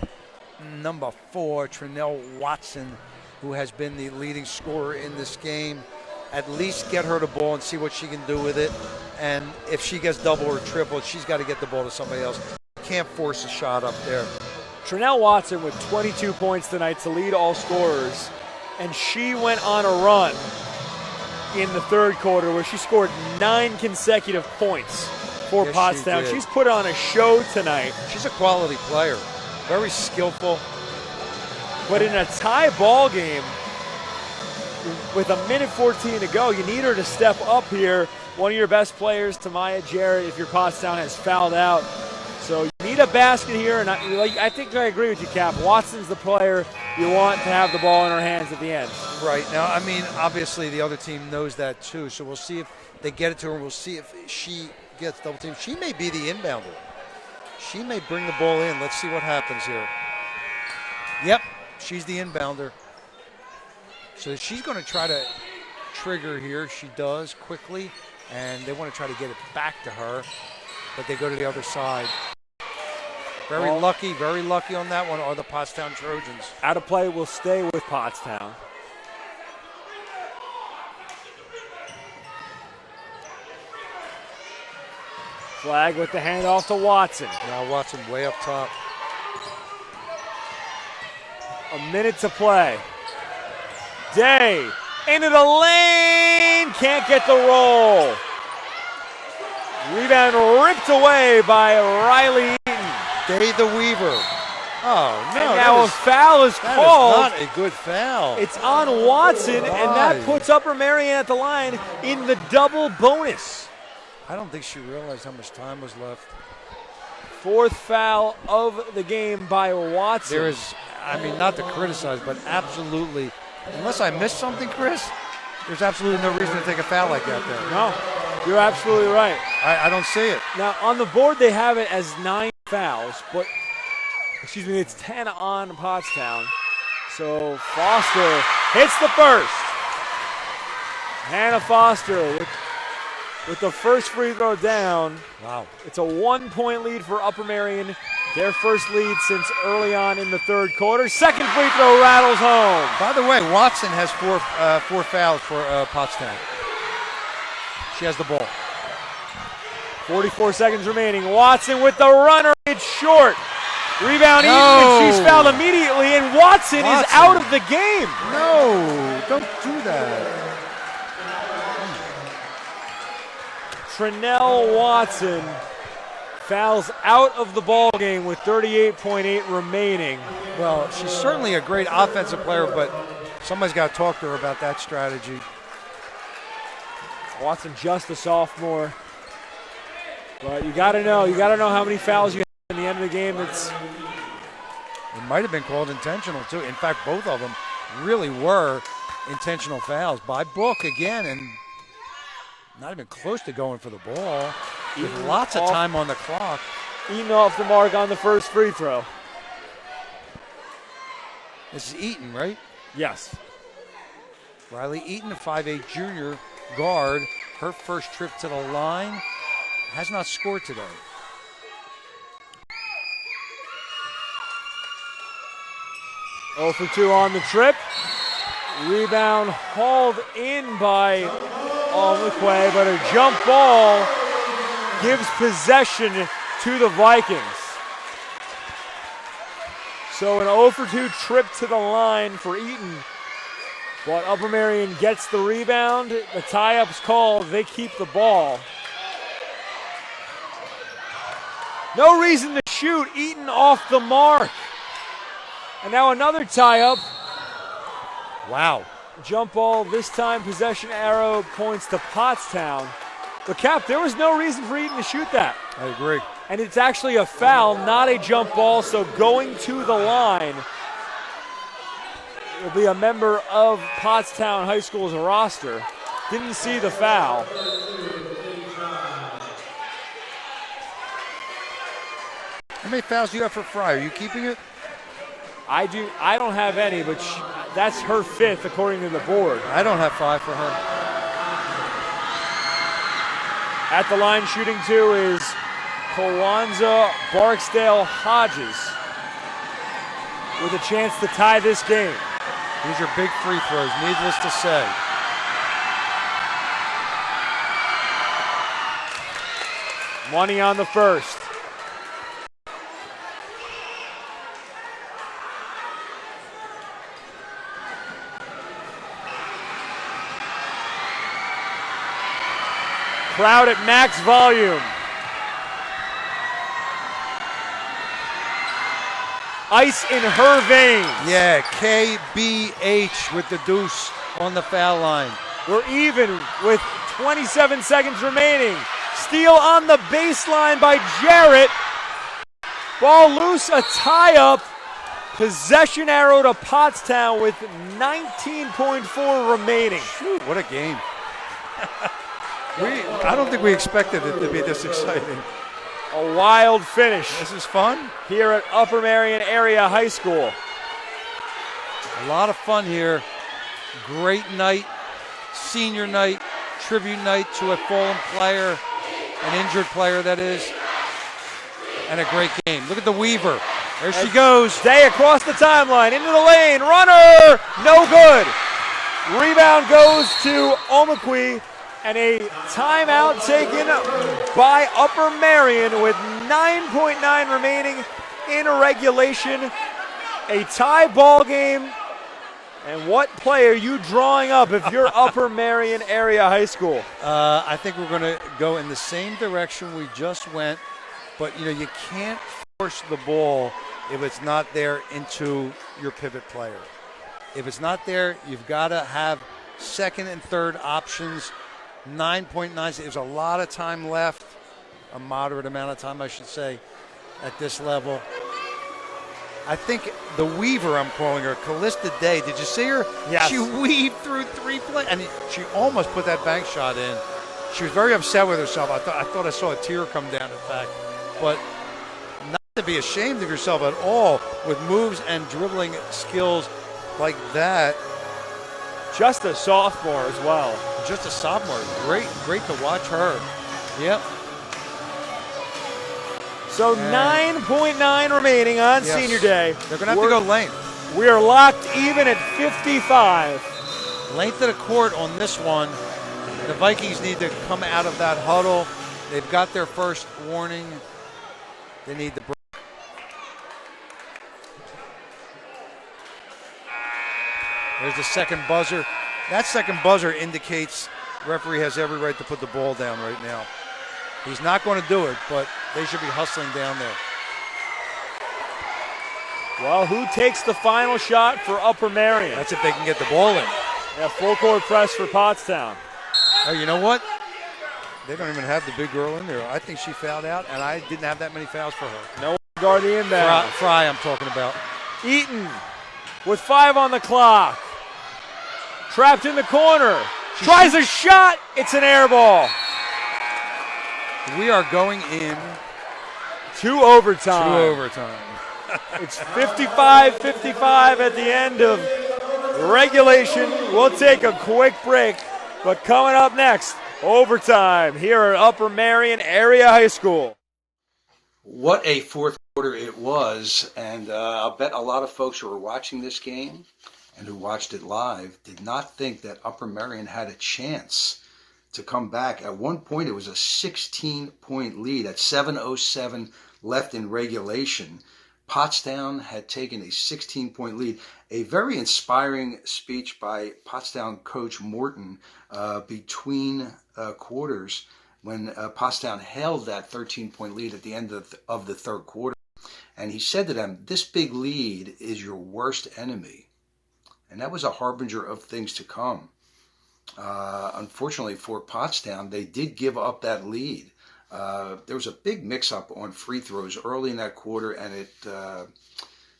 Speaker 3: number 4, Trinell Watson, who has been the leading scorer in this game. At least get her the ball and see what she can do with it. And if she gets double or triple, she's got to get the ball to somebody else. Can't force a shot up there.
Speaker 2: Trinell Watson with 22 points tonight to lead all scorers. And she went on a run in the 3rd quarter where she scored 9 consecutive points for Pottstown. She's put on a show tonight.
Speaker 3: She's a quality player. Very skillful.
Speaker 2: But in a tie ball game with 1:14 to go, you need her to step up here. One of your best players, Tamaya Jarrett, if your Pottstown has fouled out. So you need a basket here, and I think I agree with you, Cap. Watson's the player you want to have the ball in her hands at the end.
Speaker 3: Right. Now, I mean, obviously the other team knows that too, so we'll see if they get it to her. We'll see if she gets double teamed. She may be the inbounder. She may bring the ball in. Let's see what happens here. Yep, she's the inbounder. So she's going to try to trigger here. She does quickly, and they want to try to get it back to her, but they go to the other side. Very lucky on that one are the Pottstown Trojans.
Speaker 2: Out of play will stay with Pottstown. Flag with the handoff to Watson.
Speaker 3: Now Watson way up top.
Speaker 2: A minute to play. Day into the lane. Can't get the roll. Rebound ripped away by Riley Eaton.
Speaker 3: Day the Weaver. Oh, no.
Speaker 2: And now a foul is called.
Speaker 3: That is not a good foul.
Speaker 2: It's on Watson, and that puts Upper Merion at the line in the double bonus.
Speaker 3: I don't think she realized how much time was left.
Speaker 2: Fourth foul of the game by Watson.
Speaker 3: There is, I mean, not to criticize, but absolutely, unless I missed something, Chris, there's absolutely no reason to take a foul like that there.
Speaker 2: No, you're absolutely right.
Speaker 3: I don't see it.
Speaker 2: Now, on the board, they have it as 9 fouls, but, excuse me, it's 10 on Pottstown. So Foster hits the first. Hannah Foster with the first free throw down.
Speaker 3: Wow.
Speaker 2: It's a 1-point lead for Upper Merion. Their first lead since early on in the third quarter. Second free throw rattles home.
Speaker 3: By the way, Watson has four fouls for Pottstown. She has the ball.
Speaker 2: 44 seconds remaining. Watson with the runner. It's short. Rebound Eaton, and she's fouled immediately, and Watson is out of the game.
Speaker 3: No, don't do that.
Speaker 2: Trinell Watson fouls out of the ball game with 38.8 remaining.
Speaker 3: Well, she's certainly a great offensive player, but somebody's got to talk to her about that strategy.
Speaker 2: Watson just a sophomore. But you got to know how many fouls you have in the end of the game.
Speaker 3: It might have been called intentional, too. In fact, both of them really were intentional fouls by book again, and not even close to going for the ball. With lots of time on the clock.
Speaker 2: Eaton off the mark on the first free throw.
Speaker 3: This is Eaton, right?
Speaker 2: Yes.
Speaker 3: Riley Eaton, a 5'8 junior guard. Her first trip to the line. Has not scored today.
Speaker 2: Oh for 2 on the trip. Rebound hauled in by McQuay, but a jump ball gives possession to the Vikings. So an 0 for 2 trip to the line for Eaton. But Upper Merion gets the rebound. The tie-up's called. They keep the ball. No reason to shoot. Eaton off the mark. And now another tie-up.
Speaker 3: Wow.
Speaker 2: Jump ball, this time possession arrow points to Pottstown. But Cap, there was no reason for Eaton to shoot that.
Speaker 3: I agree.
Speaker 2: And it's actually a foul, not a jump ball, so going to the line will be a member of Pottstown High School's roster. Didn't see the foul.
Speaker 3: How many fouls do you have for Fry? Are you keeping it?
Speaker 2: I don't have any, but that's her 5th according to the board.
Speaker 3: I don't have 5 for her.
Speaker 2: At the line shooting 2 is Kawanza Barksdale Hodges with a chance to tie this game.
Speaker 3: These are big free throws, needless to say.
Speaker 2: Money on the first. Crowd at max volume. Ice in her veins.
Speaker 3: Yeah, KBH with the deuce on the foul line.
Speaker 2: We're even with 27 seconds remaining. Steal on the baseline by Jarrett. Ball loose, a tie-up. Possession arrow to Pottstown with 19.4 remaining.
Speaker 3: Shoot, what a game. I don't think we expected it to be this exciting.
Speaker 2: A wild finish.
Speaker 3: This is fun.
Speaker 2: Here at Upper Merion Area High School.
Speaker 3: A lot of fun here. Great night, senior night, tribute night to a fallen player, an injured player that is, and a great game. Look at the Weaver. There she goes.
Speaker 2: Day across the timeline, into the lane, runner, no good. Rebound goes to Omakwe. And a timeout taken by Upper Merion with 9.9 remaining in regulation. A tie ball game. And what play are you drawing up if you're Upper Merion Area High School?
Speaker 3: I think we're going to go in the same direction we just went, but you can't force the ball if it's not there into your pivot player. If it's not there, you've got to have second and third options. 9.9, there's a lot of time left, a moderate amount of time, I should say, at this level. I think the Weaver, I'm calling her, Callista Day. Did you see her?
Speaker 2: Yes.
Speaker 3: She weaved through 3 plays, and she almost put that bank shot in. She was very upset with herself. I thought I saw a tear come down, in fact. But not to be ashamed of yourself at all with moves and dribbling skills like that.
Speaker 2: Just a sophomore as well.
Speaker 3: Just a sophomore. Great to watch her. Yep.
Speaker 2: So 9.9 remaining on Senior Day.
Speaker 3: They're going to have to go length.
Speaker 2: We are locked even at 55.
Speaker 3: Length of the court on this one. The Vikings need to come out of that huddle. They've got their first warning. They need the break. There's the second buzzer. That second buzzer indicates referee has every right to put the ball down right now. He's not going to do it, but they should be hustling down there.
Speaker 2: Well, who takes the final shot for Upper Merion?
Speaker 3: That's if they can get the ball in.
Speaker 2: Yeah, full court press for Pottstown.
Speaker 3: Oh, you know what? They don't even have the big girl in there. I think she fouled out, and I didn't have that many fouls for her.
Speaker 2: No guard the inbound.
Speaker 3: Fry, I'm talking about.
Speaker 2: Eaton with 5 on the clock. Trapped in the corner. Tries a shot. It's an air ball.
Speaker 3: We are going in
Speaker 2: to overtime.
Speaker 3: To overtime.
Speaker 2: It's 55-55 at the end of regulation. We'll take a quick break, but coming up next, overtime here at Upper Merion Area High School.
Speaker 4: What a fourth quarter it was, and I'll bet a lot of folks who were watching this game and who watched it live did not think that Upper Merion had a chance to come back. At one point, it was a 16-point lead at 7:07 left in regulation. Pottstown had taken a 16-point lead. A very inspiring speech by Pottstown coach Morton between quarters when Pottstown held that 13-point lead at the end of the third quarter. And he said to them, "This big lead is your worst enemy." And that was a harbinger of things to come. Unfortunately for Pottstown, they did give up that lead. There was a big mix-up on free throws early in that quarter, and it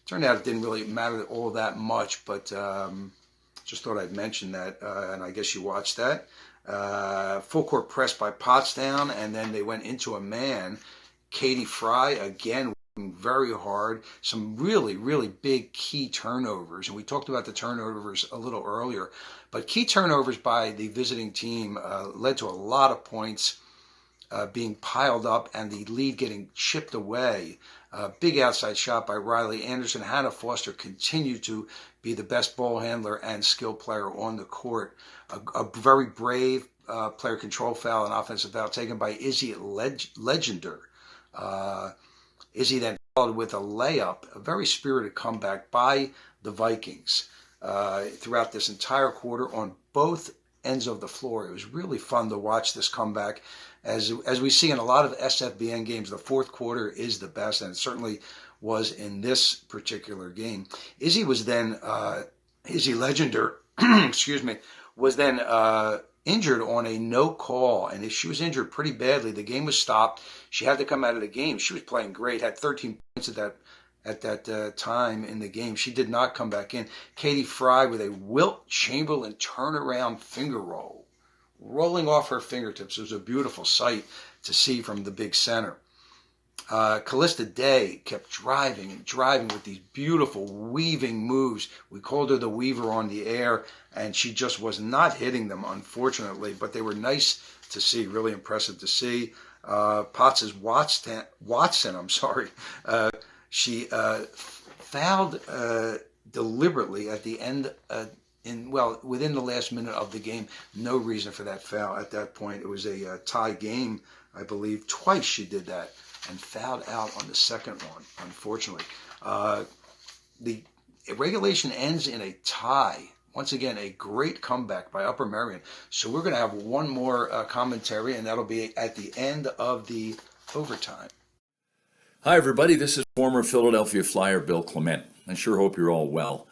Speaker 4: turned out it didn't really matter all that much, but just thought I'd mention that, and I guess you watched that. Full court press by Pottstown, and then they went into a man. Katie Fry, again, working very hard. Some really, really big key turnovers, and we talked about the turnovers a little earlier, but key turnovers by the visiting team led to a lot of points being piled up and the lead getting chipped away. Big outside shot by Riley Anderson. Hannah Foster continued to be the best ball handler and skill player on the court. A very brave player control foul and offensive foul taken by Izzy Legender. Izzy then followed with a layup, a very spirited comeback by the Vikings throughout this entire quarter on both ends of the floor. It was really fun to watch this comeback. As we see in a lot of SFBN games, the fourth quarter is the best, and it certainly was in this particular game. Izzy Legender, excuse me, was then injured on a no call, and she was injured pretty badly. The game was stopped. She had to come out of the game. She was playing great, had 13 points at that time in the game. She did not come back in. Katie Fry with a Wilt Chamberlain turnaround finger roll, rolling off her fingertips. It was a beautiful sight to see from the big center. Callista Day kept driving with these beautiful weaving moves. We called her the Weaver on the air, and she just was not hitting them, unfortunately, but they were nice to see, really impressive to see. Potts' Watson, she fouled deliberately at the end, within the last minute of the game. No reason for that foul at that point. It was a tie game, I believe. Twice she did that and fouled out on the second one, unfortunately. The regulation ends in a tie once again, a great comeback by Upper Merion. So we're going to have one more commentary, and that'll be at the end of the overtime.
Speaker 5: Hi, everybody. This is former Philadelphia Flyer Bill Clement. I sure hope you're all well.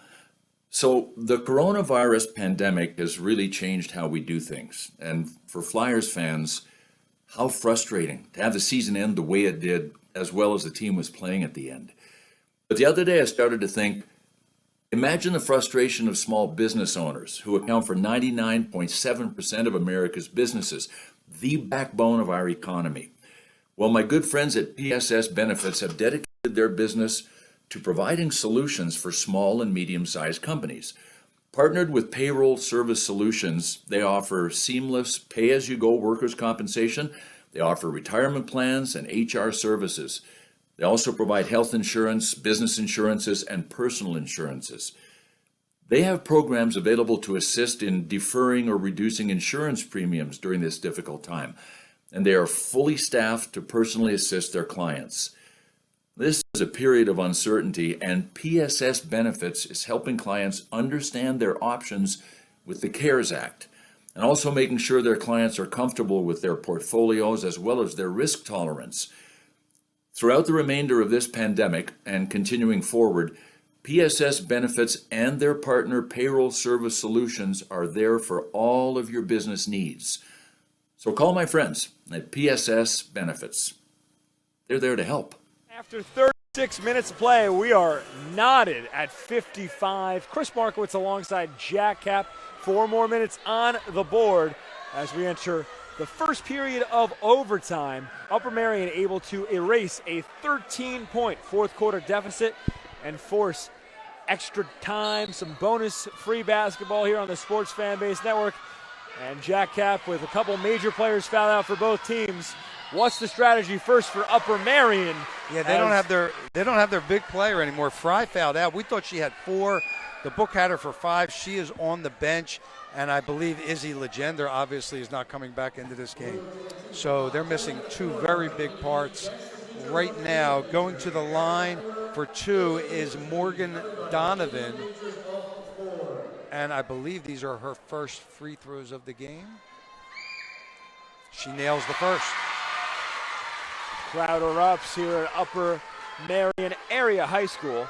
Speaker 5: So the coronavirus pandemic has really changed how we do things. And for Flyers fans, how frustrating to have the season end the way it did, as well as the team was playing at the end. But the other day I started to think, imagine the frustration of small business owners who account for 99.7% of America's businesses, the backbone of our economy. Well, my good friends at PSS Benefits have dedicated their business to providing solutions for small and medium-sized companies. Partnered with Payroll Service Solutions, they offer seamless pay-as-you-go workers' compensation. They offer retirement plans and HR services. They also provide health insurance, business insurances, and personal insurances. They have programs available to assist in deferring or reducing insurance premiums during this difficult time, and they are fully staffed to personally assist their clients. This is a period of uncertainty, and PSS Benefits is helping clients understand their options with the CARES Act, and also making sure their clients are comfortable with their portfolios as well as their risk tolerance. Throughout the remainder of this pandemic and continuing forward, PSS Benefits and their partner Payroll Service Solutions are there for all of your business needs. So call my friends at PSS Benefits. They're there to help.
Speaker 2: After 36 minutes of play, we are knotted at 55. Chris Markowitz alongside Jack Cap. 4 more minutes on the board as we enter the first period of overtime. Upper Merion able to erase a 13-point fourth quarter deficit and force extra time, some bonus free basketball here on the Sports Fan Base Network. And Jack Cap with a couple major players fouled out for both teams. What's the strategy first for Upper Merion?
Speaker 3: Yeah, they don't have their big player anymore. Fry fouled out. We thought she had 4. The book had her for 5. She is on the bench, and I believe Izzy Legender obviously is not coming back into this game. So they're missing 2 very big parts. Right now, going to the line for 2 is Morgan Donovan, and I believe these are her first free throws of the game. She nails the first.
Speaker 2: Crowd erupts here at Upper Merion Area High School.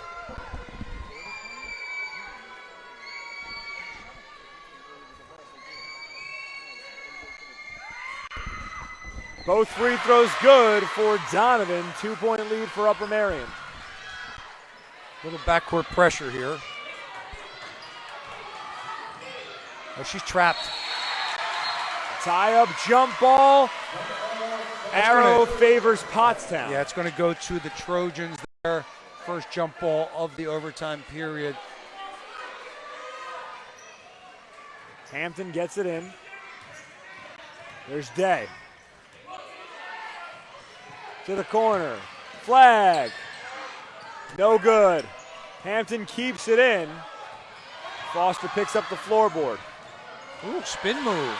Speaker 2: Both free throws good for Donovan. 2-point lead for Upper Merion.
Speaker 3: Little backcourt pressure here. Oh, she's trapped.
Speaker 2: Tie-up jump ball. Arrow favors Pottstown.
Speaker 3: Yeah, it's going to go to the Trojans there. First jump ball of the overtime period.
Speaker 2: Hampton gets it in. There's Day. To the corner. Flag. No good. Hampton keeps it in. Foster picks up the floorboard.
Speaker 3: Ooh, spin move.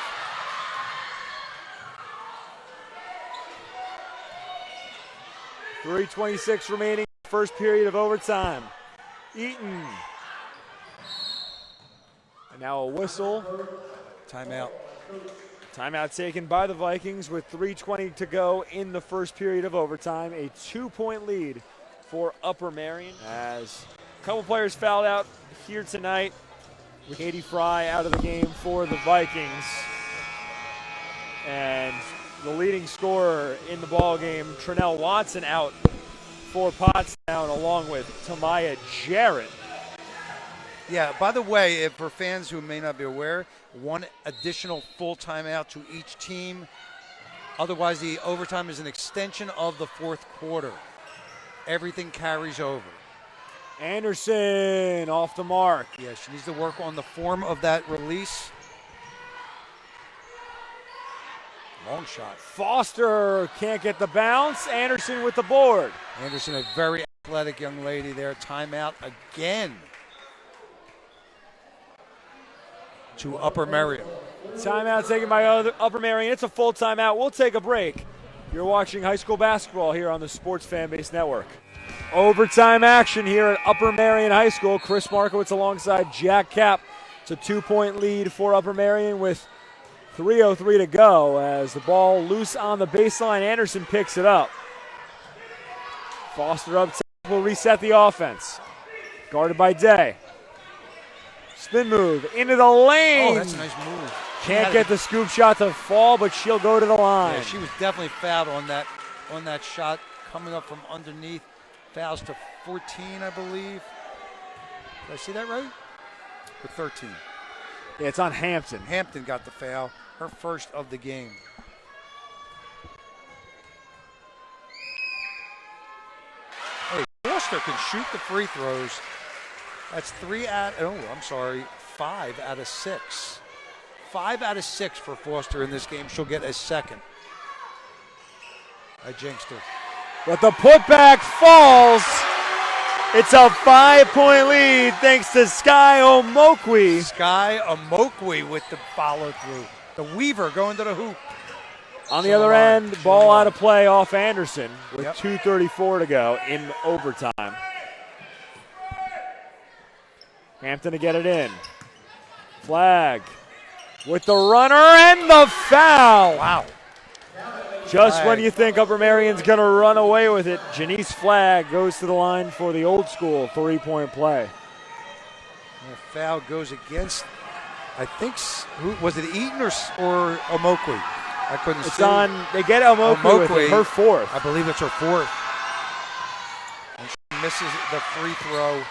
Speaker 2: .326 remaining, first period of overtime. Eaton. And now a whistle.
Speaker 3: Timeout.
Speaker 2: Timeout taken by the Vikings with 3:20 to go in the first period of overtime. A 2-point lead for Upper Merion as a couple players fouled out here tonight with Katie Fry out of the game for the Vikings. And the leading scorer in the ball game, Trinell Watson, out for Pottstown along with Tamaya Jarrett.
Speaker 3: Yeah, by the way, for fans who may not be aware, 1 additional full timeout to each team. Otherwise, the overtime is an extension of the fourth quarter. Everything carries over.
Speaker 2: Anderson off the mark.
Speaker 3: Yeah, she needs to work on the form of that release. Long shot.
Speaker 2: Foster can't get the bounce. Anderson with the board.
Speaker 3: Anderson, a very athletic young lady there. Timeout again to Upper Merion.
Speaker 2: Timeout taken by Upper Merion. It's a full timeout. We'll take a break. You're watching high school basketball here on the Sports Fan Base Network. Overtime action here at Upper Merion High School. Chris Markowitz alongside Jack Cap. It's a 2-point lead for Upper Merion with 3:03 to go as the ball loose on the baseline. Anderson picks it up. Foster up top will reset the offense. Guarded by Day. Spin move into the lane.
Speaker 3: Oh, that's a nice move.
Speaker 2: Can't get the scoop shot to fall, but she'll go to the line.
Speaker 3: Yeah, she was definitely fouled on that shot coming up from underneath. Fouls to 14, I believe. Did I see that right? Or 13.
Speaker 2: Yeah, it's on Hampton.
Speaker 3: Hampton got the foul, her first of the game. Hey, Foster can shoot the free throws. That's 5 out of 6. 5 out of 6 for Foster in this game. She'll get a second. I jinxed her.
Speaker 2: But the putback falls. It's a 5-point lead thanks to Sky Omokwe.
Speaker 3: Sky Omokwe with the follow through. The Weaver going to the hoop.
Speaker 2: On the other end, ball out of play off Anderson with 2:34 to go in overtime. Hampton to get it in. Flag with the runner and the foul.
Speaker 3: Wow.
Speaker 2: Just when you think Upper Marion's going to run away with it, Janice Flagg goes to the line for the old school 3-point play.
Speaker 3: The foul goes against, I think, was it Eaton or Omokwe? I couldn't see.
Speaker 2: It's on, they get Omokwe with it, her fourth.
Speaker 3: I believe it's her fourth. And she misses the free throw.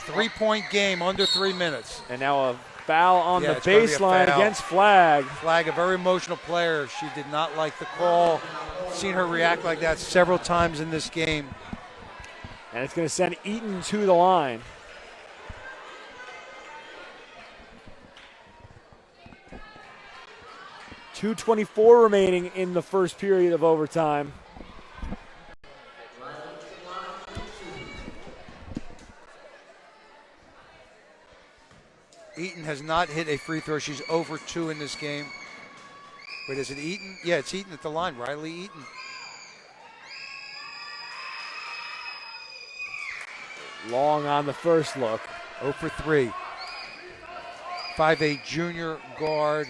Speaker 3: 3-point game, under 3 minutes.
Speaker 2: And now a foul on the
Speaker 3: it's gonna be a
Speaker 2: baseline
Speaker 3: foul.
Speaker 2: against Flagg.
Speaker 3: Flagg, a very emotional player. She did not like the call. Seen her react like that several times in this game.
Speaker 2: And it's going to send Eaton to the line. .224 remaining in the first period of overtime.
Speaker 3: Eaton has not hit a free throw. She's over 2 in this game. Wait, is it Eaton? Yeah, it's Eaton at the line. Riley Eaton.
Speaker 2: Long on the first look.
Speaker 3: 0 for 3. 5'8" junior guard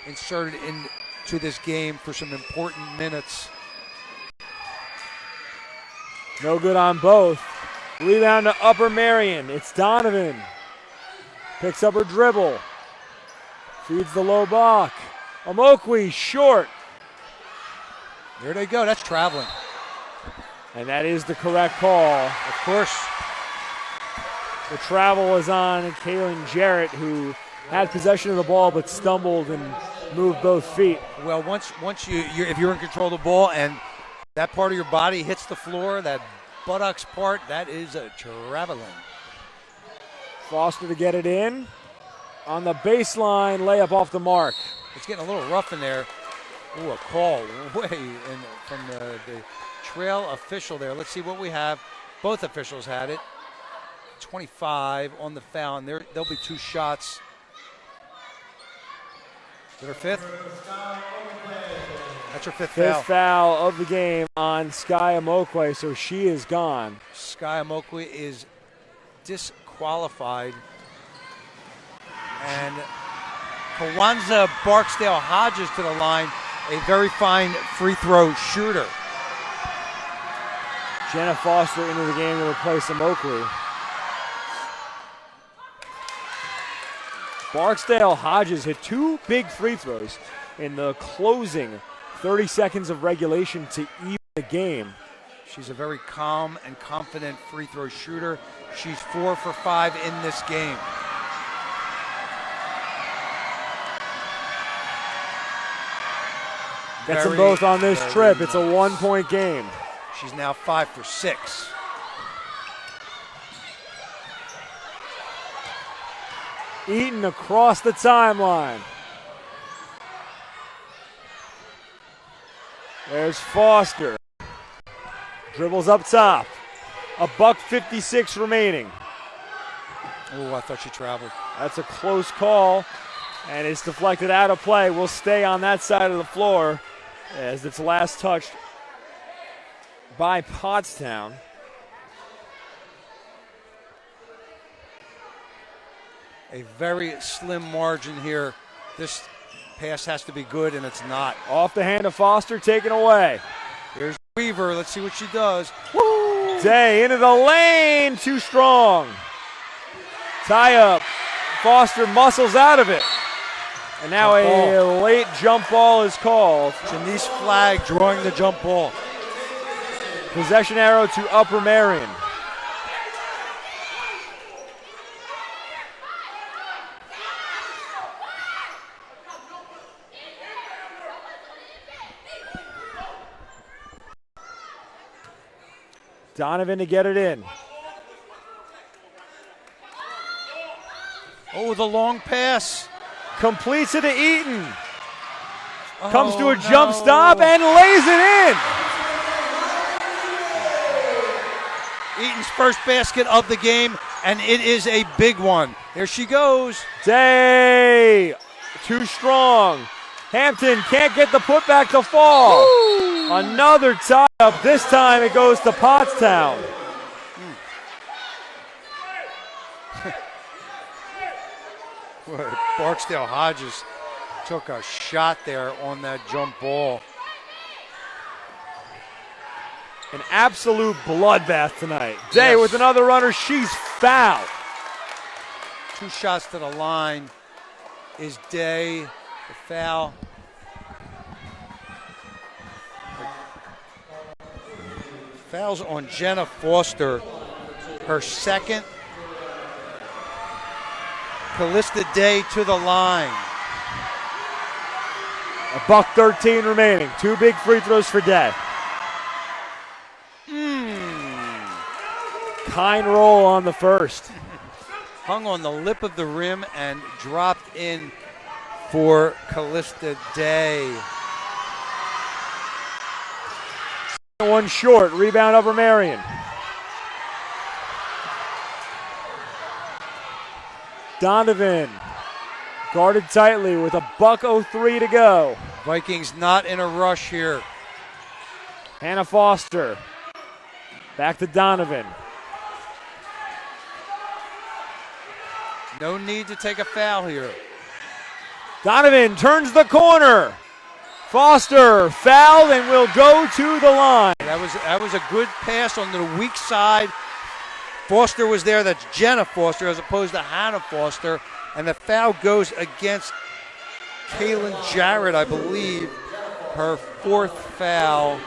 Speaker 3: inserted into this game for some important minutes.
Speaker 2: No good on both. Rebound to Upper Merion. It's Donovan. Picks up her dribble. Feeds the low block. Omokwe short.
Speaker 3: There they go. That's traveling.
Speaker 2: And that is the correct call.
Speaker 3: Of course.
Speaker 2: The travel was on Kaylin Jarrett, who had possession of the ball but stumbled and moved both feet.
Speaker 3: Well, once if you're in control of the ball and that part of your body hits the floor, that buttocks part, that is a traveling.
Speaker 2: Foster to get it in. On the baseline, layup off the mark.
Speaker 3: It's getting a little rough in there. Ooh, a call way in from the trail official there. Let's see what we have. Both officials had it. 25 on the foul, and there'll be 2 shots. Is it her 5th? That's her 5th foul.
Speaker 2: 5th foul of the game on Sky Omokwe, so she is gone.
Speaker 3: Sky Omokwe is disqualified. And Kawanza Barksdale Hodges to the line, a very fine free throw shooter.
Speaker 2: Jenna Foster into the game to replace Omokwe. Barksdale Hodges hit 2 big free throws in the closing 30 seconds of regulation to even the game.
Speaker 3: She's a very calm and confident free throw shooter. She's 4 for 5 in this game.
Speaker 2: Gets them both on this trip. It's a 1-point game.
Speaker 3: She's now 5 for 6.
Speaker 2: Eaton across the timeline. There's Foster. Dribbles up top. $1:56 remaining.
Speaker 3: Oh, I thought she traveled.
Speaker 2: That's a close call, and it's deflected out of play. We'll stay on that side of the floor as it's last touched by Pottstown.
Speaker 3: a very slim margin here. This pass has to be good, and it's not.
Speaker 2: Off the hand of Foster, taken away.
Speaker 3: Here's Weaver. Let's see what she does.
Speaker 2: Woo! Day into the lane, too strong. Tie up. Foster muscles out of it. And now a late jump ball is called.
Speaker 3: Janice Flagg drawing the jump ball.
Speaker 2: Possession arrow to Upper Merion. Donovan to get it in.
Speaker 3: Oh, the long pass.
Speaker 2: Completes it to Eaton. Comes to a jump stop and lays it in.
Speaker 3: Eaton's first basket of the game, and it is a big one. There she goes.
Speaker 2: Day. Too strong. Hampton can't get the putback to fall. Woo. Another tie up. This time it goes to Pottstown.
Speaker 3: Barksdale Hodges took a shot there on that jump ball.
Speaker 2: An absolute bloodbath tonight. Day with another runner. She's fouled.
Speaker 3: 2 shots to the line is Day. The foul. Fouls on Jenna Foster. Her second. Callista Day to the line.
Speaker 2: $1:13 remaining. 2 big free throws for Day. Kind roll on the first.
Speaker 3: Hung on the lip of the rim and dropped in for Callista Day.
Speaker 2: One short. Rebound Upper Merion. Donovan guarded tightly with $1:03 to go.
Speaker 3: Vikings not in a rush here.
Speaker 2: Hannah Foster. Back to Donovan.
Speaker 3: No need to take a foul here.
Speaker 2: Donovan turns the corner. Foster fouled and will go to the line.
Speaker 3: That was a good pass on the weak side. Foster was there. That's Jenna Foster as opposed to Hannah Foster. And the foul goes against Kaylin Jarrett, I believe. Her 4th foul.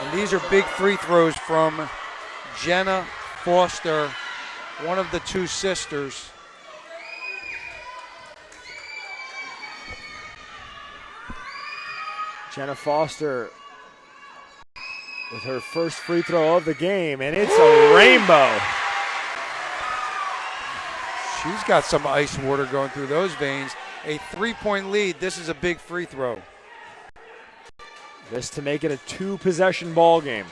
Speaker 3: And these are big free throws from Jenna Foster, one of the 2 sisters.
Speaker 2: Jenna Foster with her first free throw of the game, and it's a rainbow.
Speaker 3: She's got some ice water going through those veins. A 3-point lead. This is a big free throw.
Speaker 2: This to make it a 2-possession ball game.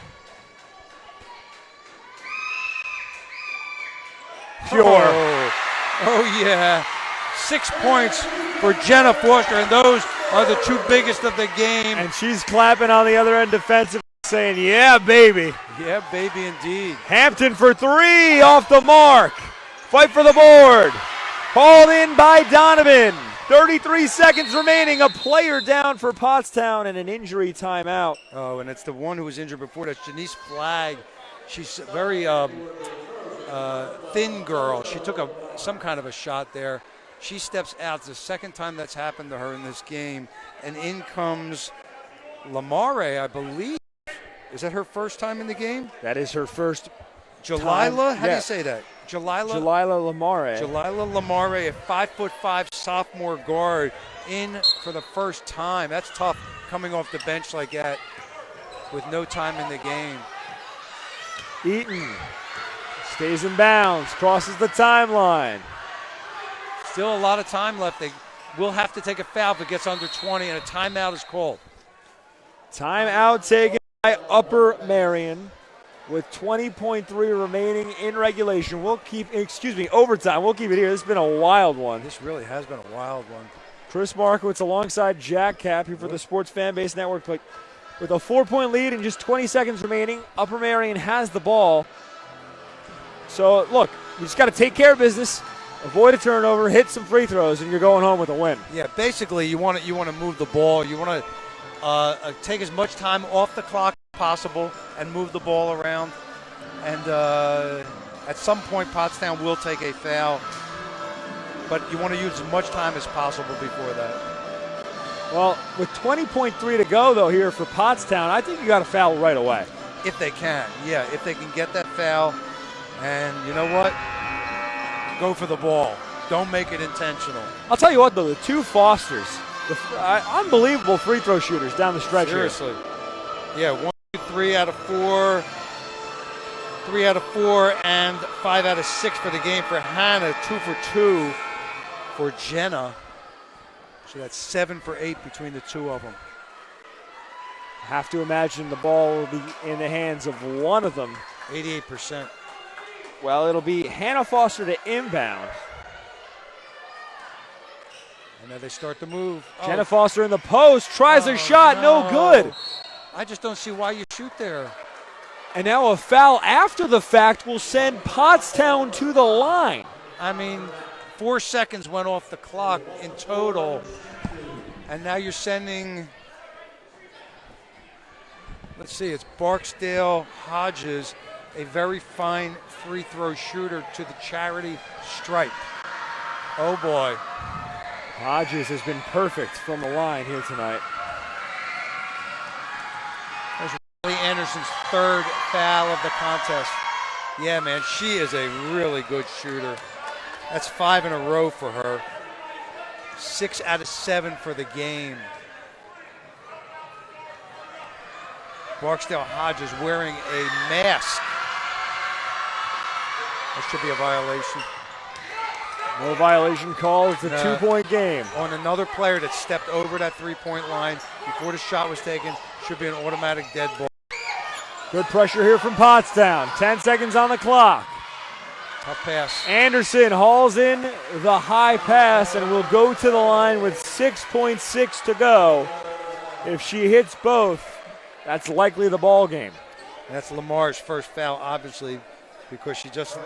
Speaker 2: Pure.
Speaker 3: Oh yeah. 6 points for Jenna Foster, and those are the 2 biggest of the game.
Speaker 2: And she's clapping on the other end defensively, saying, yeah, baby.
Speaker 3: Yeah, baby, indeed.
Speaker 2: Hampton for 3, off the mark. Fight for the board. Hauled in by Donovan. 33 seconds remaining. A player down for Pottstown and an injury timeout.
Speaker 3: Oh, and it's the one who was injured before. That's Janice Flagg. She's a very thin girl. She took some kind of a shot there. She steps out. It's the second time that's happened to her in this game. And in comes Lamare, I believe. Is that her first time in the game?
Speaker 2: That is her first
Speaker 3: Jalila?
Speaker 2: time.
Speaker 3: How do you say that? Jalila
Speaker 2: Lamare.
Speaker 3: Jalila Lamare, a 5'5" sophomore guard, in for the first time. That's tough coming off the bench like that with no time in the game.
Speaker 2: Eaton stays in bounds, crosses the timeline.
Speaker 3: Still a lot of time left. They will have to take a foul if it gets under 20, and a timeout is called.
Speaker 2: Timeout taken by Upper Merion with 20.3 remaining in regulation. Overtime. We'll keep it here. This has been a wild one.
Speaker 3: This really has been a wild one.
Speaker 2: Chris Markowitz alongside Jack Cap here for the Sports Fan Base Network. But with a 4-point lead and just 20 seconds remaining, Upper Merion has the ball. So, look, we just got to take care of business. avoid a turnover, hit some free throws, and you're going home with a win.
Speaker 3: Yeah, basically you want to move the ball. You want to take as much time off the clock as possible and move the ball around. And at some point, Pottstown will take a foul, but you want to use as much time as possible before that.
Speaker 2: Well, with 20.3 to go, though, here for Pottstown, I think you got to foul right away.
Speaker 3: If they can, yeah, if they can get that foul. And you know what? Go for the ball. Don't make it intentional.
Speaker 2: I'll tell you what, though, the two Fosters, unbelievable free throw shooters down the stretch.
Speaker 3: Seriously. Here. Yeah, 1, 2, 3 out of 4. 3 out of 4 and 5 out of 6 for the game for Hannah. 2 for 2 for Jenna. So that's 7 for 8 between the two of them.
Speaker 2: Have to imagine the ball will be in the hands of one of them.
Speaker 3: 88%.
Speaker 2: Well, it'll be Hannah Foster to inbound.
Speaker 3: And now they start to move.
Speaker 2: Jenna Foster in the post, tries a shot, no good.
Speaker 3: I just don't see why you shoot there.
Speaker 2: And now a foul after the fact will send Pottstown to the line.
Speaker 3: I mean, 4 seconds went off the clock in total. And now you're sending, let's see, it's Barksdale Hodges, a very fine free throw shooter, to the charity stripe. Oh boy.
Speaker 2: Hodges has been perfect from the line here tonight.
Speaker 3: There's Riley Anderson's 3rd foul of the contest. Yeah, man, she is a really good shooter. That's 5 in a row for her. 6 out of 7 for the game. Barksdale Hodges wearing a mask. That should be a violation.
Speaker 2: No violation call. It's a 2-point game.
Speaker 3: On another player that stepped over that 3-point line before the shot was taken, should be an automatic dead ball.
Speaker 2: Good pressure here from Pottstown. 10 seconds on the clock.
Speaker 3: Tough pass.
Speaker 2: Anderson hauls in the high pass and will go to the line with 6.6 to go. If she hits both, that's likely the ball game.
Speaker 3: That's Lamar's first foul, obviously, because she just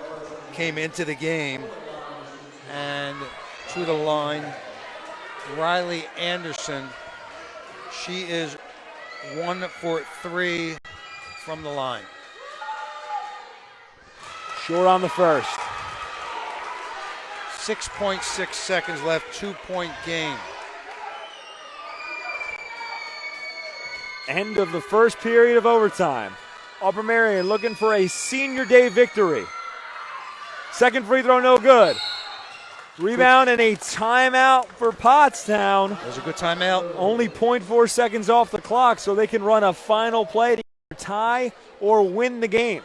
Speaker 3: came into the game. And to the line, Riley Anderson. She is 1 for 3 from the line.
Speaker 2: Short on the first.
Speaker 3: 6.6 seconds left, 2-point game.
Speaker 2: End of the first period of overtime. Upper Merion looking for a senior day victory. Second free throw, no good. Rebound and a timeout for Pottstown.
Speaker 3: That was a good timeout.
Speaker 2: Only 0.4 seconds off the clock, so they can run a final play to either tie or win the game.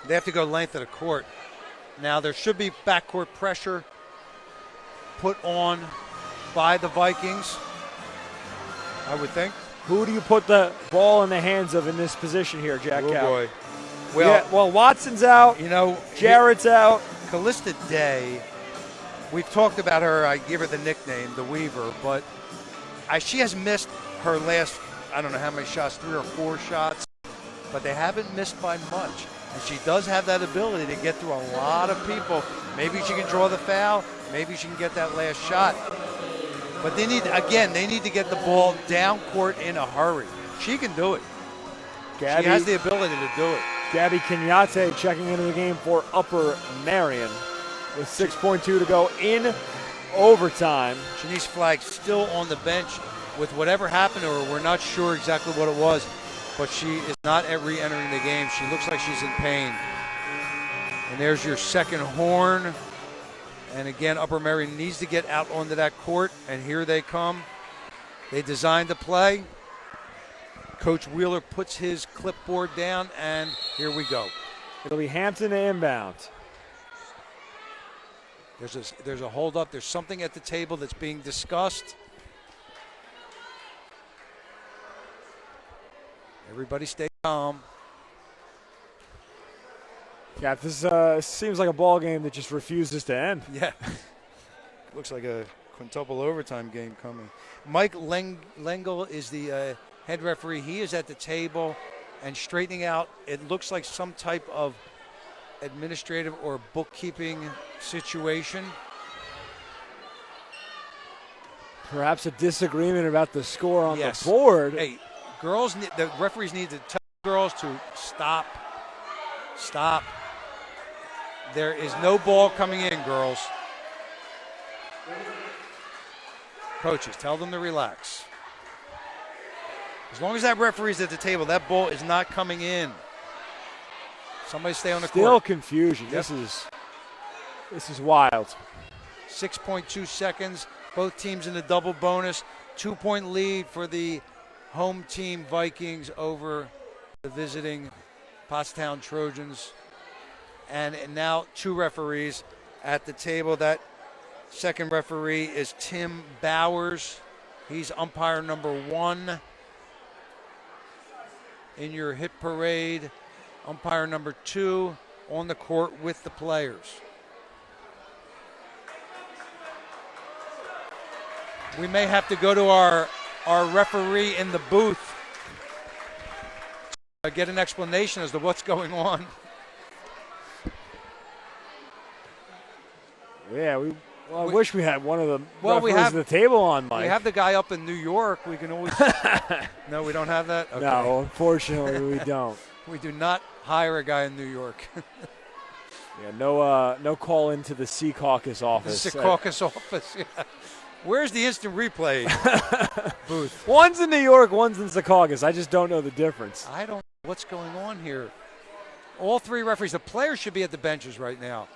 Speaker 3: They have to go length of the court. Now there should be backcourt pressure put on by the Vikings, I would think.
Speaker 2: Who do you put the ball in the hands of in this position here, Jack?
Speaker 3: Oh boy.
Speaker 2: Well, Watson's out.
Speaker 3: You know,
Speaker 2: Jarrett's out.
Speaker 3: Callista Day, we've talked about her. I give her the nickname, the Weaver, but she has missed her last, I don't know how many shots, 3 or 4 shots, but they haven't missed by much. And she does have that ability to get through a lot of people. Maybe she can draw the foul. Maybe she can get that last shot. But they need to get the ball down court in a hurry. She can do it.
Speaker 2: Gabby,
Speaker 3: she has the ability to do it.
Speaker 2: Gabby Kenyatte checking into the game for Upper Merion with 6.2 to go in overtime.
Speaker 3: Shanice Flagg still on the bench with whatever happened to her. We're not sure exactly what it was, but she is not re-entering the game. She looks like she's in pain. And there's your second horn. And again, Upper Merion needs to get out onto that court, and here they come. They designed the play. Coach Wheeler puts his clipboard down, and here we go.
Speaker 2: It'll be Hampton to inbound.
Speaker 3: There's a hold up. There's something at the table that's being discussed. Everybody stay calm.
Speaker 2: Yeah, this seems like a ball game that just refuses to end.
Speaker 3: Yeah. Looks like a quintuple overtime game coming. Mike Lengel is the head referee. He is at the table and straightening out, it looks like some type of administrative or bookkeeping situation.
Speaker 2: Perhaps a disagreement about the score on
Speaker 3: Yes.
Speaker 2: the board.
Speaker 3: Hey, the referees need to tell girls to stop. Stop. There is no ball coming in, girls. Coaches, tell them to relax. As long as that referee's at the table, that ball is not coming in. Somebody stay on the court.
Speaker 2: Still confusion.
Speaker 3: Yep.
Speaker 2: This is wild.
Speaker 3: 6.2 seconds. Both teams in the double bonus. 2-point lead for the home team Vikings over the visiting Pottstown Trojans. And now 2 referees at the table. That second referee is Tim Bowers. He's umpire number 1 in your hit parade. Umpire number 2 on the court with the players. We may have to go to our referee in the booth to get an explanation as to what's going on.
Speaker 2: Yeah, I wish we had one of the
Speaker 3: Well,
Speaker 2: referees at the table on, Mike.
Speaker 3: We have the guy up in New York. We can always. No, we don't have that? Okay.
Speaker 2: No, unfortunately, we don't.
Speaker 3: We do not hire a guy in New York.
Speaker 2: Yeah, no call into the Sea Caucus office.
Speaker 3: The Caucus office, yeah. Where's the instant replay booth?
Speaker 2: One's in New York, one's in Secaucus. I just don't know the difference.
Speaker 3: I don't know what's going on here. All 3 referees. The players should be at the benches right now.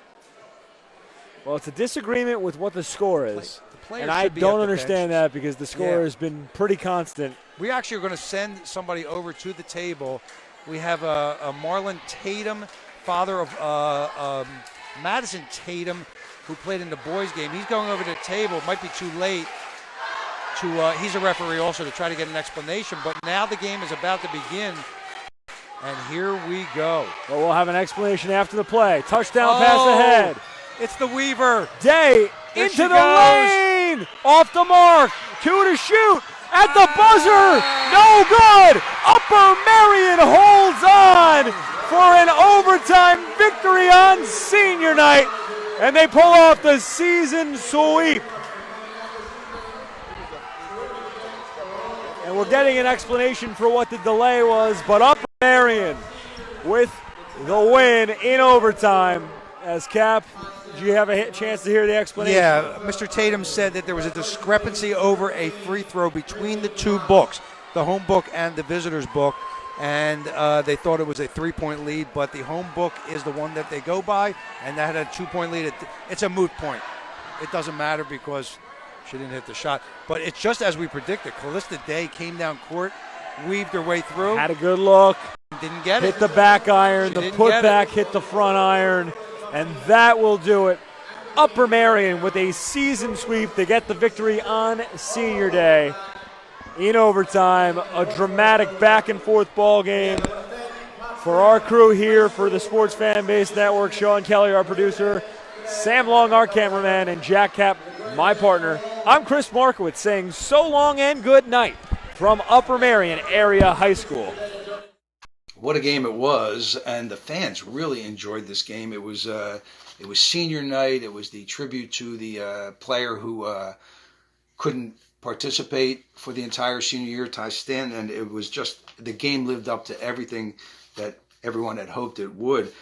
Speaker 2: Well, it's a disagreement with what the score is.
Speaker 3: The players
Speaker 2: and I
Speaker 3: should be
Speaker 2: don't
Speaker 3: at the
Speaker 2: understand
Speaker 3: benches.
Speaker 2: that because the score has been pretty constant.
Speaker 3: We actually are going to send somebody over to the table. We have a Marlon Tatum, father of Madison Tatum, who played in the boys' game. He's going over to the table. It might be too late. He's a referee also to try to get an explanation. But now the game is about to begin. And here we go.
Speaker 2: Well, we'll have an explanation after the play. Touchdown pass ahead.
Speaker 3: It's the Weaver.
Speaker 2: Day
Speaker 3: There
Speaker 2: into
Speaker 3: she
Speaker 2: the
Speaker 3: goes.
Speaker 2: lane. Off the mark. 2 to shoot. At the buzzer. No good. Upper Merion holds on for an overtime victory on senior night. And they pull off the season sweep. And we're getting an explanation for what the delay was, but Upper Merion with the win in overtime. As Cap, did you have a chance to hear the explanation?
Speaker 3: Yeah, Mr. Tatum said that there was a discrepancy over a free throw between the 2 books, the home book and the visitors book, and they thought it was a 3-point lead, but the home book is the one that they go by, and that had a 2-point lead. It's a moot point. It doesn't matter because she didn't hit the shot. But it's just as we predicted. Callista Day came down court, weaved her way through.
Speaker 2: Had a good look.
Speaker 3: Didn't get
Speaker 2: Hit
Speaker 3: it.
Speaker 2: the back iron. The
Speaker 3: She didn't get
Speaker 2: putback
Speaker 3: it.
Speaker 2: hit the front iron. And that will do it. Upper Merion with a season sweep. They get the victory on senior day. In overtime, a dramatic back-and-forth ball game. For our crew here for the Sports Fan Base Network, Sean Kelly, our producer, Sam Long, our cameraman, and Jack Cap, my partner, I'm Chris Markowitz saying so long and good night from Upper Merion Area High School.
Speaker 4: What a game it was, and the fans really enjoyed this game. It was senior night. It was the tribute to the player who couldn't participate for the entire senior year, Ty Stanton, and it was just, the game lived up to everything that everyone had hoped it would.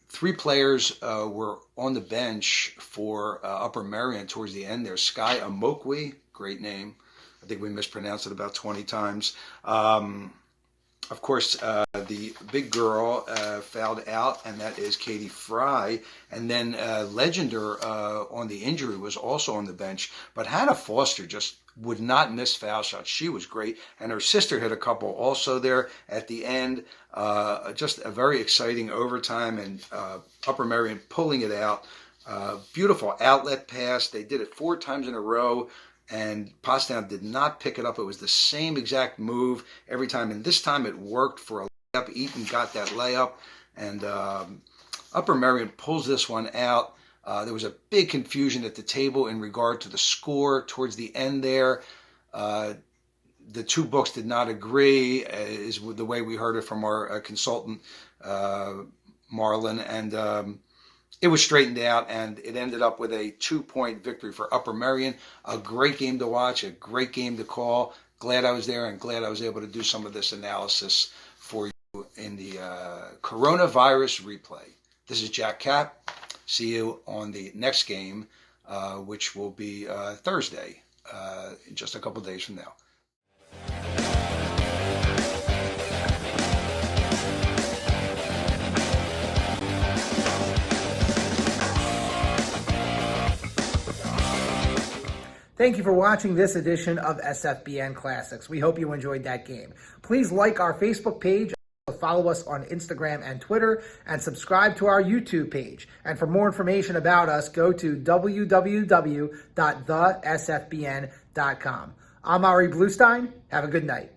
Speaker 4: 3 players were on the bench for Upper Merion towards the end there. Sky Amokwe, great name. I think we mispronounced it about 20 times. Of course, the big girl fouled out, and that is Katie Fry. And then Legender on the injury was also on the bench. But Hannah Foster just would not miss foul shots. She was great. And her sister hit a couple also there at the end. Just a very exciting overtime, and Upper Merion pulling it out. Beautiful outlet pass. They did it 4 times in a row. And Pottstown did not pick it up. It was the same exact move every time. And this time it worked for a layup. Eaton got that layup. And Upper Merion pulls this one out. There was a big confusion at the table in regard to the score towards the end there. The 2 books did not agree, is the way we heard it from our consultant, Marlin, and it was straightened out, and it ended up with a 2-point victory for Upper Merion. A great game to watch, a great game to call. Glad I was there, and glad I was able to do some of this analysis for you in the coronavirus replay. This is Jack Cap. See you on the next game, which will be Thursday, in just a couple days from now.
Speaker 1: Thank you for watching this edition of SFBN Classics. We hope you enjoyed that game. Please like our Facebook page, follow us on Instagram and Twitter, and subscribe to our YouTube page. And for more information about us, go to www.thesfbn.com. I'm Ari Bluestein. Have a good night.